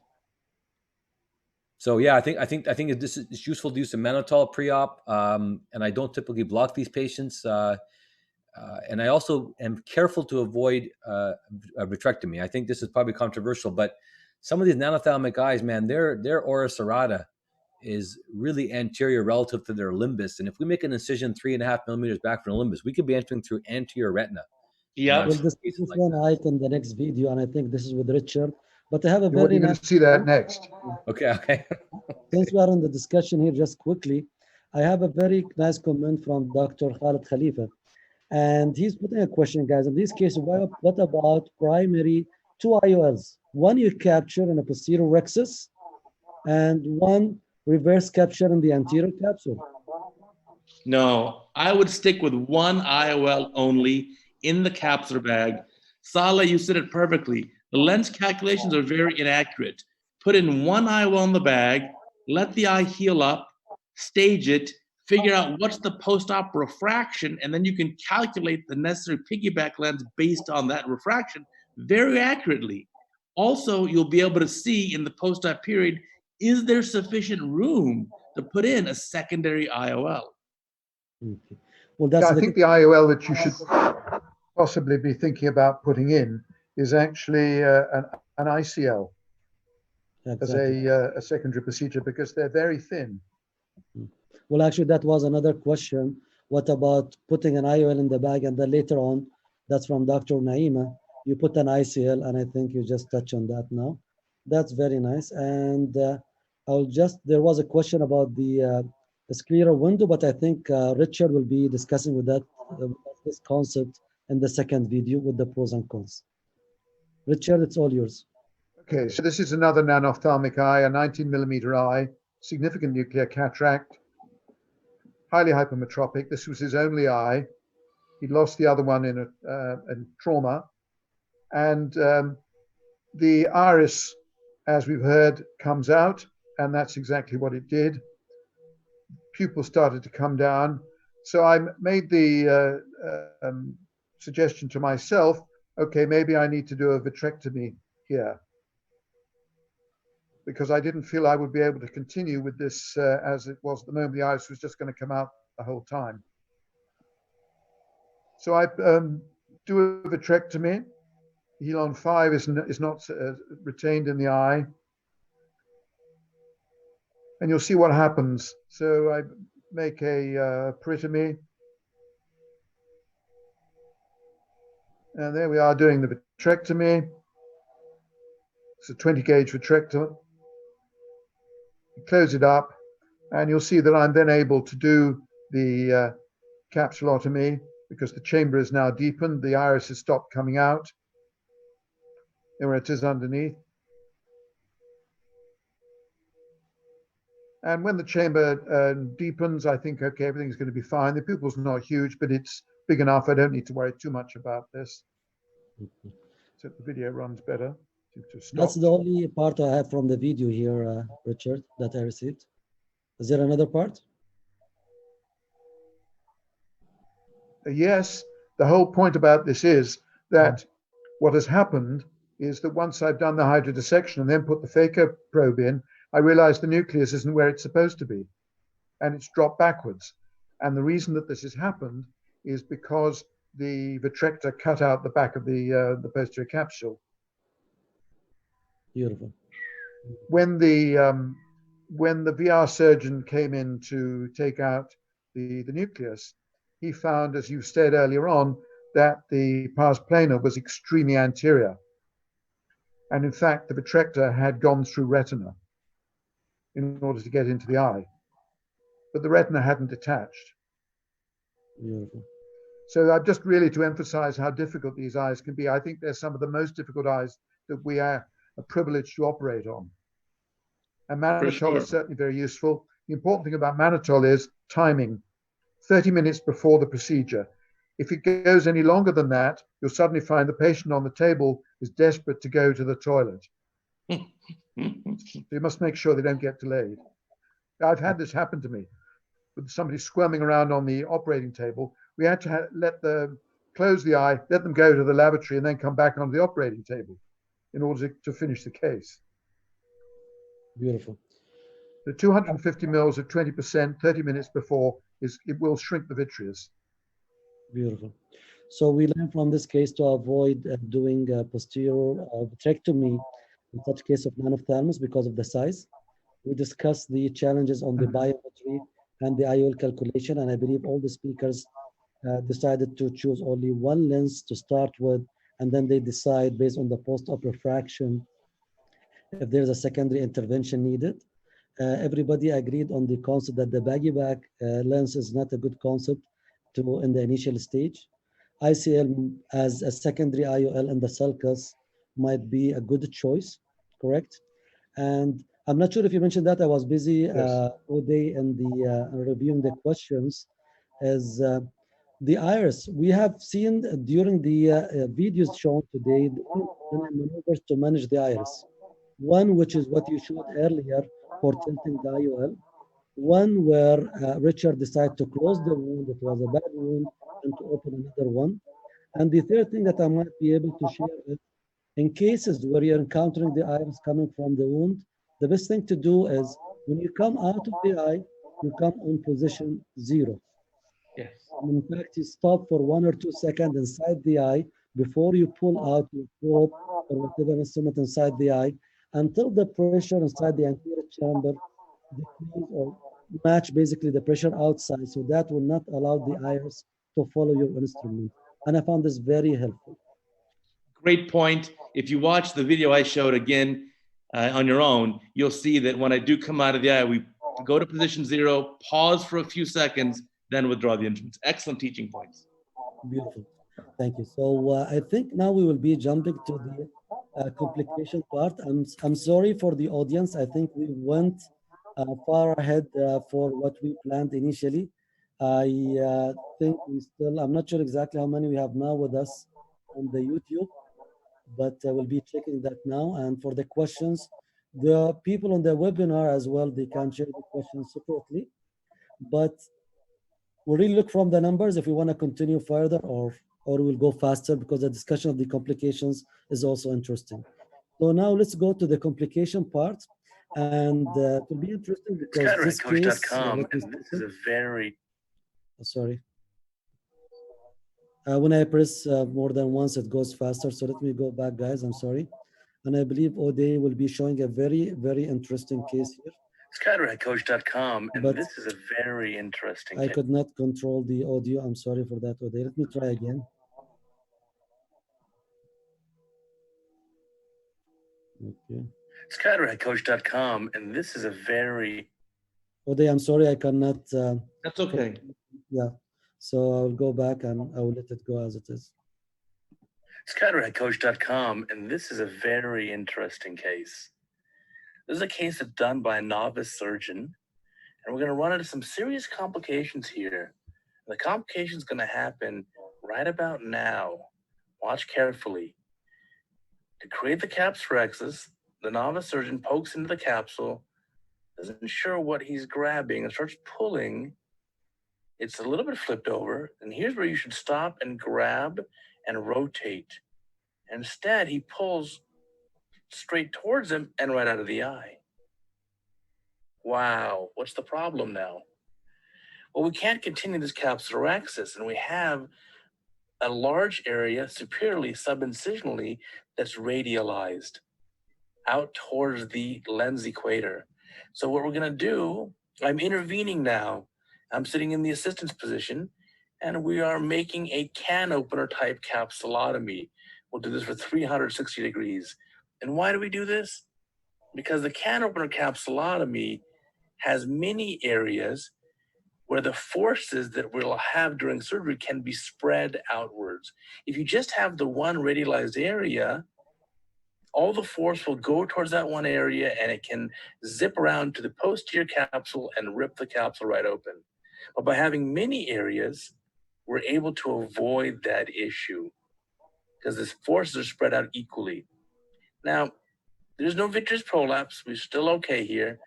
[SPEAKER 2] So yeah, I think it's useful to use some mannitol pre-op, and I don't typically block these patients. And I also am careful to avoid a vitrectomy. I think this is probably controversial, but some of these nanophthalmic eyes, man, their ora serrata is really anterior relative to their limbus. And if we make an incision 3.5 millimeters back from the limbus, we could be entering through anterior retina.
[SPEAKER 4] Yeah.
[SPEAKER 1] We'll discuss this one in the next video, and I think this is with Richard. But I have a
[SPEAKER 3] You're
[SPEAKER 1] very
[SPEAKER 3] going to see that next.
[SPEAKER 2] Okay.
[SPEAKER 1] Since we are in the discussion here, just quickly, I have a very nice comment from Dr. Khalid Khalifa. And he's putting a question, guys. In this case, what about primary 2 IOLs? One you capture in a posterior rexus and one reverse capture in the anterior capsule.
[SPEAKER 4] No, I would stick with one IOL only in the capsular bag. Saleh, you said it perfectly. The lens calculations are very inaccurate. Put in one IOL in the bag, let the eye heal up, stage it, figure out what's the post-op refraction, and then you can calculate the necessary piggyback lens based on that refraction very accurately. Also, you'll be able to see in the post-op period, is there sufficient room to put in a secondary IOL?
[SPEAKER 1] Okay. Well, that's
[SPEAKER 3] I think the IOL that you should possibly be thinking about putting in is actually an ICL as a secondary procedure, because they're very thin.
[SPEAKER 1] Well, actually, that was another question. What about putting an IOL in the bag, and then later on, that's from Dr. Naima, you put an ICL, and I think you just touch on that now. That's very nice. And there was a question about the scleral window, but I think Richard will be discussing with that this concept in the second video with the pros and cons. Richard, it's all yours.
[SPEAKER 3] Okay, so this is another nanophthalmic eye, a 19 millimeter eye, significant nuclear cataract, highly hypermetropic. This was his only eye. He lost the other one in a trauma. And the iris, as we've heard, comes out, and that's exactly what it did. Pupil started to come down. So I made the suggestion to myself, okay, maybe I need to do a vitrectomy here, because I didn't feel I would be able to continue with this as it was at the moment. The iris was just going to come out the whole time. So I do a vitrectomy. Helon 5 is not retained in the eye. And you'll see what happens. So I make a peritomy. And there we are doing the vitrectomy. It's a 20 gauge vitrectomy. Close it up, and you'll see that I'm then able to do the capsulotomy, because the chamber is now deepened. The iris has stopped coming out. There it is underneath. And when the chamber deepens, I think, okay, everything's going to be fine. The pupil's not huge, but it's big enough. I don't need to worry too much about this. So the video runs better.
[SPEAKER 1] That's the only part I have from the video here, Richard, that I received. Is there another part?
[SPEAKER 3] Yes. The whole point about this is that what has happened is that once I've done the Hydra Dissection and then put the phaco probe in, I realized the nucleus isn't where it's supposed to be, and it's dropped backwards. And the reason that this has happened is because the vitrector cut out the back of the posterior capsule.
[SPEAKER 1] Beautiful.
[SPEAKER 3] When the VR surgeon came in to take out the nucleus, he found, as you said earlier on, that the pars plana was extremely anterior. And in fact, the vitrector had gone through retina in order to get into the eye, but the retina hadn't detached.
[SPEAKER 1] Beautiful.
[SPEAKER 3] So just really to emphasize how difficult these eyes can be, I think they're some of the most difficult eyes that we are privileged to operate on. And mannitol is certainly very useful. The important thing about mannitol is timing. 30 minutes before the procedure. If it goes any longer than that, you'll suddenly find the patient on the table is desperate to go to the toilet. So you must make sure they don't get delayed. I've had this happen to me with somebody squirming around on the operating table. We had to close the eye, let them go to the lavatory, and then come back onto the operating table in order to finish the case.
[SPEAKER 1] Beautiful.
[SPEAKER 3] The 250 mils at 20%, 30 minutes before, it will shrink the vitreous.
[SPEAKER 1] Beautiful. So we learned from this case to avoid doing posterior vitrectomy in such case of non-ophthalmos because of the size. We discussed the challenges on the biometry and the IOL calculation, and I believe all the speakers decided to choose only one lens to start with, and then they decide based on the post-op refraction if there's a secondary intervention needed. Everybody agreed on the concept that the baggy back lens is not a good concept in the initial stage. ICL as a secondary IOL in the sulcus might be a good choice, correct? And I'm not sure if you mentioned that. I was busy all day in the reviewing the questions. As the iris, we have seen during the videos shown today, the maneuvers to manage the iris. One, which is what you showed earlier for tilting the IOL. One where Richard decided to close the wound. It was a bad wound, and to open another one. And the third thing that I might be able to share is, in cases where you're encountering the iris coming from the wound, the best thing to do is when you come out of the eye, you come on position 0.
[SPEAKER 4] Yes.
[SPEAKER 1] And in fact, you stop for 1 or 2 seconds inside the eye before you pull out your probe or whatever instrument inside the eye until the pressure inside the anterior chamber decrease or match basically the pressure outside. So that will not allow the iris to follow your instrument. And I found this very helpful.
[SPEAKER 4] Great point. If you watch the video I showed again on your own, you'll see that when I do come out of the eye, we go to position 0, pause for a few seconds, then withdraw the instruments. Excellent teaching points.
[SPEAKER 1] Beautiful. Thank you. So I think now we will be jumping to the complication part. I'm sorry for the audience. I think we went far ahead for what we planned initially. I think I'm not sure exactly how many we have now with us on the YouTube, but we'll be checking that now. And for the questions, the people on the webinar as well, they can share the questions separately. But we'll really look from the numbers if we want to continue further or we'll go faster, because the discussion of the complications is also interesting. So now let's go to the complication part. And it will be interesting because this case,
[SPEAKER 5] this is a very...
[SPEAKER 1] Sorry. When I press more than once, it goes faster. So let me go back, guys. I'm sorry. And I believe Ode will be showing a very, very interesting case here.
[SPEAKER 5] It's cataractcoach.com, and this is a very interesting case.
[SPEAKER 1] I could not control the audio. I'm sorry for that, Ode. Let me try again. Okay.
[SPEAKER 5] It's cataractcoach.com, and this is a very...
[SPEAKER 1] Ode, I'm sorry, I cannot...
[SPEAKER 4] That's okay.
[SPEAKER 1] Yeah. So I'll go back and I will let it go as it is.
[SPEAKER 5] It's cataractcoach.com, and this is a very interesting case. This is a case that's done by a novice surgeon, and we're going to run into some serious complications here. And the complication is going to happen right about now. Watch carefully. To create the Capsular Axis, the novice surgeon pokes into the capsule, isn't sure what he's grabbing, and starts pulling. It's a little bit flipped over, and here's where you should stop and grab and rotate. Instead, he pulls straight towards him and right out of the eye. Wow, what's the problem now? Well, we can't continue this capsular axis, and we have a large area superiorly, subincisionally, that's radialized out towards the lens equator. So what we're going to do, I'm intervening now. I'm sitting in the assistance position, and we are making a can opener type capsulotomy. We'll do this for 360 degrees. And why do we do this? Because the can opener capsulotomy has many areas where the forces that we'll have during surgery can be spread outwards. If you just have the one radialized area, all the force will go towards that one area, and it can zip around to the posterior capsule and rip the capsule right open. But by having many areas, we're able to avoid that issue because the forces are spread out equally. Now, there's no vitreous prolapse. We're still okay here.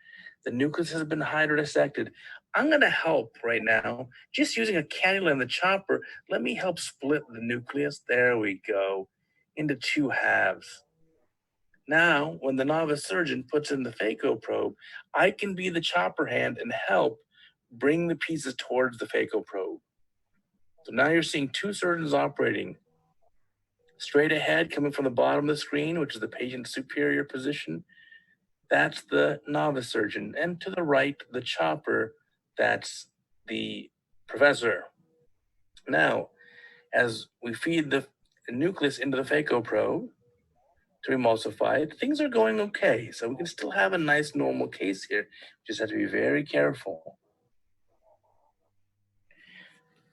[SPEAKER 5] The nucleus has been Hydra dissected. I'm going to help right now, just using a cannula and the chopper. Let me help split the nucleus. There we go, into 2 halves. Now, when the novice surgeon puts in the phaco probe, I can be the chopper hand and help bring the pieces towards the phaco probe. So now you're seeing 2 surgeons operating. Straight ahead, coming from the bottom of the screen, which is the patient's superior position, that's the novice surgeon. And to the right, the chopper, that's the professor. Now, as we feed the nucleus into the phaco probe to emulsify it, things are going okay. So we can still have a nice normal case here. Just have to be very careful.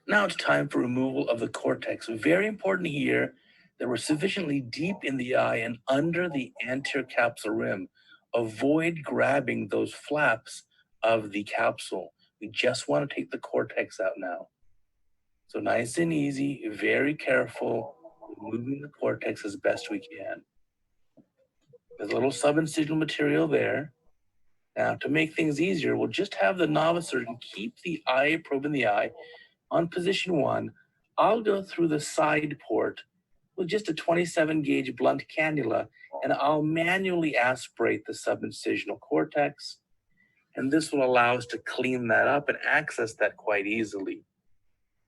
[SPEAKER 5] Now it's time for removal of the cortex. Very important here that we're sufficiently deep in the eye and under the anterior capsular rim. Avoid grabbing those flaps of the capsule. We just want to take the cortex out now. So nice and easy, very careful, removing the cortex as best we can. There's a little subincisional material there. Now, to make things easier, we'll just have the novice surgeon keep the eye probe in the eye on position 1. I'll go through the side port with just a 27 gauge blunt cannula, and I'll manually aspirate the subincisional cortex. And this will allow us to clean that up and access that quite easily.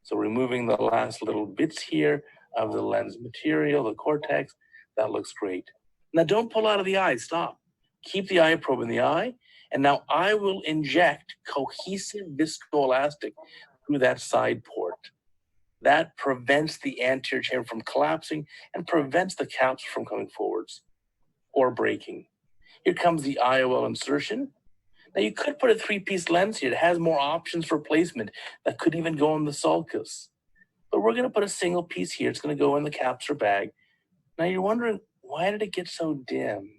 [SPEAKER 5] So removing the last little bits here of the lens material, the cortex, that looks great. Now don't pull out of the eye, stop. Keep the eye probe in the eye, and now I will inject cohesive viscoelastic through that side port. That prevents the anterior chamber from collapsing and prevents the capsule from coming forwards or breaking. Here comes the IOL insertion. Now you could put a 3-piece lens here. It has more options for placement that could even go in the sulcus. But we're going to put a single piece here. It's going to go in the capsular bag. Now you're wondering, why did it get so dim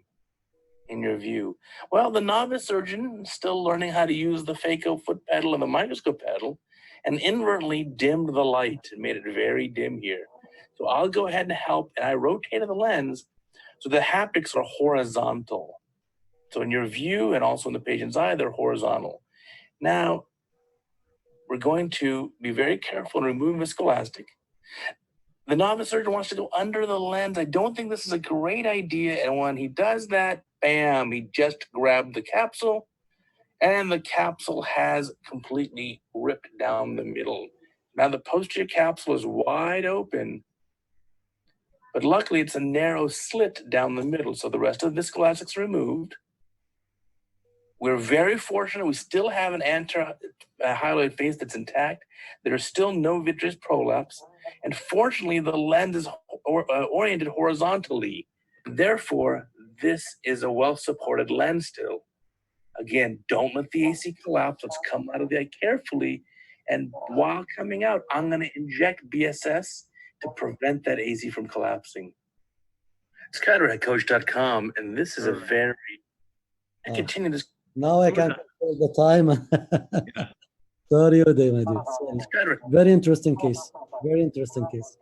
[SPEAKER 5] in your view? Well, the novice surgeon is still learning how to use the phaco foot pedal and the microscope pedal, and inadvertently dimmed the light and made it very dim here. So I'll go ahead and help, and I rotated the lens so the haptics are horizontal. So in your view and also in the patient's eye, they're horizontal. Now, we're going to be very careful in removing viscoelastic. The novice surgeon wants to go under the lens. I don't think this is a great idea. And when he does that, bam, he just grabbed the capsule, and the capsule has completely ripped down the middle. Now the posterior capsule is wide open, but luckily it's a narrow slit down the middle. So the rest of the viscoelastic's removed. We're very fortunate. We still have an anterior hyaloid face that's intact. There is still no vitreous prolapse. And fortunately, the lens is oriented horizontally. Therefore, this is a well-supported lens still. Again, don't let the AC collapse. Let's come out of the eye carefully. And while coming out, I'm going to inject BSS to prevent that AC from collapsing. It's cataractcoach.com, and this is a very... I continue this.
[SPEAKER 1] Now I can control the time. Sorry, Uday, my dude. Very interesting case. Very interesting case.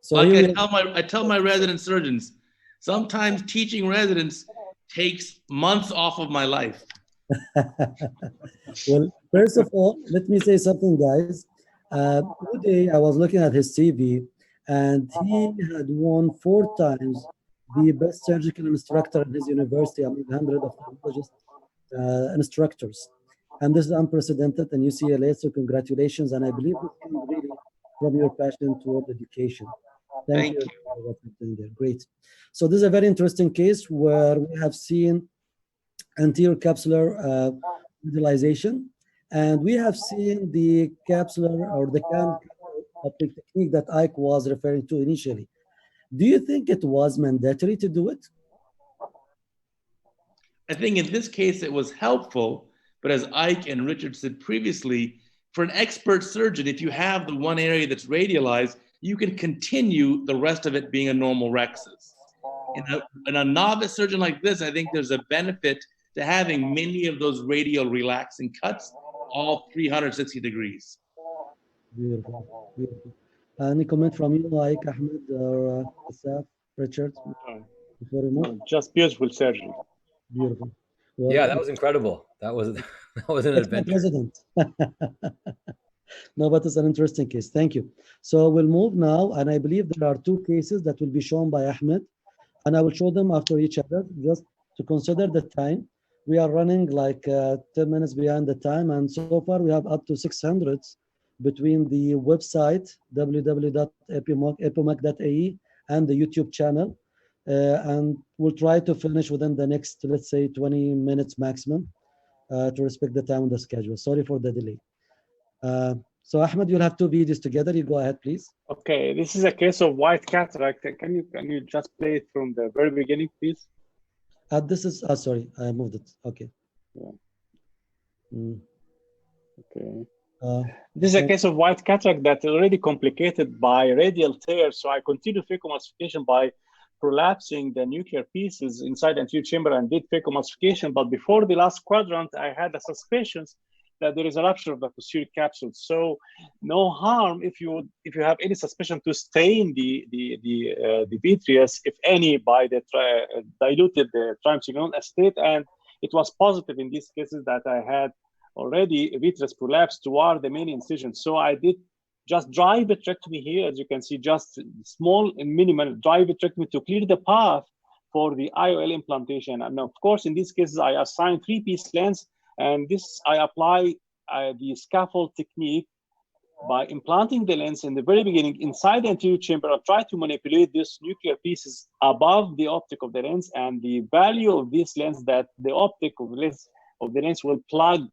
[SPEAKER 1] So
[SPEAKER 4] I tell my resident surgeons, sometimes teaching residents takes months off of my life.
[SPEAKER 1] Well, first of all, let me say something, guys. Uday, I was looking at his CV, and he had won 4 times the best surgical instructor in his university among hundreds of ophthalmologist instructors. And this is unprecedented in UCLA, so congratulations. And I believe this came really from your passion toward education. Thank you for what you're doing there. Great. So this is a very interesting case where we have seen anterior capsular visualization, and we have seen the capsular or the optic technique that Ike was referring to initially. Do you think it was mandatory to do it?
[SPEAKER 4] I think in this case it was helpful, but as Ike and Richard said previously, for an expert surgeon, if you have the one area that's radialized, you can continue the rest of it being a normal rhexis. In a novice surgeon like this, I think there's a benefit to having many of those radial relaxing cuts, all 360 degrees.
[SPEAKER 1] Beautiful, beautiful. Any comment from you, like Ahmed or Asaf, Richard, before we move?
[SPEAKER 6] No, just beautiful surgery.
[SPEAKER 1] Beautiful. Well,
[SPEAKER 2] Yeah, that was incredible. That was that was an
[SPEAKER 1] expert
[SPEAKER 2] adventure.
[SPEAKER 1] resident. No, but it's an interesting case. Thank you. So we'll move now, and I believe there are two cases that will be shown by Ahmed, and I will show them after each other, just to consider the time. We are running like 10 minutes behind the time, and so far we have up to 600 between the website, www.epomec.ae, and the YouTube channel. And we'll try to finish within the next, let's say, 20 minutes maximum to respect the time on the schedule. Sorry for the delay. So Ahmed, you'll have two videos together. You go ahead, please.
[SPEAKER 6] Okay, this is a case of white cataract. Can you just play it from the very beginning, please?
[SPEAKER 1] This is sorry, I moved it. Okay.
[SPEAKER 6] Yeah.
[SPEAKER 1] Okay.
[SPEAKER 6] This is a case of white cataract that's already complicated by radial tear. So I continue phacoemulsification by prolapsing the nuclear pieces inside the anterior chamber and did phacoemulsification. But before the last quadrant, I had a suspicion that there is a rupture of the posterior capsule. So no harm if you have any suspicion to stain the vitreous, if any, by the diluted triamcinolone acetate. And it was positive in these cases that I had already vitreous prolapse toward the main incision. So I did just dry vitrectomy here, as you can see, just small and minimal dry vitrectomy to clear the path for the IOL implantation. And of course, in these cases, I assign 3-piece lens, and this I apply the scaffold technique by implanting the lens in the very beginning inside the anterior chamber. I try to manipulate these nuclear pieces above the optic of the lens, and the value of this lens that the optic of the lens will plug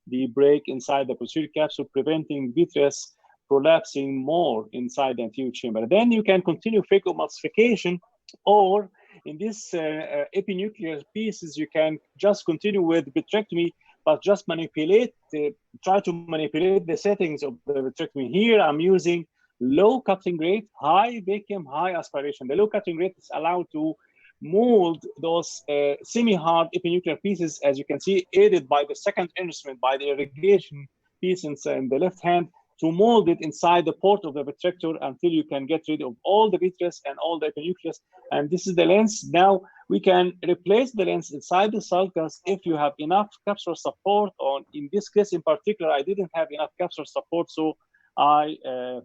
[SPEAKER 6] the break inside the posterior capsule, preventing vitreous prolapsing more inside the anterior chamber. Then you can continue phacoemulsification, or in this epinuclear pieces, you can just continue with vitrectomy, but just try to manipulate the settings of the vitrectomy. Here, I'm using low cutting rate, high vacuum, high aspiration. The low cutting rate is allowed to mold those semi-hard epinuclear pieces, as you can see, aided by the second instrument, by the irrigation piece in the left hand, to mold it inside the port of the vitrector until you can get rid of all the vitreous and all the epinucleus. And this is the lens. Now we can replace the lens inside the sulcus if you have enough capsular support. In this case in particular, I didn't have enough capsular support, so I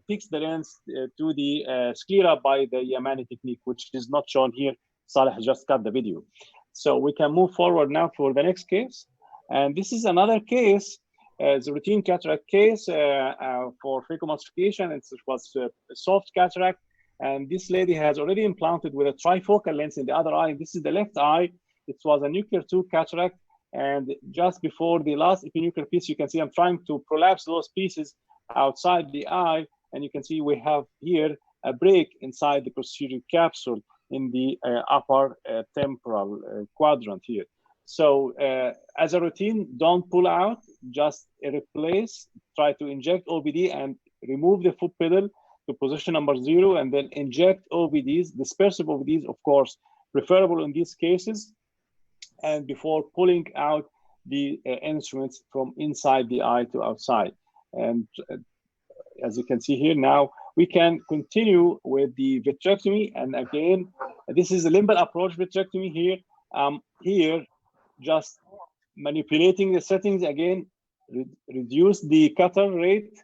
[SPEAKER 6] fixed the lens to the sclera by the Yamani technique, which is not shown here. Saleh just cut the video. So we can move forward now for the next case. And this is another case. It's a routine cataract case for phacoemulsification. It was a soft cataract. And this lady has already implanted with a trifocal lens in the other eye. This is the left eye. It was a nuclear 2 cataract. And just before the last epinuclear piece, you can see I'm trying to prolapse those pieces outside the eye. And you can see we have here a break inside the posterior capsule in the upper temporal quadrant here. So as a routine, don't pull out, just replace, try to inject OBD and remove the foot pedal to position number 0, and then inject OBDs, dispersive OBDs, of course, preferable in these cases, and before pulling out the instruments from inside the eye to outside. And as you can see here now, we can continue with the vitrectomy. And again, this is a limbal approach vitrectomy here. Here, just manipulating the settings again, reduce the cutter rate,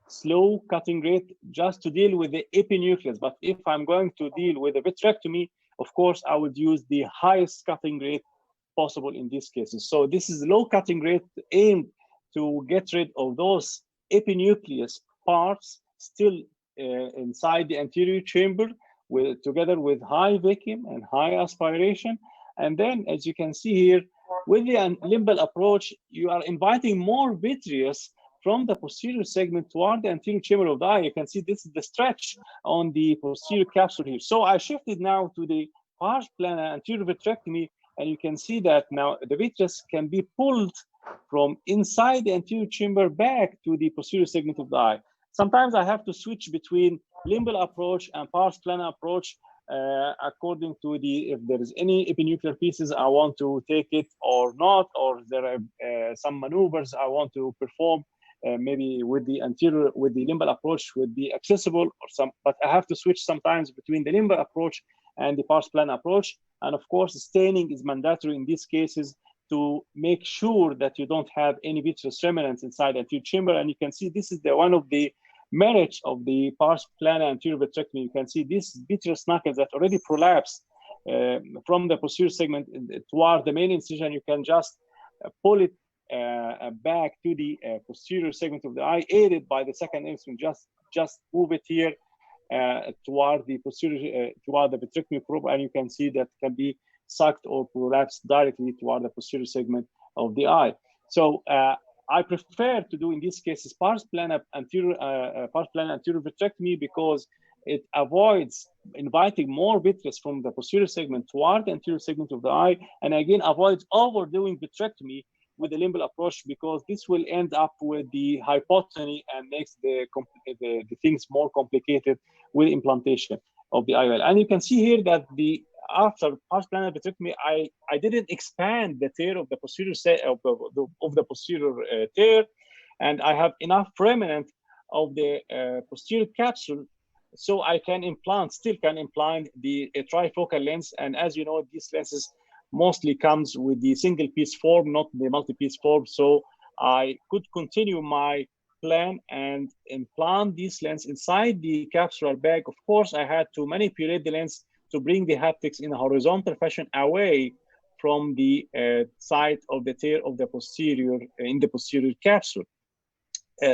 [SPEAKER 6] slow cutting rate, just to deal with the epinucleus. But if I'm going to deal with a vitrectomy, of course, I would use the highest cutting rate possible in these cases. So this is low cutting rate aimed to get rid of those epinucleus parts still inside the anterior chamber, together with high vacuum and high aspiration. And then, as you can see here, with the limbal approach, you are inviting more vitreous from the posterior segment toward the anterior chamber of the eye. You can see this is the stretch on the posterior capsule here. So I shifted now to the pars plana anterior vitrectomy, and you can see that now the vitreous can be pulled from inside the anterior chamber back to the posterior segment of the eye. Sometimes I have to switch between limbal approach and pars plana approach according to if there is any epinuclear pieces I want to take it or not, or there are some maneuvers I want to perform maybe with the limbal approach would be accessible, but I have to switch sometimes between the limbal approach and the pars plana approach. And of course, staining is mandatory in these cases to make sure that you don't have any vitreous remnants inside the anterior chamber. And you can see this is one of the merits of the pars plana anterior vitrectomy. You can see these vitreous knuckles that already prolapsed from the posterior segment toward the main incision. You can just pull it back to the posterior segment of the eye, aided by the second instrument. Just move it here toward the posterior, toward the vitrectomy probe, and you can see that can be sucked or prolapsed directly toward the posterior segment of the eye. So I prefer to do in these cases pars plana anterior vitrectomy because it avoids inviting more vitreous from the posterior segment toward the anterior segment of the eye, and again avoids overdoing vitrectomy with the limbal approach, because this will end up with the hypotony and makes the things more complicated with implantation of the IOL. And you can see here that after pars plana vitrectomy, I didn't expand the tear of the posterior tear, and I have enough remnant of the posterior capsule, so I can still can implant the trifocal lens. And as you know, these lenses mostly comes with the single piece form, not the multi-piece form. So I could continue my plan and implant this lens inside the capsular bag. Of course, I had to manipulate the lens to bring the haptics in a horizontal fashion away from the side of the tear of the posterior, in the posterior capsule.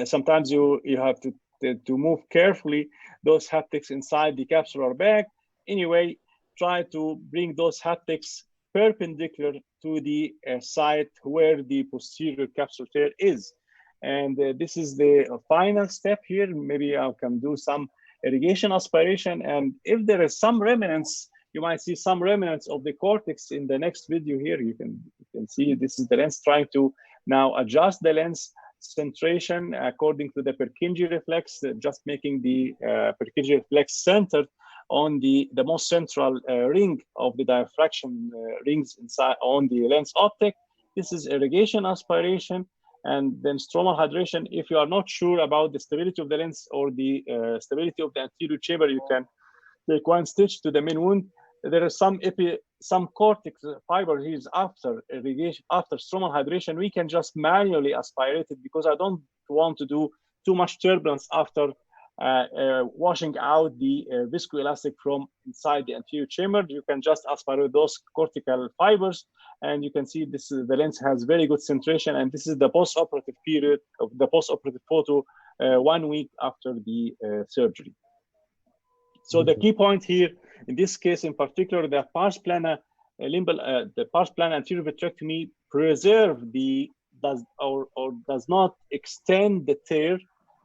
[SPEAKER 6] Sometimes you have to move carefully those haptics inside the capsular bag. Anyway, try to bring those haptics perpendicular to the site where the posterior capsule tear is. And this is the final step here. Maybe I can do some irrigation aspiration. And if there is some remnants, you might see some remnants of the cortex in the next video here. You can see this is the lens trying to now adjust the lens centration according to the Purkinje reflex, just making the Purkinje reflex centered on the most central ring of the diffraction rings inside on the lens optic. This is irrigation aspiration, and then stromal hydration. If you are not sure about the stability of the lens or the stability of the anterior chamber, you can take one stitch to the main wound. There is some cortex fiber here after irrigation, after stromal hydration. We can just manually aspirate it because I don't want to do too much turbulence after washing out the viscoelastic from inside the anterior chamber. You can just aspirate those cortical fibers, and you can see this the lens has very good centration. And this is the post-operative period of the post-operative photo 1 week after the surgery. So the key point here, in this case in particular, the pars plana anterior vitrectomy does not extend the tear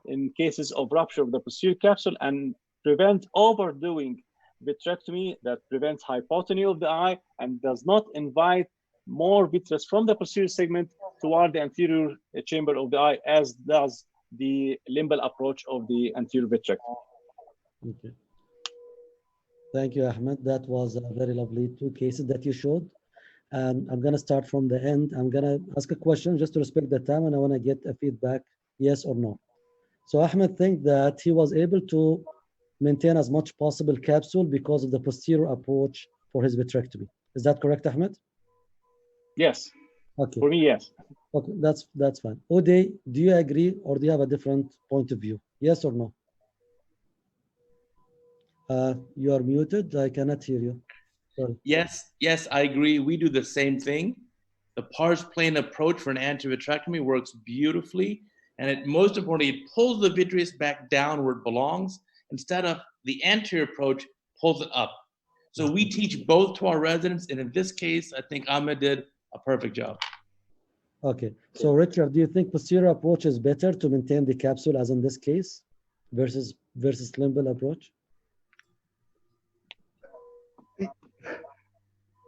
[SPEAKER 6] in cases of rupture of the posterior capsule, and prevent overdoing vitrectomy that prevents hypotony of the eye and does not invite more vitreous from the posterior segment toward the anterior chamber of the eye, as does the limbal approach of the anterior vitrectomy.
[SPEAKER 1] Okay. Thank you, Ahmed. That was a very lovely 2 cases that you showed. And I'm going to start from the end. I'm going to ask a question just to respect the time, and I want to get a feedback, yes or no. So Ahmed thinks that he was able to maintain as much possible capsule because of the posterior approach for his vitrectomy. Is that correct, Ahmed?
[SPEAKER 6] Yes.
[SPEAKER 1] Okay.
[SPEAKER 6] For me, yes.
[SPEAKER 1] Okay, that's fine. Uday, do you agree, or do you have a different point of view? Yes or no? You are muted. I cannot hear you. Sorry.
[SPEAKER 4] Yes, I agree. We do the same thing. The pars plana approach for an anterior vitrectomy works beautifully, and most importantly, it pulls the vitreous back down where it belongs, instead of the anterior approach pulls it up. So we teach both to our residents, and in this case, I think Ahmed did a perfect job.
[SPEAKER 1] Okay, so Richard, do you think posterior approach is better to maintain the capsule, as in this case, versus limbal approach?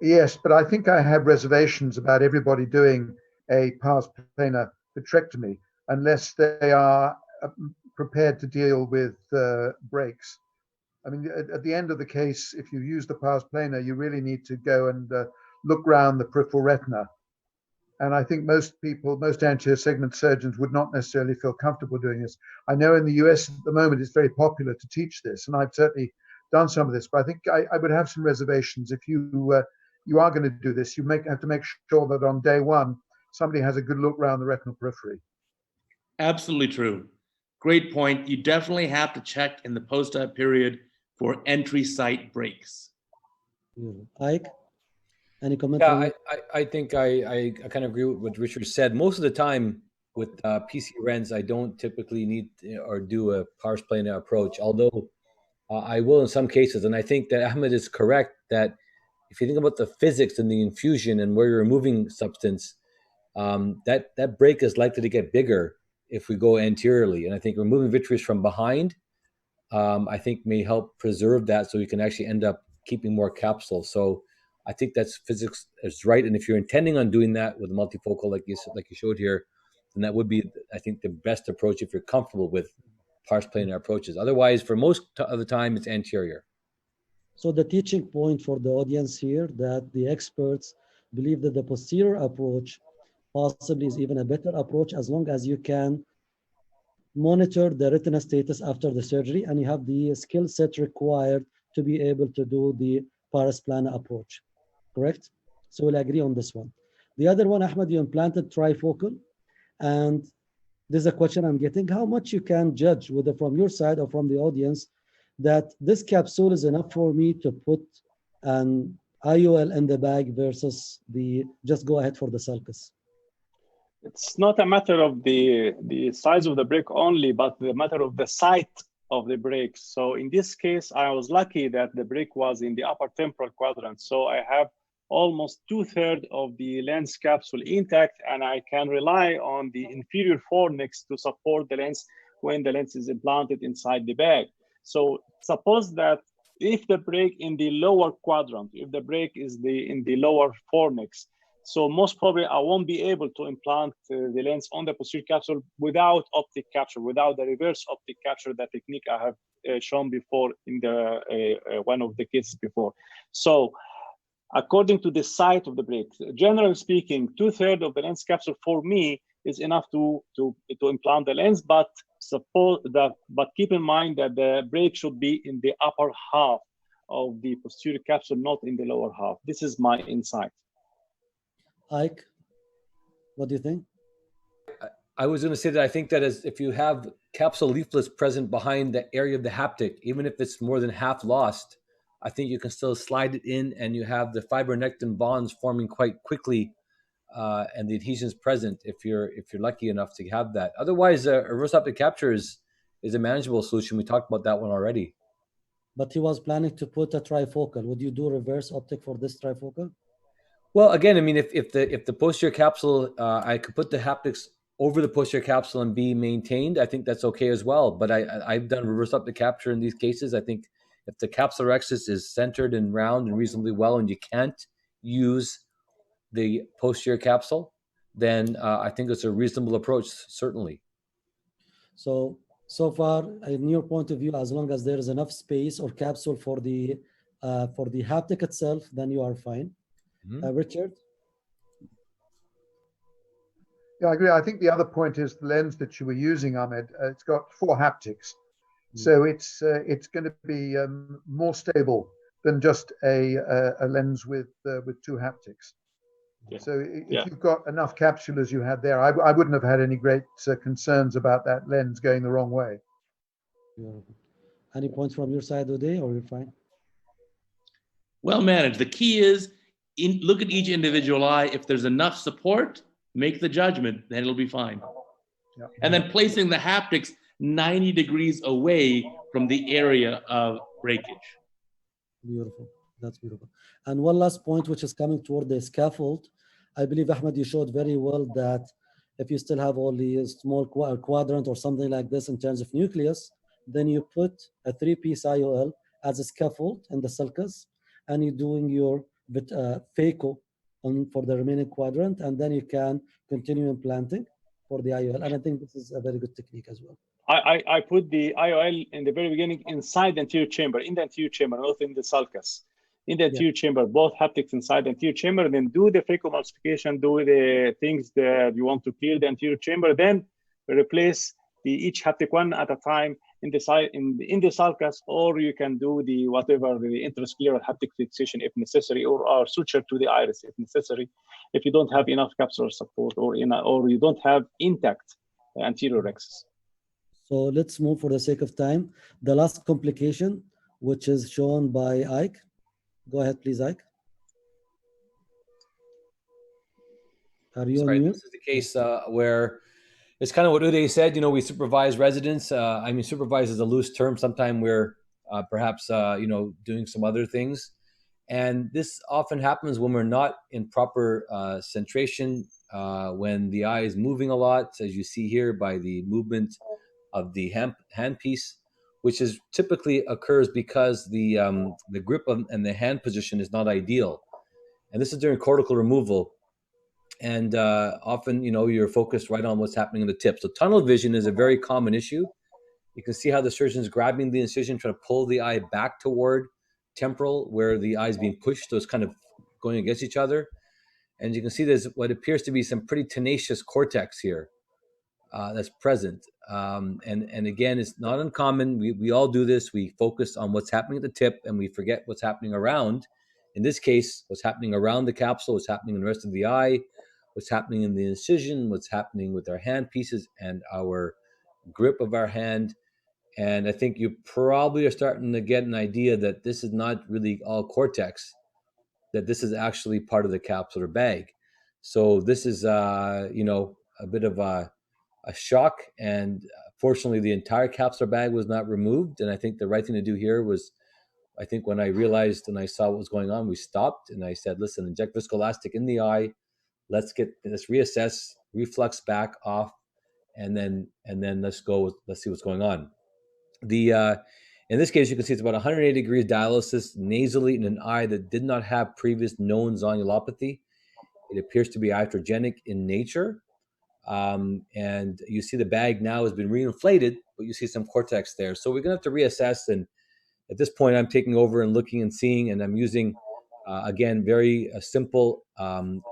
[SPEAKER 3] Yes, but I think I have reservations about everybody doing a pars plana vitrectomy unless they are prepared to deal with breaks. I mean, at the end of the case, if you use the pars plana, you really need to go and look around the peripheral retina. And I think most people, most anterior segment surgeons would not necessarily feel comfortable doing this. I know in the US at the moment it's very popular to teach this, and I've certainly done some of this, but I think I would have some reservations. If you are going to do this, you have to make sure that on day one, somebody has a good look around the retinal periphery.
[SPEAKER 4] Absolutely true. Great point. You definitely have to check in the post-op period for entry site breaks.
[SPEAKER 1] Ike, any comment?
[SPEAKER 2] Yeah, I think I kind of agree with what Richard said. Most of the time with PC Rens, I don't typically need or do a pars plana approach, although I will in some cases. And I think that Ahmed is correct that if you think about the physics and the infusion and where you're removing substance, that break is likely to get bigger if we go anteriorly. And I think removing vitreous from behind, I think may help preserve that so we can actually end up keeping more capsule. So I think that's physics is right. And if you're intending on doing that with a multifocal, like you showed here, then that would be, I think, the best approach if you're comfortable with pars plana approaches. Otherwise, for most of the time, it's anterior.
[SPEAKER 1] So the teaching point for the audience here, that the experts believe that the posterior approach possibly is even a better approach as long as you can monitor the retina status after the surgery and you have the skill set required to be able to do the pars plana approach, correct? So we'll agree on this one. The other one, Ahmed, you implanted trifocal, and there's a question I'm getting, how much you can judge, whether from your side or from the audience, that this capsule is enough for me to put an IOL in the bag versus the just go ahead for the sulcus?
[SPEAKER 6] It's not a matter of the size of the break only, but the matter of the site of the break. So in this case, I was lucky that the break was in the upper temporal quadrant. So I have almost 2/3 of the lens capsule intact, and I can rely on the inferior fornix to support the lens when the lens is implanted inside the bag. So suppose that if the break in the lower quadrant, if the break is in the lower fornix, so most probably I won't be able to implant the lens on the posterior capsule without optic capture, without the reverse optic capture, that technique I have shown before in the one of the cases before. So according to the site of the break, generally speaking, 2/3 of the lens capsule for me is enough to implant the lens, but keep in mind that the break should be in the upper half of the posterior capsule, not in the lower half. This is my insight.
[SPEAKER 1] Ike, what do you think?
[SPEAKER 2] I was going to say that I think that if you have capsule leaflets present behind the area of the haptic, even if it's more than half lost, I think you can still slide it in and you have the fibronectin bonds forming quite quickly and the adhesions present if you're lucky enough to have that. Otherwise, reverse optic capture is a manageable solution. We talked about that one already.
[SPEAKER 1] But he was planning to put a trifocal. Would you do reverse optic for this trifocal?
[SPEAKER 2] Well, again, I mean, if the posterior capsule, I could put the haptics over the posterior capsule and be maintained, I think that's okay as well. But I've done reverse optic capture in these cases. I think if the capsular axis is centered and round and reasonably well, and you can't use the posterior capsule, then I think it's a reasonable approach, certainly.
[SPEAKER 1] So far, in your point of view, as long as there is enough space or capsule for the haptic itself, then you are fine. Mm-hmm. Richard?
[SPEAKER 3] Yeah, I agree. I think the other point is the lens that you were using, Ahmed. It's got 4 haptics, so it's going to be more stable than just a lens with 2 haptics. Yeah. So if you've got enough capsule as you had there, I wouldn't have had any great concerns about that lens going the wrong way.
[SPEAKER 1] Yeah. Any points from your side, Uday, or you're fine?
[SPEAKER 4] Well managed. The key is look at each individual eye. If there's enough support, make the judgment, then it'll be fine. Yeah. And then placing the haptics 90 degrees away from the area of breakage.
[SPEAKER 1] Beautiful. That's beautiful. And one last point, which is coming toward the scaffold. I believe, Ahmed, you showed very well that if you still have only a small quadrant or something like this in terms of nucleus, then you put a 3-piece IOL as a scaffold in the sulcus, and you're doing your phaco for the remaining quadrant, and then you can continue implanting for the IOL. And I think this is a very good technique as well.
[SPEAKER 6] I put the IOL in the very beginning inside the anterior chamber, not in the sulcus. in the anterior chamber, both haptics inside the anterior chamber, then do the phacoemulsification, do the things that you want to clear the anterior chamber, then replace each haptic one at a time in the side in the sulcus, or you can do the whatever the intrascleral haptic fixation if necessary, or suture to the iris if necessary, if you don't have enough capsular support or you don't have intact anterior axis.
[SPEAKER 1] So let's move for the sake of time. The last complication, which is shown by Ike. Go ahead, please, Ike. Are you on mute?
[SPEAKER 2] This is the case where it's kind of what Uday said. You know, we supervise residents. I mean, supervise is a loose term. Sometimes we're perhaps, you know, doing some other things. And this often happens when we're not in proper centration, when the eye is moving a lot, as you see here by the movement of the handpiece, which is typically occurs because the grip and the hand position is not ideal. And this is during cortical removal. And often, you know, you're focused right on what's happening in the tip. So tunnel vision is a very common issue. You can see how the surgeon is grabbing the incision, trying to pull the eye back toward temporal, where the eye is being pushed. So it's kind of going against each other. And you can see there's what appears to be some pretty tenacious cortex here that's present. And again, it's not uncommon. We all do this. We focus on what's happening at the tip and we forget what's happening around. In this case, what's happening around the capsule, what's happening in the rest of the eye, what's happening in the incision, what's happening with our hand pieces and our grip of our hand. And I think you probably are starting to get an idea that this is not really all cortex, that this is actually part of the capsular bag. So this is, you know, a bit of a shock. And fortunately, the entire capsular bag was not removed. And I think the right thing to do here was, I think when I realized and I saw what was going on, we stopped and I said, listen, inject viscoelastic in the eye. Let's reassess, reflux back off, and then let's see what's going on. In this case, you can see it's about 180 degrees dialysis nasally in an eye that did not have previous known zonulopathy. It appears to be iatrogenic in nature. And you see the bag now has been reinflated, but you see some cortex there. So we're going to have to reassess. And at this point, I'm taking over and looking and seeing, and I'm using, again, very simple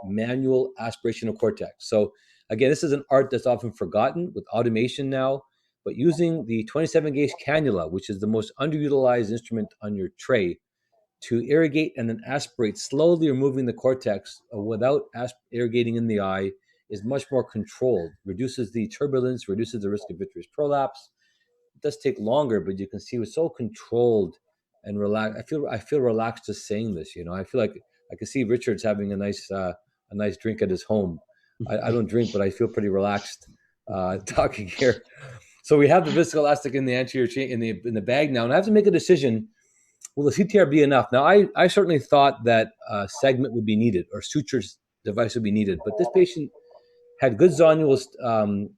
[SPEAKER 2] manual aspiration of cortex. So again, this is an art that's often forgotten with automation now, but using the 27-gauge cannula, which is the most underutilized instrument on your tray, to irrigate and then aspirate, slowly removing the cortex without irrigating in the eye, is much more controlled, reduces the turbulence, reduces the risk of vitreous prolapse. It does take longer, but you can see it's so controlled and relaxed. I feel relaxed just saying this. You know, I feel like I can see Richard's having a nice drink at his home. I don't drink, but I feel pretty relaxed talking here. So we have the viscoelastic in the anterior in the bag now, and I have to make a decision. Will the CTR be enough? Now, I certainly thought that a segment would be needed or sutures device would be needed, but this patient had good zonules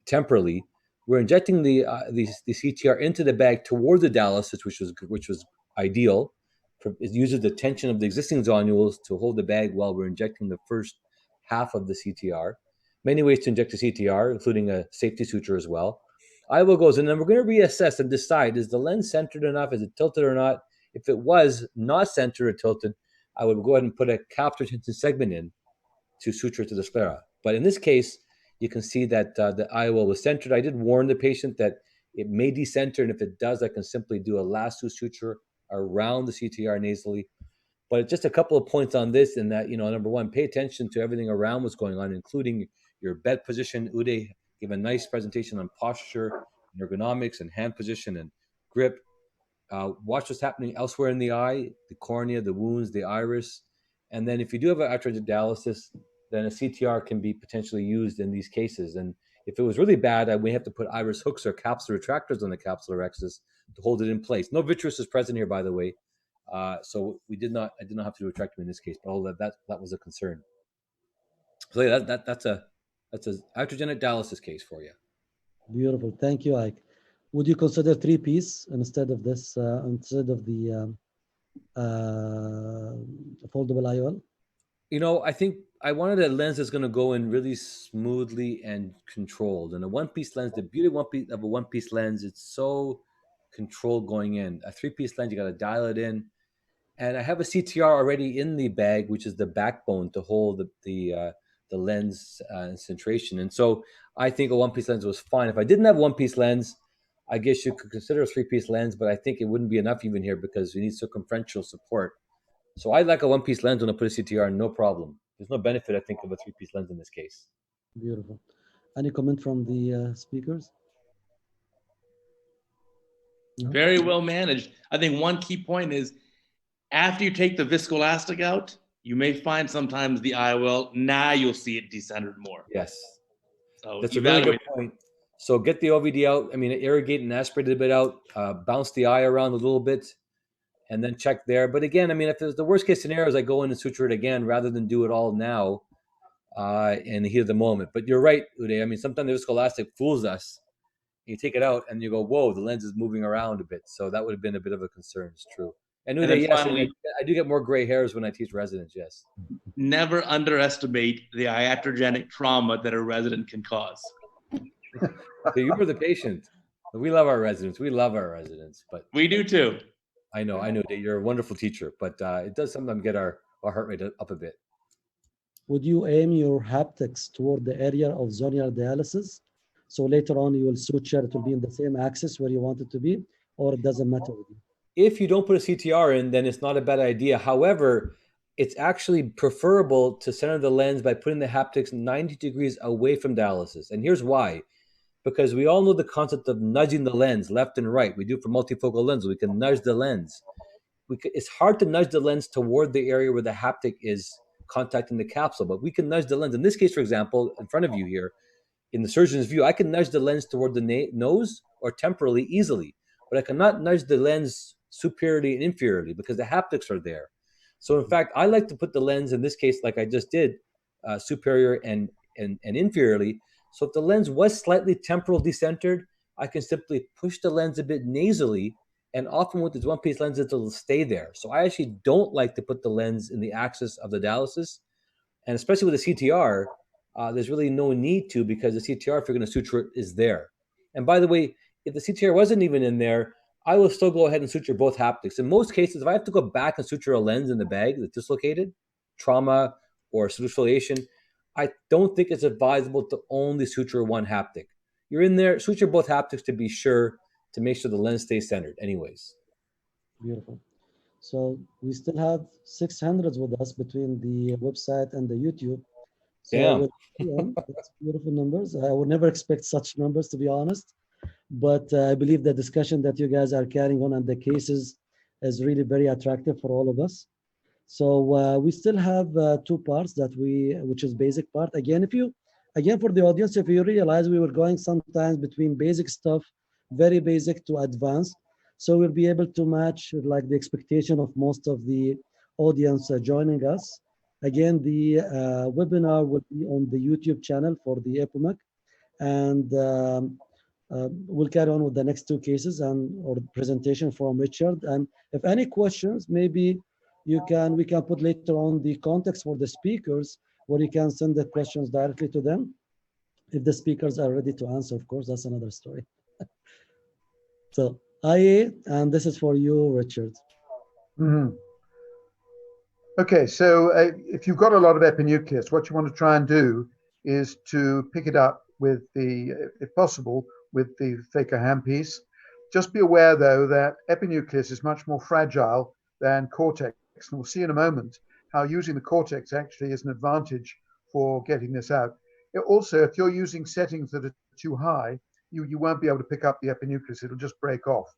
[SPEAKER 2] temporally. We're injecting the CTR into the bag toward the dialysis, which was ideal. It uses the tension of the existing zonules to hold the bag while we're injecting the first half of the CTR. Many ways to inject a CTR, including a safety suture as well. I will go, and then we're going to reassess and decide, is the lens centered enough? Is it tilted or not? If it was not centered or tilted, I would go ahead and put a capsular tension segment in to suture to the sclera. But in this case, you can see that the IOL was centered. I did warn the patient that it may decenter, and if it does, I can simply do a lasso suture around the CTR nasally. But just a couple of points on this, and that, you know, number one, pay attention to everything around what's going on, including your bed position. Uday gave a nice presentation on posture, and ergonomics, and hand position and grip. Watch what's happening elsewhere in the eye, the cornea, the wounds, the iris. And then if you do have an iatrogenic dialysis, then a CTR can be potentially used in these cases. And if it was really bad, I may have to put iris hooks or capsular retractors on the capsular axis to hold it in place. No vitreous is present here, by the way. So I did not have to do a retractomy in this case, but all that was a concern. So yeah, that's a iatrogenic dialysis case for you.
[SPEAKER 1] Beautiful, thank you, Ike. Would you consider 3-piece instead of this, instead of the foldable IOL?
[SPEAKER 2] You know, I think I wanted a lens that's going to go in really smoothly and controlled. And a one-piece lens, the beauty of a one-piece lens, it's so controlled going in. A 3-piece lens, you got to dial it in. And I have a CTR already in the bag, which is the backbone to hold the lens centration. And so I think a one-piece lens was fine. If I didn't have a one-piece lens, I guess you could consider a three-piece lens, but I think it wouldn't be enough even here because we need circumferential support. So I like a one-piece lens when I put a CTR, no problem. There's no benefit, I think, of a three-piece lens in this case.
[SPEAKER 1] Beautiful. Any comment from the speakers? No?
[SPEAKER 4] Very well managed. I think one key point is after you take the viscoelastic out, you may find sometimes the eye well, now you'll see it decentered more.
[SPEAKER 2] Yes.
[SPEAKER 4] So
[SPEAKER 2] That's a really good point. So get the OVD out. I mean, irrigate and aspirate it a bit out, bounce the eye around a little bit, and then check there. But again, I mean, if there's the worst case scenario is I go in and suture it again rather than do it all now in the heat of the moment. But you're right, Uday. I mean, sometimes the viscoelastic fools us. You take it out and you go, whoa, the lens is moving around a bit. So that would have been a bit of a concern. It's true. And Uday, yes, finally, I do get more gray hairs when I teach residents, yes.
[SPEAKER 4] Never underestimate the iatrogenic trauma that a resident can cause.
[SPEAKER 2] So you were the patient. We love our residents. We love our residents. But
[SPEAKER 4] we do too.
[SPEAKER 2] I know that you're a wonderful teacher, but it does sometimes get our heart rate up a bit.
[SPEAKER 1] Would you aim your haptics toward the area of zonial dialysis? So later on you will suture, it will be in the same axis where you want it to be, or it doesn't matter with you?
[SPEAKER 2] If you don't put a CTR in, then it's not a bad idea. However, it's actually preferable to center the lens by putting the haptics 90 degrees away from dialysis. And here's why. Because we all know the concept of nudging the lens left and right. We do for multifocal lenses. We can nudge the lens. It's hard to nudge the lens toward the area where the haptic is contacting the capsule, but we can nudge the lens. In this case, for example, in front of you here, in the surgeon's view, I can nudge the lens toward the nose or temporally easily, but I cannot nudge the lens superiorly and inferiorly because the haptics are there. So in fact, I like to put the lens, in this case, like I just did, superior and inferiorly. So if the lens was slightly temporal decentered, I can simply push the lens a bit nasally, and often with these one-piece lenses, it'll stay there. So I actually don't like to put the lens in the axis of the dialysis, and especially with a CTR, there's really no need to, because the CTR, if you're going to suture it, is there. And by the way, if the CTR wasn't even in there, I will still go ahead and suture both haptics. In most cases, if I have to go back and suture a lens in the bag that's dislocated, trauma or suturefoliation, I don't think it's advisable to only suture one haptic. You're in there, suture both haptics to be sure, to make sure the lens stays centered anyways.
[SPEAKER 1] Beautiful. So we still have 600 with us between the website and the YouTube. So that's beautiful numbers. I would never expect such numbers, to be honest. But I believe the discussion that you guys are carrying on and the cases is really very attractive for all of us. So we still have two parts which is basic part. Again, for the audience, if you realize we were going sometimes between basic stuff, very basic to advanced, so we'll be able to match like the expectation of most of the audience joining us. Again, the webinar will be on the YouTube channel for the EPOMEC, and we'll carry on with the next two cases or presentation from Richard. And if any questions, maybe we can put later on the context for the speakers, where you can send the questions directly to them. If the speakers are ready to answer, of course, that's another story. So, IA, and this is for you, Richard.
[SPEAKER 3] Mm-hmm. Okay, so if you've got a lot of epinucleus, what you want to try and do is to pick it up with if possible, with the phaco handpiece. Just be aware, though, that epinucleus is much more fragile than cortex. And we'll see in a moment how using the cortex actually is an advantage for getting this out. Also, if you're using settings that are too high, you won't be able to pick up the epinucleus. It'll just break off.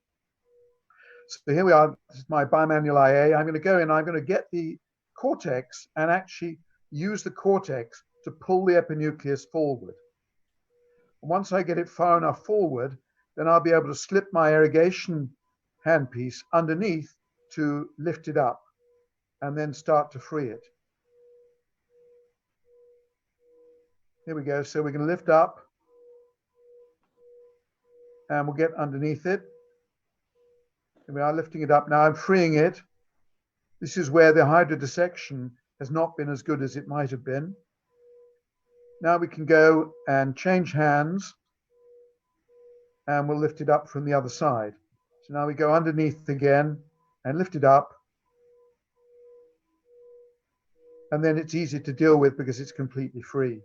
[SPEAKER 3] So here we are. This is my bimanual IA. I'm going to go in. I'm going to get the cortex and actually use the cortex to pull the epinucleus forward. Once I get it far enough forward, then I'll be able to slip my irrigation handpiece underneath to lift it up and then start to free it. Here we go. So we're going to lift up and we'll get underneath it. Here we are, lifting it up. Now I'm freeing it. This is where the Hydra Dissection has not been as good as it might have been. Now we can go and change hands and we'll lift it up from the other side. So now we go underneath again and lift it up And then it's easy to deal with because it's completely free.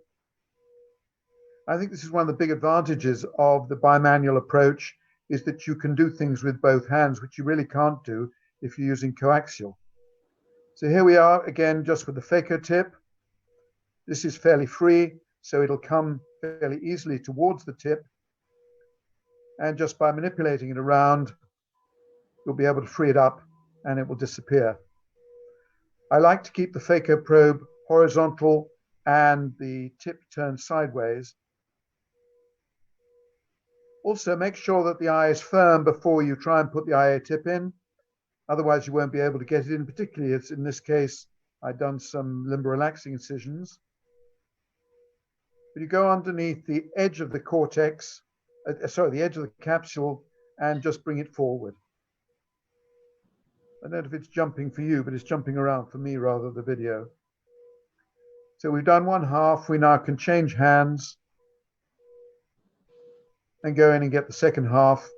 [SPEAKER 3] I think this is one of the big advantages of the bimanual approach, is that you can do things with both hands, which you really can't do if you're using coaxial. So here we are again, just with the phaco tip. This is fairly free, so it'll come fairly easily towards the tip. And just by manipulating it around, you'll be able to free it up and it will disappear. I like to keep the phaco probe horizontal and the tip turned sideways. Also, make sure that the eye is firm before you try and put the IA tip in. Otherwise, you won't be able to get it in, particularly as in this case, I've done some limb relaxing incisions. But you go underneath the edge of the cortex, the edge of the capsule, and just bring it forward. I don't know if it's jumping for you, but it's jumping around for me rather than the video. So we've done one half. We now can change hands and go in and get the second half.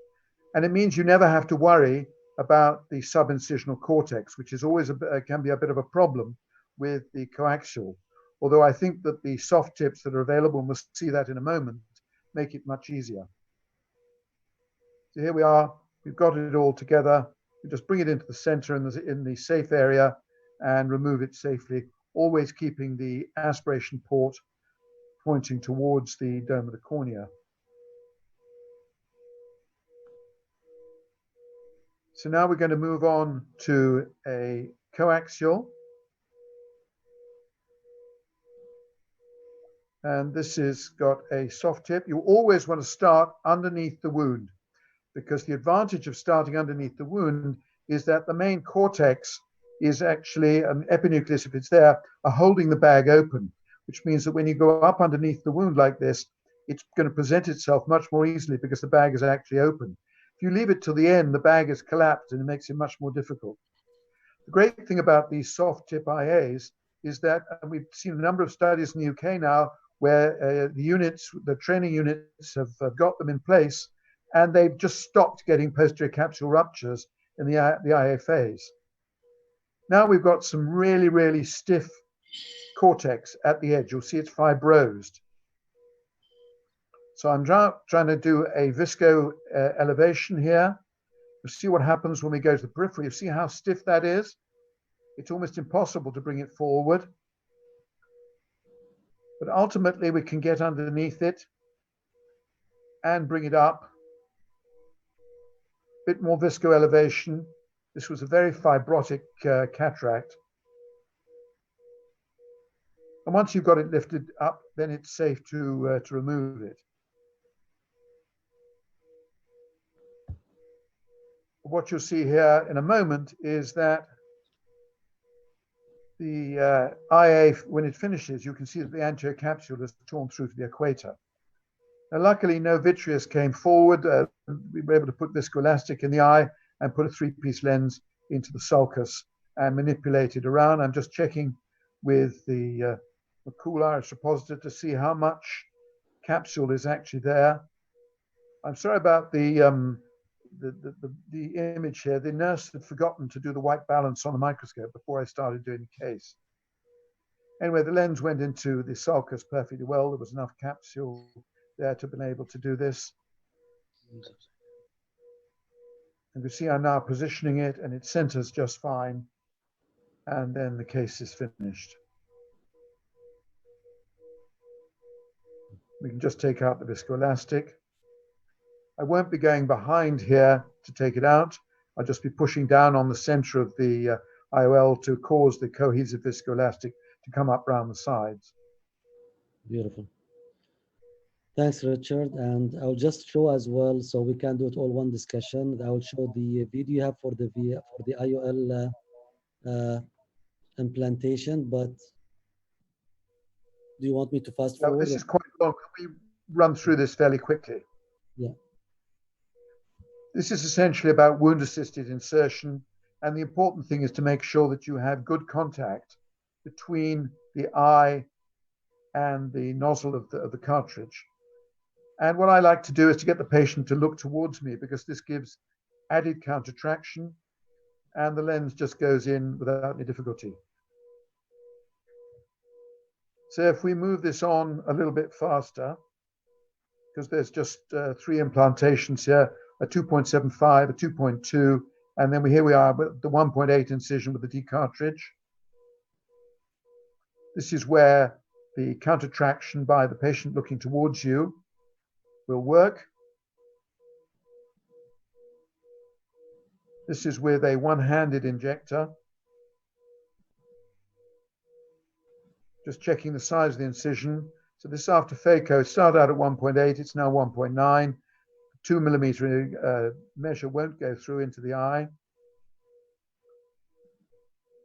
[SPEAKER 3] And it means you never have to worry about the subincisional cortex, which is always can be a bit of a problem with the coaxial. Although I think that the soft tips that are available, and we'll see that in a moment, make it much easier. So here we are, we've got it all together. We just bring it into the center in the safe area and remove it safely, always keeping the aspiration port pointing towards the dome of the cornea. So now we're going to move on to a coaxial. And this has got a soft tip. You always want to start underneath the wound, because the advantage of starting underneath the wound is that the main cortex is actually an epinucleus, if it's there, are holding the bag open, which means that when you go up underneath the wound like this, it's going to present itself much more easily because the bag is actually open. If you leave it till the end, the bag is collapsed and it makes it much more difficult. The great thing about these soft tip IAs is that we've seen a number of studies in the UK now where the training units have got them in place, and they've just stopped getting posterior capsule ruptures in the IA phase. Now we've got some really, really stiff cortex at the edge. You'll see it's fibrosed. So I'm trying to do a visco elevation here. You'll see what happens when we go to the periphery. You see how stiff that is? It's almost impossible to bring it forward. But ultimately, we can get underneath it and bring it up. A bit more visco elevation. This was a very fibrotic cataract. And once you've got it lifted up, then it's safe to remove it. What you'll see here in a moment is that the IA, when it finishes, you can see that the anterior capsule is torn through to the equator. Now, luckily, no vitreous came forward. We were able to put viscoelastic in the eye and put a 3-piece lens into the sulcus and manipulate it around. I'm just checking with the cool iris suppositor to see how much capsule is actually there. I'm sorry about the image here. The nurse had forgotten to do the white balance on the microscope before I started doing the case. Anyway, the lens went into the sulcus perfectly well. There was enough capsule there to be able to do this. And you see I'm now positioning it and it centers just fine. And then the case is finished. We can just take out the viscoelastic. I won't be going behind here to take it out. I'll just be pushing down on the center of the IOL to cause the cohesive viscoelastic to come up around the sides.
[SPEAKER 1] Beautiful. Thanks, Richard. And I'll just show as well, so we can do it all one discussion. I will show the video you have for the IOL implantation, but do you want me to fast forward?
[SPEAKER 3] This is quite long. Can we run through this fairly quickly?
[SPEAKER 1] Yeah.
[SPEAKER 3] This is essentially about wound-assisted insertion, and the important thing is to make sure that you have good contact between the eye and the nozzle of the cartridge. And what I like to do is to get the patient to look towards me, because this gives added countertraction, and the lens just goes in without any difficulty. So if we move this on a little bit faster, because there's just 3 implantations here, a 2.75, a 2.2, and then here we are with the 1.8 incision with the D-cartridge. This is where the countertraction by the patient looking towards you will work. This is with a one-handed injector. Just checking the size of the incision. So this after phaco, it started out at 1.8, it's now 1.9. 2 millimeter measure won't go through into the eye.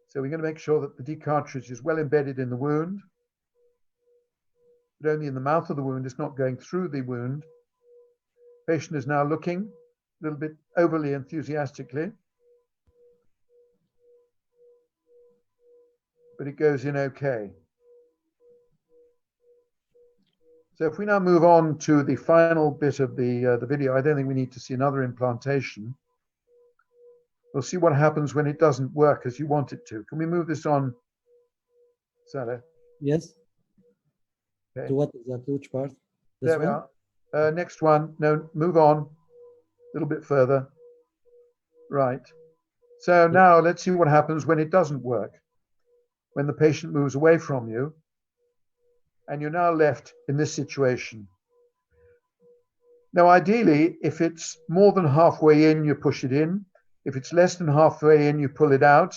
[SPEAKER 3] So we're going to make sure that the D-cartridge is well embedded in the wound, but only in the mouth of the wound. It's not going through the wound. Patient is now looking a little bit overly enthusiastically, but it goes in okay. So if we now move on to the final bit of the video, I don't think we need to see another implantation. We'll see what happens when it doesn't work as you want it to. Can we move this on, Salah?
[SPEAKER 1] Yes.
[SPEAKER 3] Okay.
[SPEAKER 1] To what exactly? Which part? This
[SPEAKER 3] There we
[SPEAKER 1] one?
[SPEAKER 3] are. Next one. No, move on a little bit further. Right. So now let's see what happens when it doesn't work. When the patient moves away from you, and you're now left in this situation. Now, ideally, if it's more than halfway in, you push it in. If it's less than halfway in, you pull it out.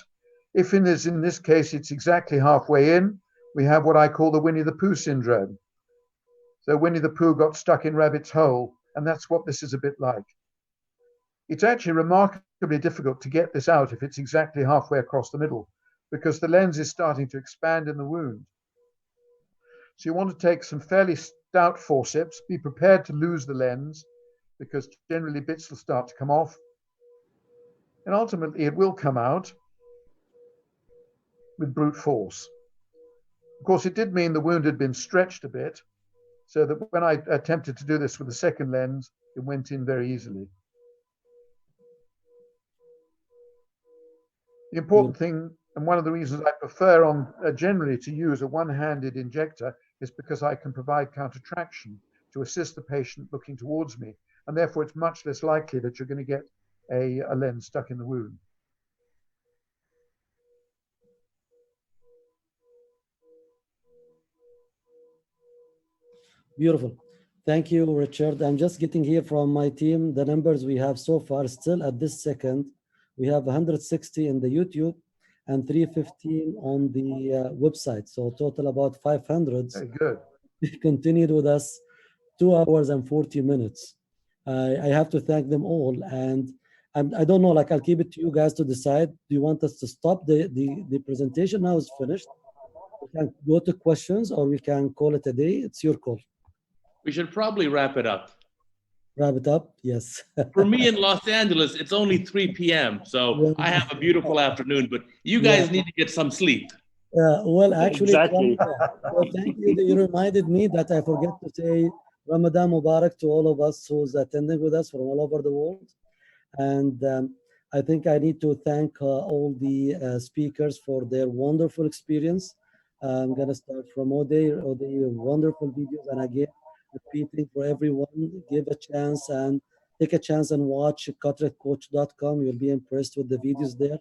[SPEAKER 3] If in this case, it's exactly halfway in, we have what I call the Winnie the Pooh syndrome. So Winnie the Pooh got stuck in Rabbit's hole, and that's what this is a bit like. It's actually remarkably difficult to get this out if it's exactly halfway across the middle, because the lens is starting to expand in the wound. So you want to take some fairly stout forceps, be prepared to lose the lens, because generally bits will start to come off. And ultimately it will come out with brute force. Of course, it did mean the wound had been stretched a bit, so that when I attempted to do this with the second lens, it went in very easily. The important thing, and one of the reasons I prefer generally to use a one-handed injector, is because I can provide countertraction to assist the patient looking towards me, and therefore it's much less likely that you're going to get a lens stuck in the wound.
[SPEAKER 1] Beautiful. Thank you, Richard. I'm just getting here from my team the numbers we have so far. Still at this second, we have 160 in the YouTube and 315 on the website. So total about 500.
[SPEAKER 3] Very good.
[SPEAKER 1] Continued with us 2 hours and 40 minutes. I have to thank them all. And I don't know, like I'll keep it to you guys to decide. Do you want us to stop the presentation now is finished? We can go to questions or we can call it a day. It's your call.
[SPEAKER 4] We should probably wrap it up.
[SPEAKER 1] Wrap it up? Yes.
[SPEAKER 4] For me in Los Angeles, it's only 3 p.m. So I have a beautiful afternoon, but you guys need to get some sleep.
[SPEAKER 1] Well, actually,
[SPEAKER 6] Exactly.
[SPEAKER 1] well, thank you that you reminded me that I forget to say Ramadan Mubarak to all of us who's attending with us from all over the world. And I think I need to thank all the speakers for their wonderful experience. I'm going to start from Ode, wonderful videos. And again, repeating for everyone, give a chance and take a chance and watch cataractcoach.com. You'll be impressed with the videos there.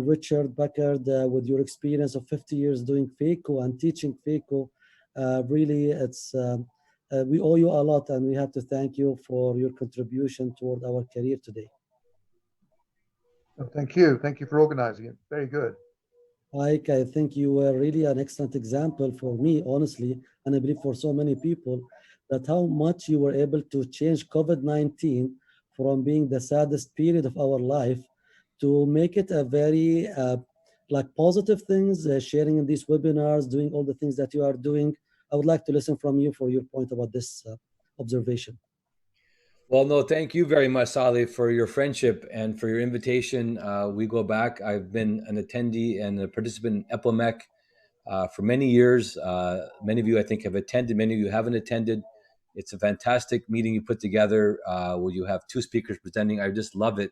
[SPEAKER 1] Richard Packard, with your experience of 50 years doing phaco and teaching phaco, really, it's we owe you a lot, and we have to thank you for your contribution toward our career today.
[SPEAKER 3] Oh, thank you. Thank you for organizing it. Very good.
[SPEAKER 1] Ike, I think you were really an excellent example for me, honestly, and I believe for so many people, that how much you were able to change COVID-19 from being the saddest period of our life to make it a very like positive things, sharing in these webinars, doing all the things that you are doing. I would like to listen from you for your point about this observation.
[SPEAKER 2] Well, no, thank you very much, Salih, for your friendship and for your invitation. We go back. I've been an attendee and a participant in EPOMEC for many years. Many of you, I think, have attended. Many of you haven't attended. It's a fantastic meeting you put together where you have 2 speakers presenting. I just love it.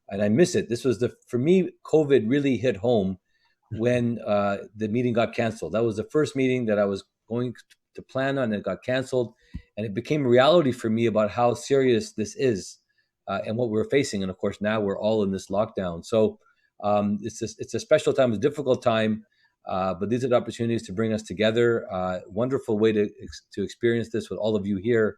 [SPEAKER 2] And I miss it. This was for me, COVID really hit home when the meeting got canceled. That was the first meeting that I was going to plan on, and it got canceled. And it became a reality for me about how serious this is and what we're facing. And of course, now we're all in this lockdown. So it's a special time, it's a difficult time, but these are the opportunities to bring us together. Wonderful way to experience this with all of you here.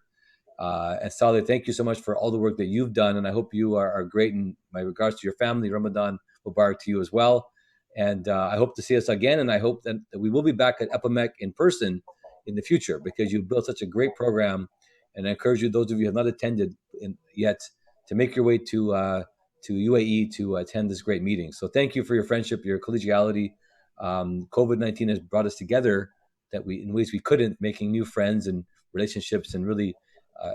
[SPEAKER 2] And Saleh, thank you so much for all the work that you've done. And I hope you are great. In my regards to your family, Ramadan Mubarak to you as well. And I hope to see us again. And I hope that we will be back at EPOMEC in person in the future, because you've built such a great program. And I encourage you, those of you who have not attended yet, to make your way to UAE to attend this great meeting. So thank you for your friendship, your collegiality. COVID-19 has brought us together in ways we couldn't, making new friends and relationships, and really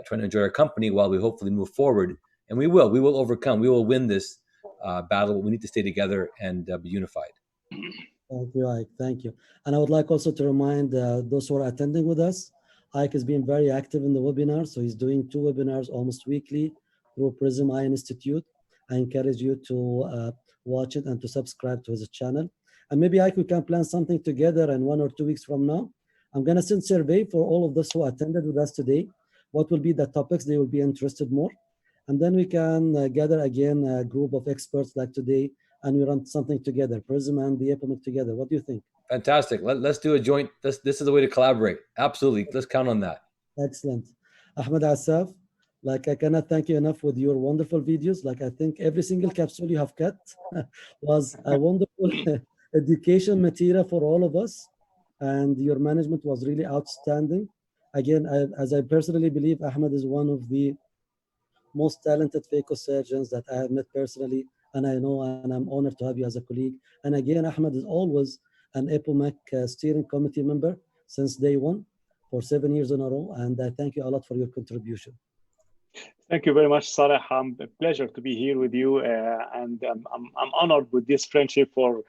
[SPEAKER 2] trying to enjoy our company while we hopefully move forward. And we will overcome. We will win this battle. We need to stay together and be unified.
[SPEAKER 1] Thank you, Ike. Thank you. And I would like also to remind those who are attending with us, Ike has been very active in the webinar. So he's doing 2 webinars almost weekly through Prism Eye Institute. I encourage you to watch it and to subscribe to his channel. And maybe Ike, we can plan something together, and 1 or 2 weeks from now, I'm going to send a survey for all of those who attended with us today. What will be the topics they will be interested more? And then we can gather again a group of experts like today, and we run something together, Prism and the EPOMEC together. What do you think?
[SPEAKER 2] Fantastic. Let's do a joint. This is the way to collaborate. Absolutely. Let's count on that.
[SPEAKER 1] Excellent. Ahmed Asaf, like I cannot thank you enough with your wonderful videos. Like I think every single capsule you have cut was a wonderful education material for all of us. And your management was really outstanding. Again, as I personally believe, Ahmed is one of the most talented phacosurgeons that I have met personally, and I know, and I'm honored to have you as a colleague. And again, Ahmed is always an EPOMEC steering committee member since day one for 7 years in a row, and I thank you a lot for your contribution.
[SPEAKER 6] Thank you very much, Saleh. A pleasure to be here with you, and I'm honored with this friendship for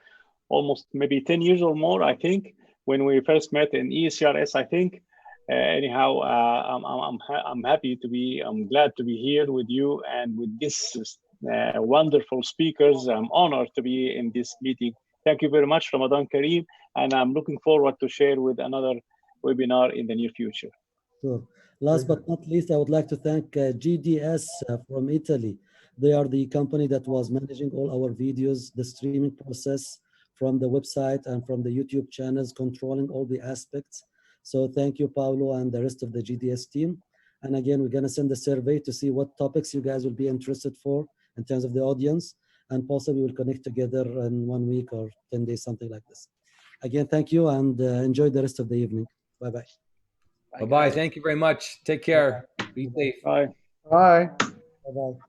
[SPEAKER 6] almost maybe 10 years or more, I think, when we first met in ECRS, I think. Anyhow, I'm happy to be, I'm glad to be here with you and with this wonderful speakers. I'm honored to be in this meeting. Thank you very much, Ramadan Kareem, and I'm looking forward to share with another webinar in the near future.
[SPEAKER 1] Sure. Last but not least, I would like to thank GDS from Italy. They are the company that was managing all our videos, the streaming process from the website and from the YouTube channels, controlling all the aspects. So thank you, Paulo, and the rest of the GDS team. And again, we're going to send a survey to see what topics you guys will be interested for in terms of the audience, and possibly we'll connect together in 1 week or 10 days, something like this. Again, thank you, and enjoy the rest of the evening. Bye-bye.
[SPEAKER 2] Bye-bye. Thank you very much. Take care. Be safe.
[SPEAKER 6] Bye.
[SPEAKER 3] Bye.
[SPEAKER 1] Bye-bye.